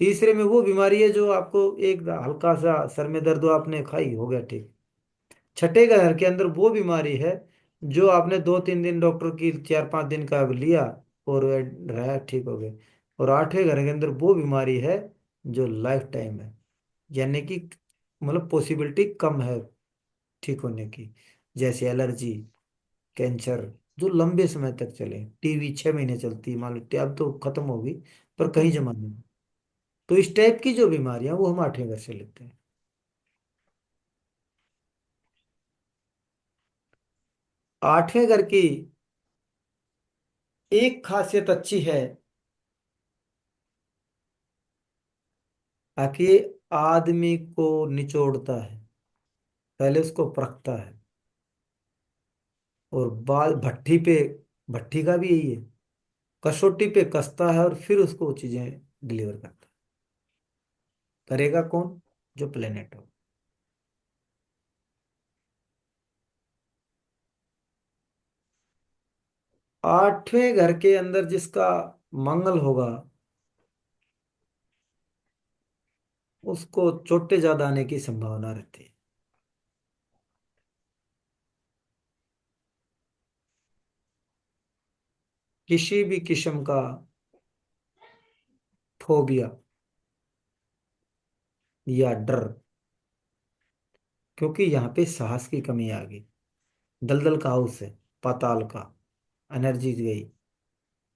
तीसरे में वो बीमारी है जो आपको एक हल्का सा सर में दर्द हो, आपने खाई, हो गया ठीक। छठे घर के अंदर वो बीमारी है जो आपने 2-3 दिन डॉक्टर की, 4-5 दिन का लिया और रहा, ठीक हो गए। और आठवें घर के अंदर वो बीमारी है जो लाइफ टाइम है, यानी कि मतलब पॉसिबिलिटी कम है ठीक होने की। जैसे एलर्जी, कैंसर, जो लंबे समय तक चले। टीवी 6 महीने चलती है मान लो, अब तो खत्म होगी, पर कहीं जमाने में। तो इस टाइप की जो बीमारियां वो हम आठवें घर से लेते हैं। आठवें घर की एक खासियत अच्छी है, ताकि आदमी को निचोड़ता है, पहले उसको परखता है, और बाल भट्टी पे, भट्टी का भी यही है, कसौटी पे कसता है, और फिर उसको वो चीजें डिलीवर करता है। करेगा कौन? जो प्लेनेट हो। आठवें घर के अंदर जिसका मंगल होगा, उसको चोटें ज्यादा आने की संभावना रहती है। किसी भी किस्म का फोबिया या डर, क्योंकि यहाँ पे साहस की कमी आ गई। दलदल का हाउस है, पाताल का, एनर्जी गई।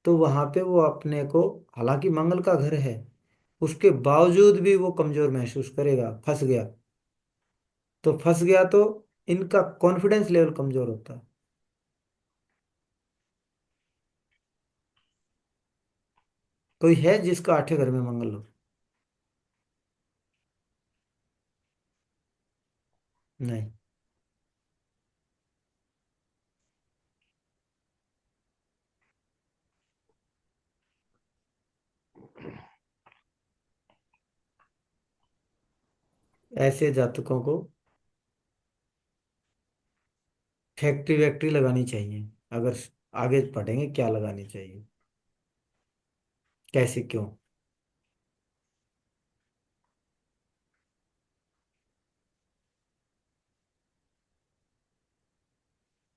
तो वहां पे वो अपने को, हालांकि मंगल का घर है, उसके बावजूद भी वो कमजोर महसूस करेगा। फंस गया तो फंस गया, तो इनका कॉन्फिडेंस लेवल कमजोर होता है। कोई है जिसका आठवें घर में मंगल हो? नहीं। ऐसे जातकों को फैक्ट्री वैक्ट्री लगानी चाहिए। अगर आगे पढ़ेंगे क्या लगानी चाहिए, कैसे, क्यों।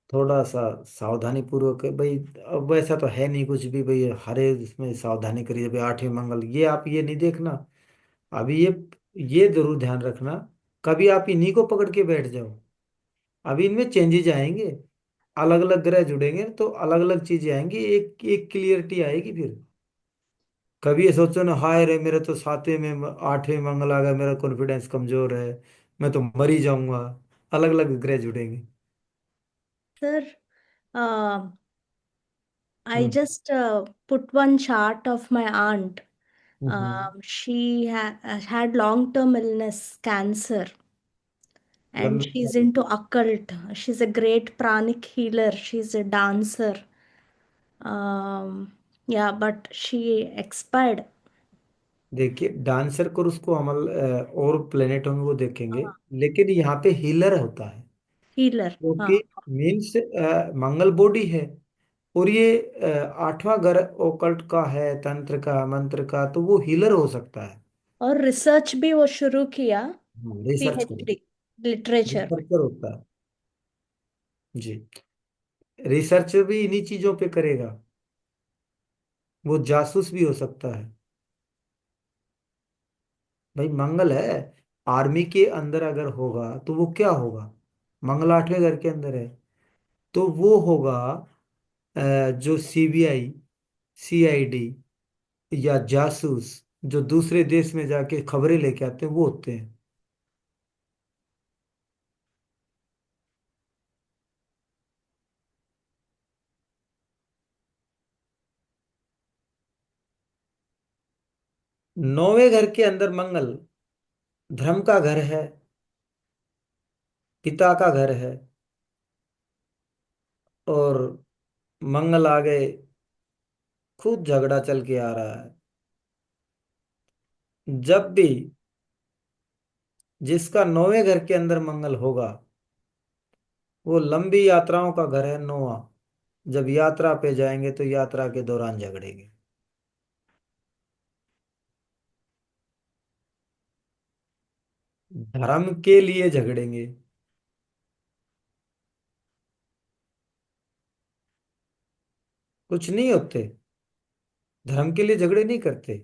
थोड़ा सा सावधानी पूर्वक है भाई। अब वैसा तो है नहीं कुछ भी भाई, हरे इसमें सावधानी करिए भाई, आठवें मंगल, ये आप ये नहीं देखना। अभी ये जरूर ध्यान रखना, कभी आप इन्हीं को पकड़ के बैठ जाओ। अभी इनमें चेंजेस आएंगे, अलग अलग ग्रह जुड़ेंगे तो अलग अलग चीजें आएंगी, एक एक क्लियरिटी आएगी फिर। कभी ये सोचो ना, हाय रे मेरे तो सातवें में आठवें मंगल आ गया, मेरा कॉन्फिडेंस कमजोर है, मैं तो मर ही जाऊंगा। अलग अलग ग्रह जुड़ेंगे। Sir, uh, I hmm. just put one chart of my aunt. Hmm. She had long-term illness, cancer, and लंबे she's into occult. She's a great pranic healer. She's a dancer. Yeah, but she expired. देखिए, dancer को उसको अमल और प्लेनेटों में वो देखेंगे, हाँ, लेकिन यहाँ पे हीलर होता है। healer. क्योंकि हाँ, मीन्स मंगल बॉडी है, और ये आठवां घर ओकल्ट का है, तंत्र का, मंत्र का, तो वो हीलर हो सकता है। और रिसर्च भी वो शुरू किया, रिसर्च करो। पीएचडी। लिटरेचर में। रिसर्चर होता है। जी। रिसर्च भी इन्हीं चीजों पे करेगा। वो जासूस भी हो सकता है। भाई मंगल है, आर्मी के अंदर अगर होगा तो वो क्या होगा? मंगल 8वें घर के अंदर है, तो वो होगा जो सीबीआई, सीआईडी या जासूस, जो दूसरे देश में जाके खबरें लेके आते हैं, वो होते हैं। 9वें घर के अंदर मंगल धर्म का घर है, पिता का घर है, और मंगल आ गए, खूब झगड़ा चल के आ रहा है। जब भी जिसका 9वें घर के अंदर मंगल होगा, वो लंबी यात्राओं का घर है 9वां। जब यात्रा पे जाएंगे तो यात्रा के दौरान झगड़ेंगे। धर्म के लिए झगड़ेंगे, कुछ नहीं होते। धर्म के लिए झगड़े नहीं करते।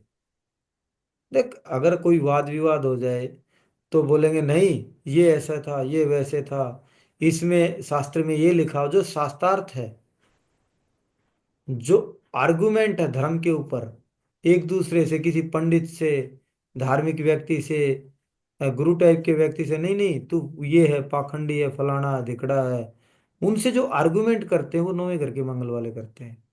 देख, अगर कोई वाद विवाद हो जाए तो बोलेंगे नहीं, ये ऐसा था, ये वैसे था, इसमें शास्त्र में ये लिखा हो, जो शास्त्रार्थ है, जो आर्गुमेंट है धर्म के ऊपर, एक दूसरे से, किसी पंडित से, धार्मिक व्यक्ति से, गुरु टाइप के व्यक्ति से, नहीं नहीं तू ये है, पाखंडी है, फलाना धिकड़ा है, उनसे जो आर्गुमेंट करते हैं वो 9वें घर के मंगल वाले करते हैं।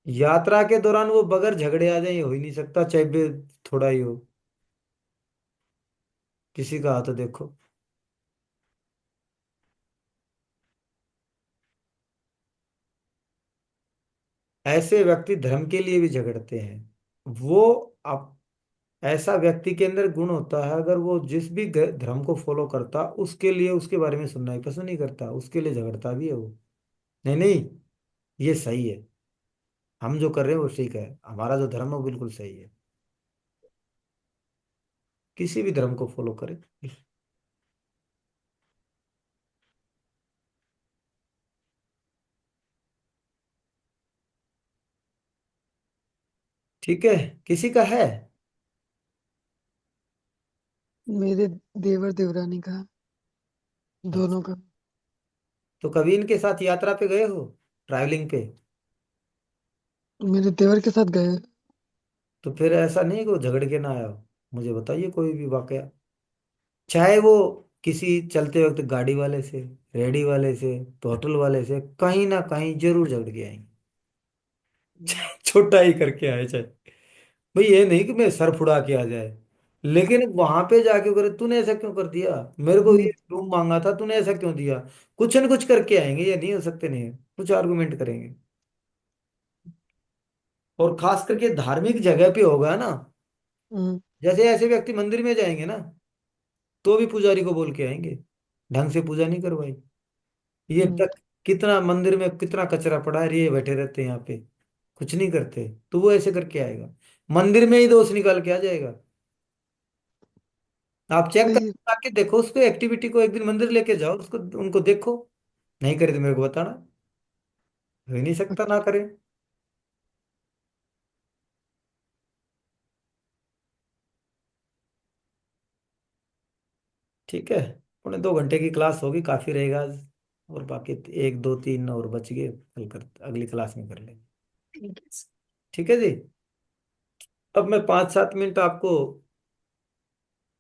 यात्रा के दौरान वो बगैर झगड़े आ जाए, ये हो ही नहीं सकता, चाहे थोड़ा ही हो। किसी का हाथ देखो। ऐसे व्यक्ति धर्म के लिए भी झगड़ते हैं। वो आप, ऐसा व्यक्ति के अंदर गुण होता है, अगर वो जिस भी धर्म को फॉलो करता, उसके लिए उसके बारे में सुनना ही पसंद नहीं करता, उसके लिए झगड़ता भी है वो। नहीं नहीं, ये सही है, हम जो कर रहे हैं वो ठीक है, हमारा जो धर्म है वो बिल्कुल सही है। किसी भी धर्म को फॉलो करे। ठीक है, किसी का है? मेरे देवर देवरानी का, अच्छा, दोनों का। तो कभी इनके साथ यात्रा पे गए हो, ट्रैवलिंग पे? मेरे देवर के साथ गए। तो फिर ऐसा नहीं कि वो झगड़ के ना आया हो। मुझे बताइए कोई भी वाकया, चाहे वो किसी चलते वक्त गाड़ी वाले से, रेडी वाले से, तो होटल वाले से, कहीं ना कहीं जरूर झगड़ के आएंगे। चाहे छोटा ही करके आए, चाहे। भाई ये नहीं कि मैं सर फुड़ा के आ जाए, लेकिन वहां पे जाके करे, तूने ऐसा क्यों कर दिया, मेरे को हम्म, ये रूम मांगा था, तूने ऐसा क्यों दिया। कुछ न कुछ करके आएंगे, ये नहीं हो सकते नहीं, कुछ आर्गुमेंट करेंगे। और खास करके धार्मिक जगह पे होगा ना, हम्म, जैसे ऐसे व्यक्ति मंदिर में जाएंगे ना, तो भी पुजारी को बोल के आएंगे, ढंग से पूजा नहीं करवाई, ये हम्म। तक कितना मंदिर में कितना कचरा पड़ा है, ये बैठे रहते हैं यहाँ पे, कुछ नहीं करते, तो वो ऐसे करके आएगा, मंदिर में ही दोष निकाल के आ जाएगा। आप चेक सही है। कर आके देखो उसको, एक्टिविटी को एक दिन मंदिर लेके जाओ उसको, उनको देखो, नहीं करे तो मेरे को बताना, हो ही नहीं सकता ना करे। ठीक है, 2.25 घंटे की क्लास होगी, काफी रहेगा आज। और बाकी 1 2 3 और बच गए, कल कर अगली क्लास में कर लेंगे। ठीक है सर। ठीक है जी। अब मैं 5 7 मिनट आपको,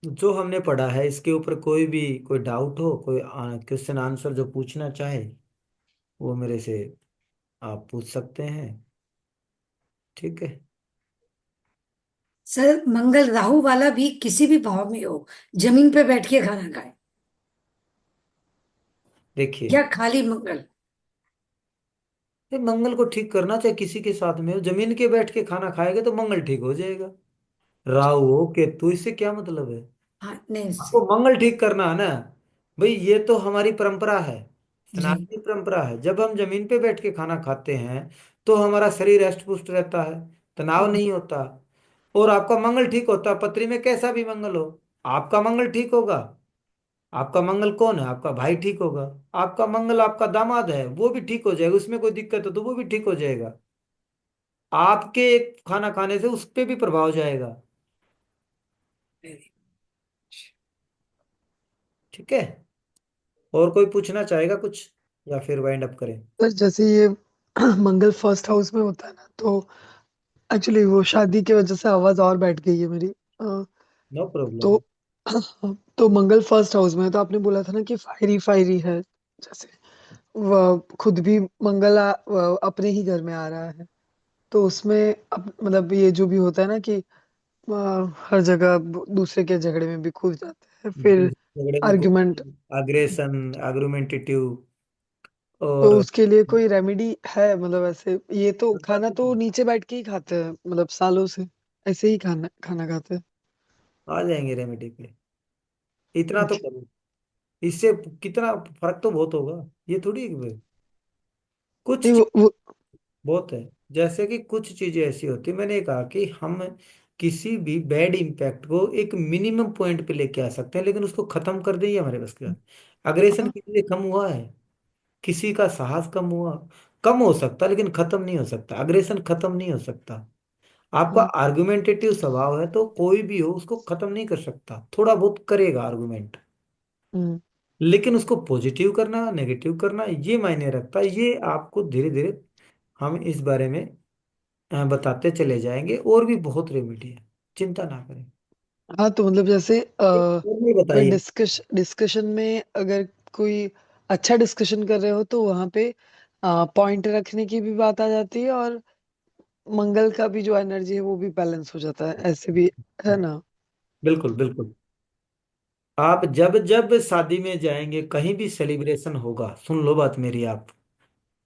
जो हमने पढ़ा है इसके ऊपर कोई भी कोई डाउट हो, कोई क्वेश्चन आंसर जो पूछना चाहे, वो मेरे से आप पूछ सकते हैं। ठीक है। सर मंगल राहु वाला भी किसी भी भाव में हो, जमीन पे बैठ के खाना खाए देखिए, या खाली मंगल? ये मंगल को ठीक करना चाहे किसी के साथ में हो, जमीन के बैठ के खाना खाएगा तो मंगल ठीक हो जाएगा। राहु हो केतु, इससे क्या मतलब है? हाँ नहीं आपको से, मंगल ठीक करना है ना। भाई ये तो हमारी परंपरा है, जी। सनातनी परंपरा है, जब हम जमीन पे बैठ के खाना खाते हैं तो हमारा शरीर हष्ट पुष्ट रहता है, तनाव नहीं होता। और आपका मंगल ठीक होता है, पत्री में कैसा भी मंगल हो, आपका मंगल ठीक होगा। आपका मंगल कौन है? आपका भाई ठीक होगा। आपका मंगल आपका दामाद है, वो भी ठीक हो जाएगा, उसमें कोई दिक्कत हो तो वो भी ठीक हो जाएगा। आपके एक खाना खाने से उस पे भी प्रभाव जाएगा। ठीक है। और कोई पूछना चाहेगा कुछ, या फिर वाइंड अप करें? पर जैसे ये मंगल फर्स्ट हाउस में होता है ना, तो एक्चुअली वो शादी की वजह से आवाज और बैठ गई है मेरी। No problem. तो तो मंगल फर्स्ट हाउस में है, तो आपने बोला था ना कि फायरी फायरी है। जैसे वह खुद भी मंगल वह अपने ही घर में आ रहा है, तो उसमें मतलब ये जो भी होता है ना कि हर जगह दूसरे के झगड़े में भी कूद जाता है, फिर झगड़े में आर्ग्यूमेंट। अग्रेशन, आर्गुमेंटेटिव, तो और उसके लिए कोई रेमेडी है? मतलब ऐसे ये तो खाना तो नीचे बैठ के ही खाते हैं, मतलब सालों से ऐसे ही खाना खाना खाते हैं। आ जाएंगे रेमेडी पे। इतना तो अच्छा। करो, इससे कितना फर्क तो बहुत होगा। ये थोड़ी है कि भाई कुछ नहीं चीज वो बहुत है। जैसे कि कुछ चीजें ऐसी होती है, मैंने कहा कि हम किसी भी बैड इम्पैक्ट को एक मिनिमम पॉइंट पे लेके आ सकते हैं, लेकिन उसको खत्म कर दें ये हमारे बस की बात। अग्रेशन हाँ। किसी से कम हुआ है? किसी का साहस कम हुआ? कम हो सकता लेकिन खत्म नहीं हो सकता। अग्रेशन खत्म नहीं हो सकता। आपका हम्म, आर्गुमेंटेटिव स्वभाव है तो कोई भी हो उसको खत्म नहीं कर सकता, थोड़ा बहुत करेगा आर्गुमेंट। हम्म। लेकिन उसको पॉजिटिव करना, नेगेटिव करना, ये मायने रखता है। ये आपको धीरे धीरे हम इस बारे में बताते चले जाएंगे। और भी बहुत रेमेडी है, चिंता ना करें। हाँ, तो मतलब जैसे एक और नहीं कोई बताइए। डिस्कशन में अगर कोई अच्छा डिस्कशन कर रहे हो तो वहां पे पॉइंट रखने की भी बात आ जाती है, और मंगल का भी जो एनर्जी है वो भी बैलेंस हो जाता है, ऐसे भी है ना? बिल्कुल बिल्कुल। आप जब जब शादी में जाएंगे, कहीं भी सेलिब्रेशन होगा, सुन लो बात मेरी आप,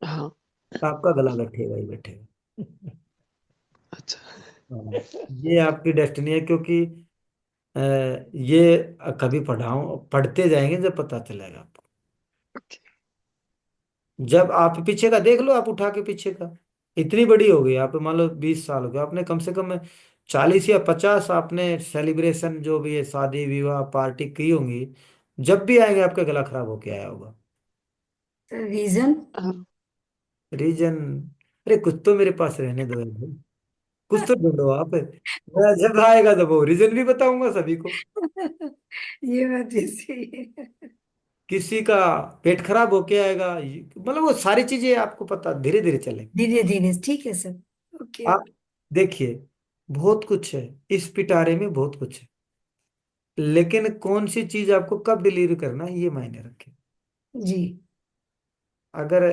हाँ। आपका गला बैठेगा ही बैठेगा। अच्छा। हाँ, ये आपकी डेस्टिनी है, क्योंकि ये कभी पढ़ते जाएंगे जब पता चलेगा आपको। जब आप पीछे का देख लो, आप उठा के पीछे का, इतनी बड़ी हो गई आप, मान लो 20 साल हो गए, आपने कम से कम 40 या 50 आपने सेलिब्रेशन जो भी है, शादी विवाह पार्टी की होंगी। जब भी आएंगे आपका गला खराब होके आया होगा। रीजन? हाँ। रीजन? अरे कुछ तो मेरे पास रहने दो यार भाई, कुछ तो ढूंढो आप। मैं जब आएगा तब वो रीजन भी बताऊंगा सभी को। ये बात भी सही है। किसी का पेट खराब होके आएगा, मतलब वो सारी चीजें आपको पता धीरे धीरे चलेंगी। धीरे धीरे, ठीक है सर। ओके आप ओके। देखिए, बहुत कुछ है इस पिटारे में, बहुत कुछ है। लेकिन कौन सी चीज आपको कब डिलीवर करना है ये मायने रखे। जी। अगर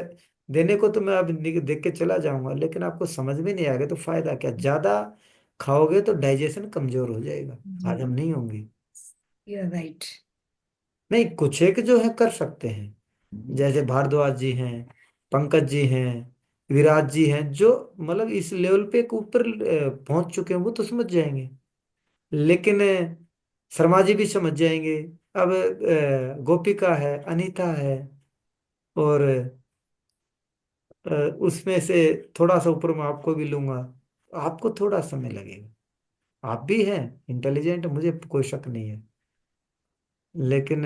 देने को तो मैं अब देख के चला जाऊंगा, लेकिन आपको समझ में नहीं आएगा तो फायदा क्या? ज्यादा खाओगे तो डाइजेशन कमजोर हो जाएगा, जी। हजम नहीं होंगी। You are right. नहीं, कुछ एक जो है कर सकते हैं, जैसे भारद्वाज जी हैं, पंकज जी हैं, विराज जी हैं, जो मतलब इस लेवल पे एक ऊपर पहुंच चुके हैं, वो तो समझ जाएंगे। लेकिन शर्मा जी भी समझ जाएंगे। अब गोपिका है, अनीता है, और उसमें से थोड़ा सा ऊपर मैं आपको भी लूंगा। आपको थोड़ा समय लगेगा, आप भी हैं इंटेलिजेंट, मुझे कोई शक नहीं है, लेकिन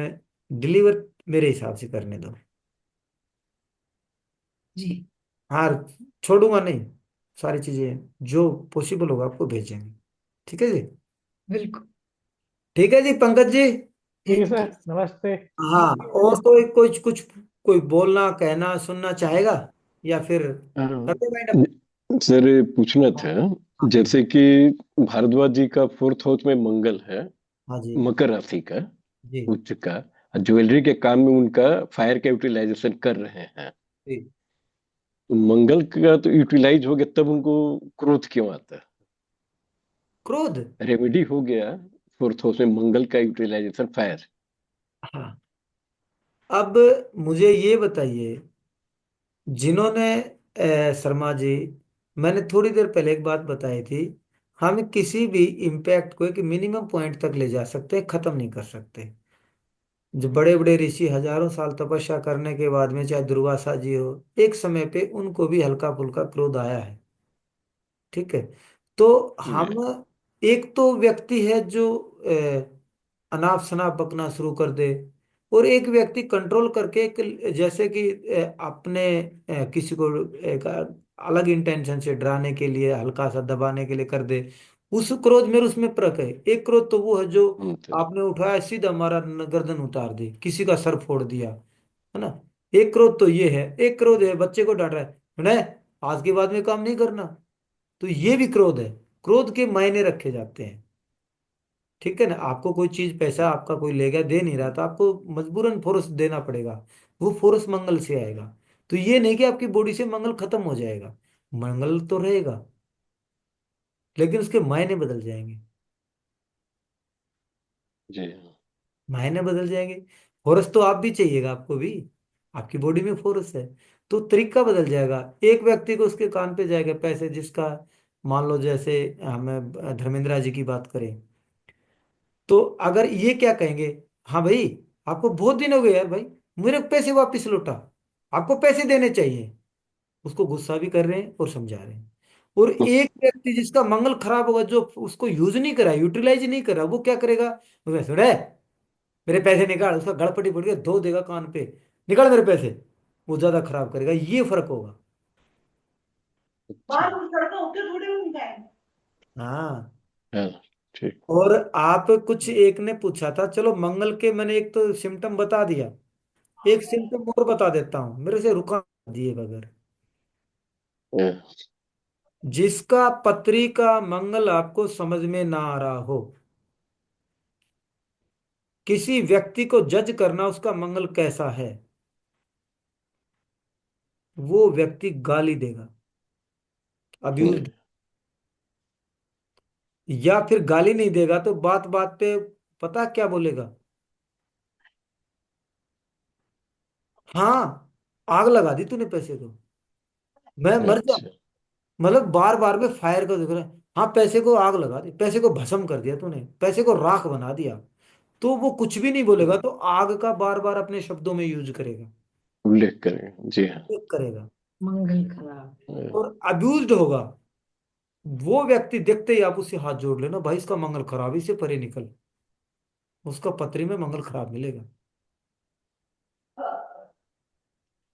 डिलीवर मेरे हिसाब से करने दो। जी। हाँ, छोड़ूंगा नहीं। सारी चीजें जो पॉसिबल होगा आपको भेजेंगे। ठीक है जी। बिल्कुल। ठीक है जी पंकज जी। ठीक है थैंक यू। सर, नमस्ते। हाँ, और कोई कुछ कुछ कोई बोलना कहना सुनना चाहेगा, या फिर करते मैडम? सर पूछना हाँ था, हाँ जी। जैसे कि भारद्वाज जी का फोर्थ हाउस में मंगल है, हाँ जी। मकर राशि का, जी उच्च का, ज्वेलरी के काम में उनका फायर का यूटिलाइजेशन कर रहे हैं। जी। तो मंगल का तो यूटिलाइज हो गया, तब उनको क्रोध क्यों आता है? क्रोध? रेमेडी हो गया, फोर्थ हाउस में मंगल का यूटिलाइजेशन फायर। हाँ। अब मुझे ये बताइए, जिन्होंने शर्मा जी, मैंने थोड़ी देर पहले एक बात बताई थी, हम किसी भी इम्पैक्ट को एक मिनिमम पॉइंट तक ले जा सकते हैं, खत्म नहीं कर सकते। जो बड़े बड़े ऋषि हजारों साल तपस्या करने के बाद में, चाहे दुर्वासा जी हो, एक समय पे उनको भी हल्का फुल्का क्रोध आया है। ठीक है। तो हम जी। एक तो व्यक्ति है जो अनाप शनाप बकना शुरू कर दे, और एक व्यक्ति कंट्रोल करके एक, जैसे कि अपने किसी को एक अलग इंटेंशन से डराने के लिए, हल्का सा दबाने के लिए कर दे। उस क्रोध में और उसमें फर्क है। एक क्रोध तो वो है जो आपने उठाया सीधा हमारा गर्दन उतार दी, किसी का सर फोड़ दिया, है ना। एक क्रोध तो ये है। एक क्रोध है बच्चे को डांट रहा है, "नहीं, आज के बाद में काम नहीं करना"। तो ये भी क्रोध है। क्रोध के मायने रखे जाते हैं। ठीक है ना। आपको कोई चीज, पैसा आपका कोई ले गया, दे नहीं रहा, तो आपको मजबूरन फोर्स देना पड़ेगा। वो फोर्स मंगल से आएगा। तो ये नहीं कि आपकी बॉडी से मंगल खत्म हो जाएगा, मंगल तो रहेगा, लेकिन उसके मायने बदल जाएंगे। जी मायने बदल जाएंगे। फोर्स तो आप भी चाहिएगा, आपको भी, आपकी बॉडी में फोर्स है, तो तरीका बदल जाएगा। एक व्यक्ति को उसके कान पे जाएगा पैसे, जिसका, मान लो जैसे हमें धर्मेंद्र जी की बात करें, तो अगर ये क्या कहेंगे, "हाँ भाई, आपको बहुत दिन हो गए यार भाई, मेरे पैसे वापस लौटा, आपको पैसे देने चाहिए"। उसको गुस्सा भी कर रहे हैं और समझा रहे हैं। और एक व्यक्ति जिसका मंगल खराब होगा, जो उसको यूज नहीं करा, यूटिलाइज नहीं करा, वो क्या करेगा, वो कहेगा, "सुने, मेरे पैसे निकाल"। उसका गड़पटी पड़ गया, धो देगा कान पे, "निकाल मेरे पैसे"। वो ज्यादा खराब करेगा। ये फर्क होगा। अच्छा हाँ। हाँ ठीक और आप, कुछ एक ने पूछा था, चलो मंगल के मैंने एक तो सिम्टम बता दिया, एक सिम्टम और बता देता हूं, मेरे से रुका दिए बगैर। है। जिसका पत्री का मंगल आपको समझ में ना आ रहा हो, किसी व्यक्ति को जज करना उसका मंगल कैसा है, वो व्यक्ति गाली देगा, अब्यूज, जी या फिर गाली नहीं देगा तो बात बात पे पता क्या बोलेगा, "हाँ, आग लगा दी तूने पैसे को, मैं मर जाऊं"। अच्छा मतलब बार बार में फायर कर दिख रहा है। "हाँ, पैसे को आग लगा दी, पैसे को भस्म कर दिया तूने, पैसे को राख बना दिया"। तो वो कुछ भी नहीं बोलेगा, तो आग का बार बार अपने शब्दों में यूज करेगा, उल्लेख करेंगे जी हाँ एक करेगा। मंगल खराब। और अब्यूज्ड होगा वो व्यक्ति, देखते ही आप उससे हाथ जोड़ लेना, "भाई, इसका मंगल खराब है, इससे परे निकल"। उसका पत्री में मंगल खराब मिलेगा।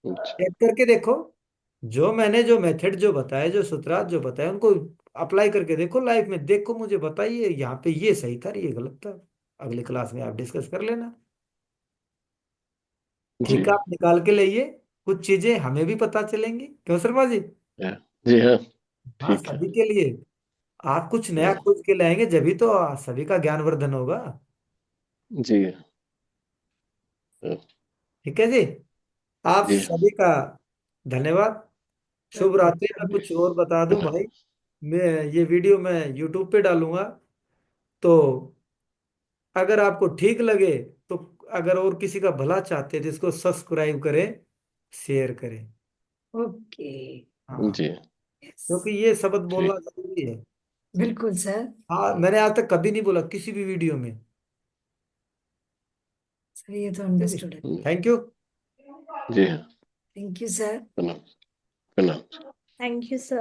अच्छा चेक करके देखो। जो मैंने, जो मेथड जो बताए, जो सूत्रात जो बताए, उनको अप्लाई करके देखो लाइफ में, देखो, मुझे बताइए यहाँ पे ये सही था, ये गलत था। अगली क्लास में आप डिस्कस कर लेना। जी ठीक है, आप निकाल के लाइए। कुछ चीजें हमें भी पता चलेंगी, क्यों शर्मा जी। हाँ जी हाँ हाँ, ठीक है सभी के लिए। आप कुछ नया हाँ, खोज के लाएंगे, जब तो सभी का ज्ञानवर्धन होगा। जी हाँ, ठीक है जी। आप जी सभी का धन्यवाद। शुभ रात्रि। मैं कुछ और बता दूं भाई, मैं ये वीडियो मैं यूट्यूब पे डालूंगा, तो अगर आपको ठीक लगे तो, अगर और किसी का भला चाहते हैं तो इसको सब्सक्राइब करें, शेयर करें। ओके। हाँ, जी यस। क्योंकि ये शब्द बोलना ठीक जरूरी है। बिल्कुल सर। हाँ, मैंने आज तक कभी नहीं बोला किसी भी वीडियो में। सर ये तो अंडरस्टूड है। Thank you. जी हाँ थैंक यू सर। प्रणाम प्रणाम थैंक यू सर।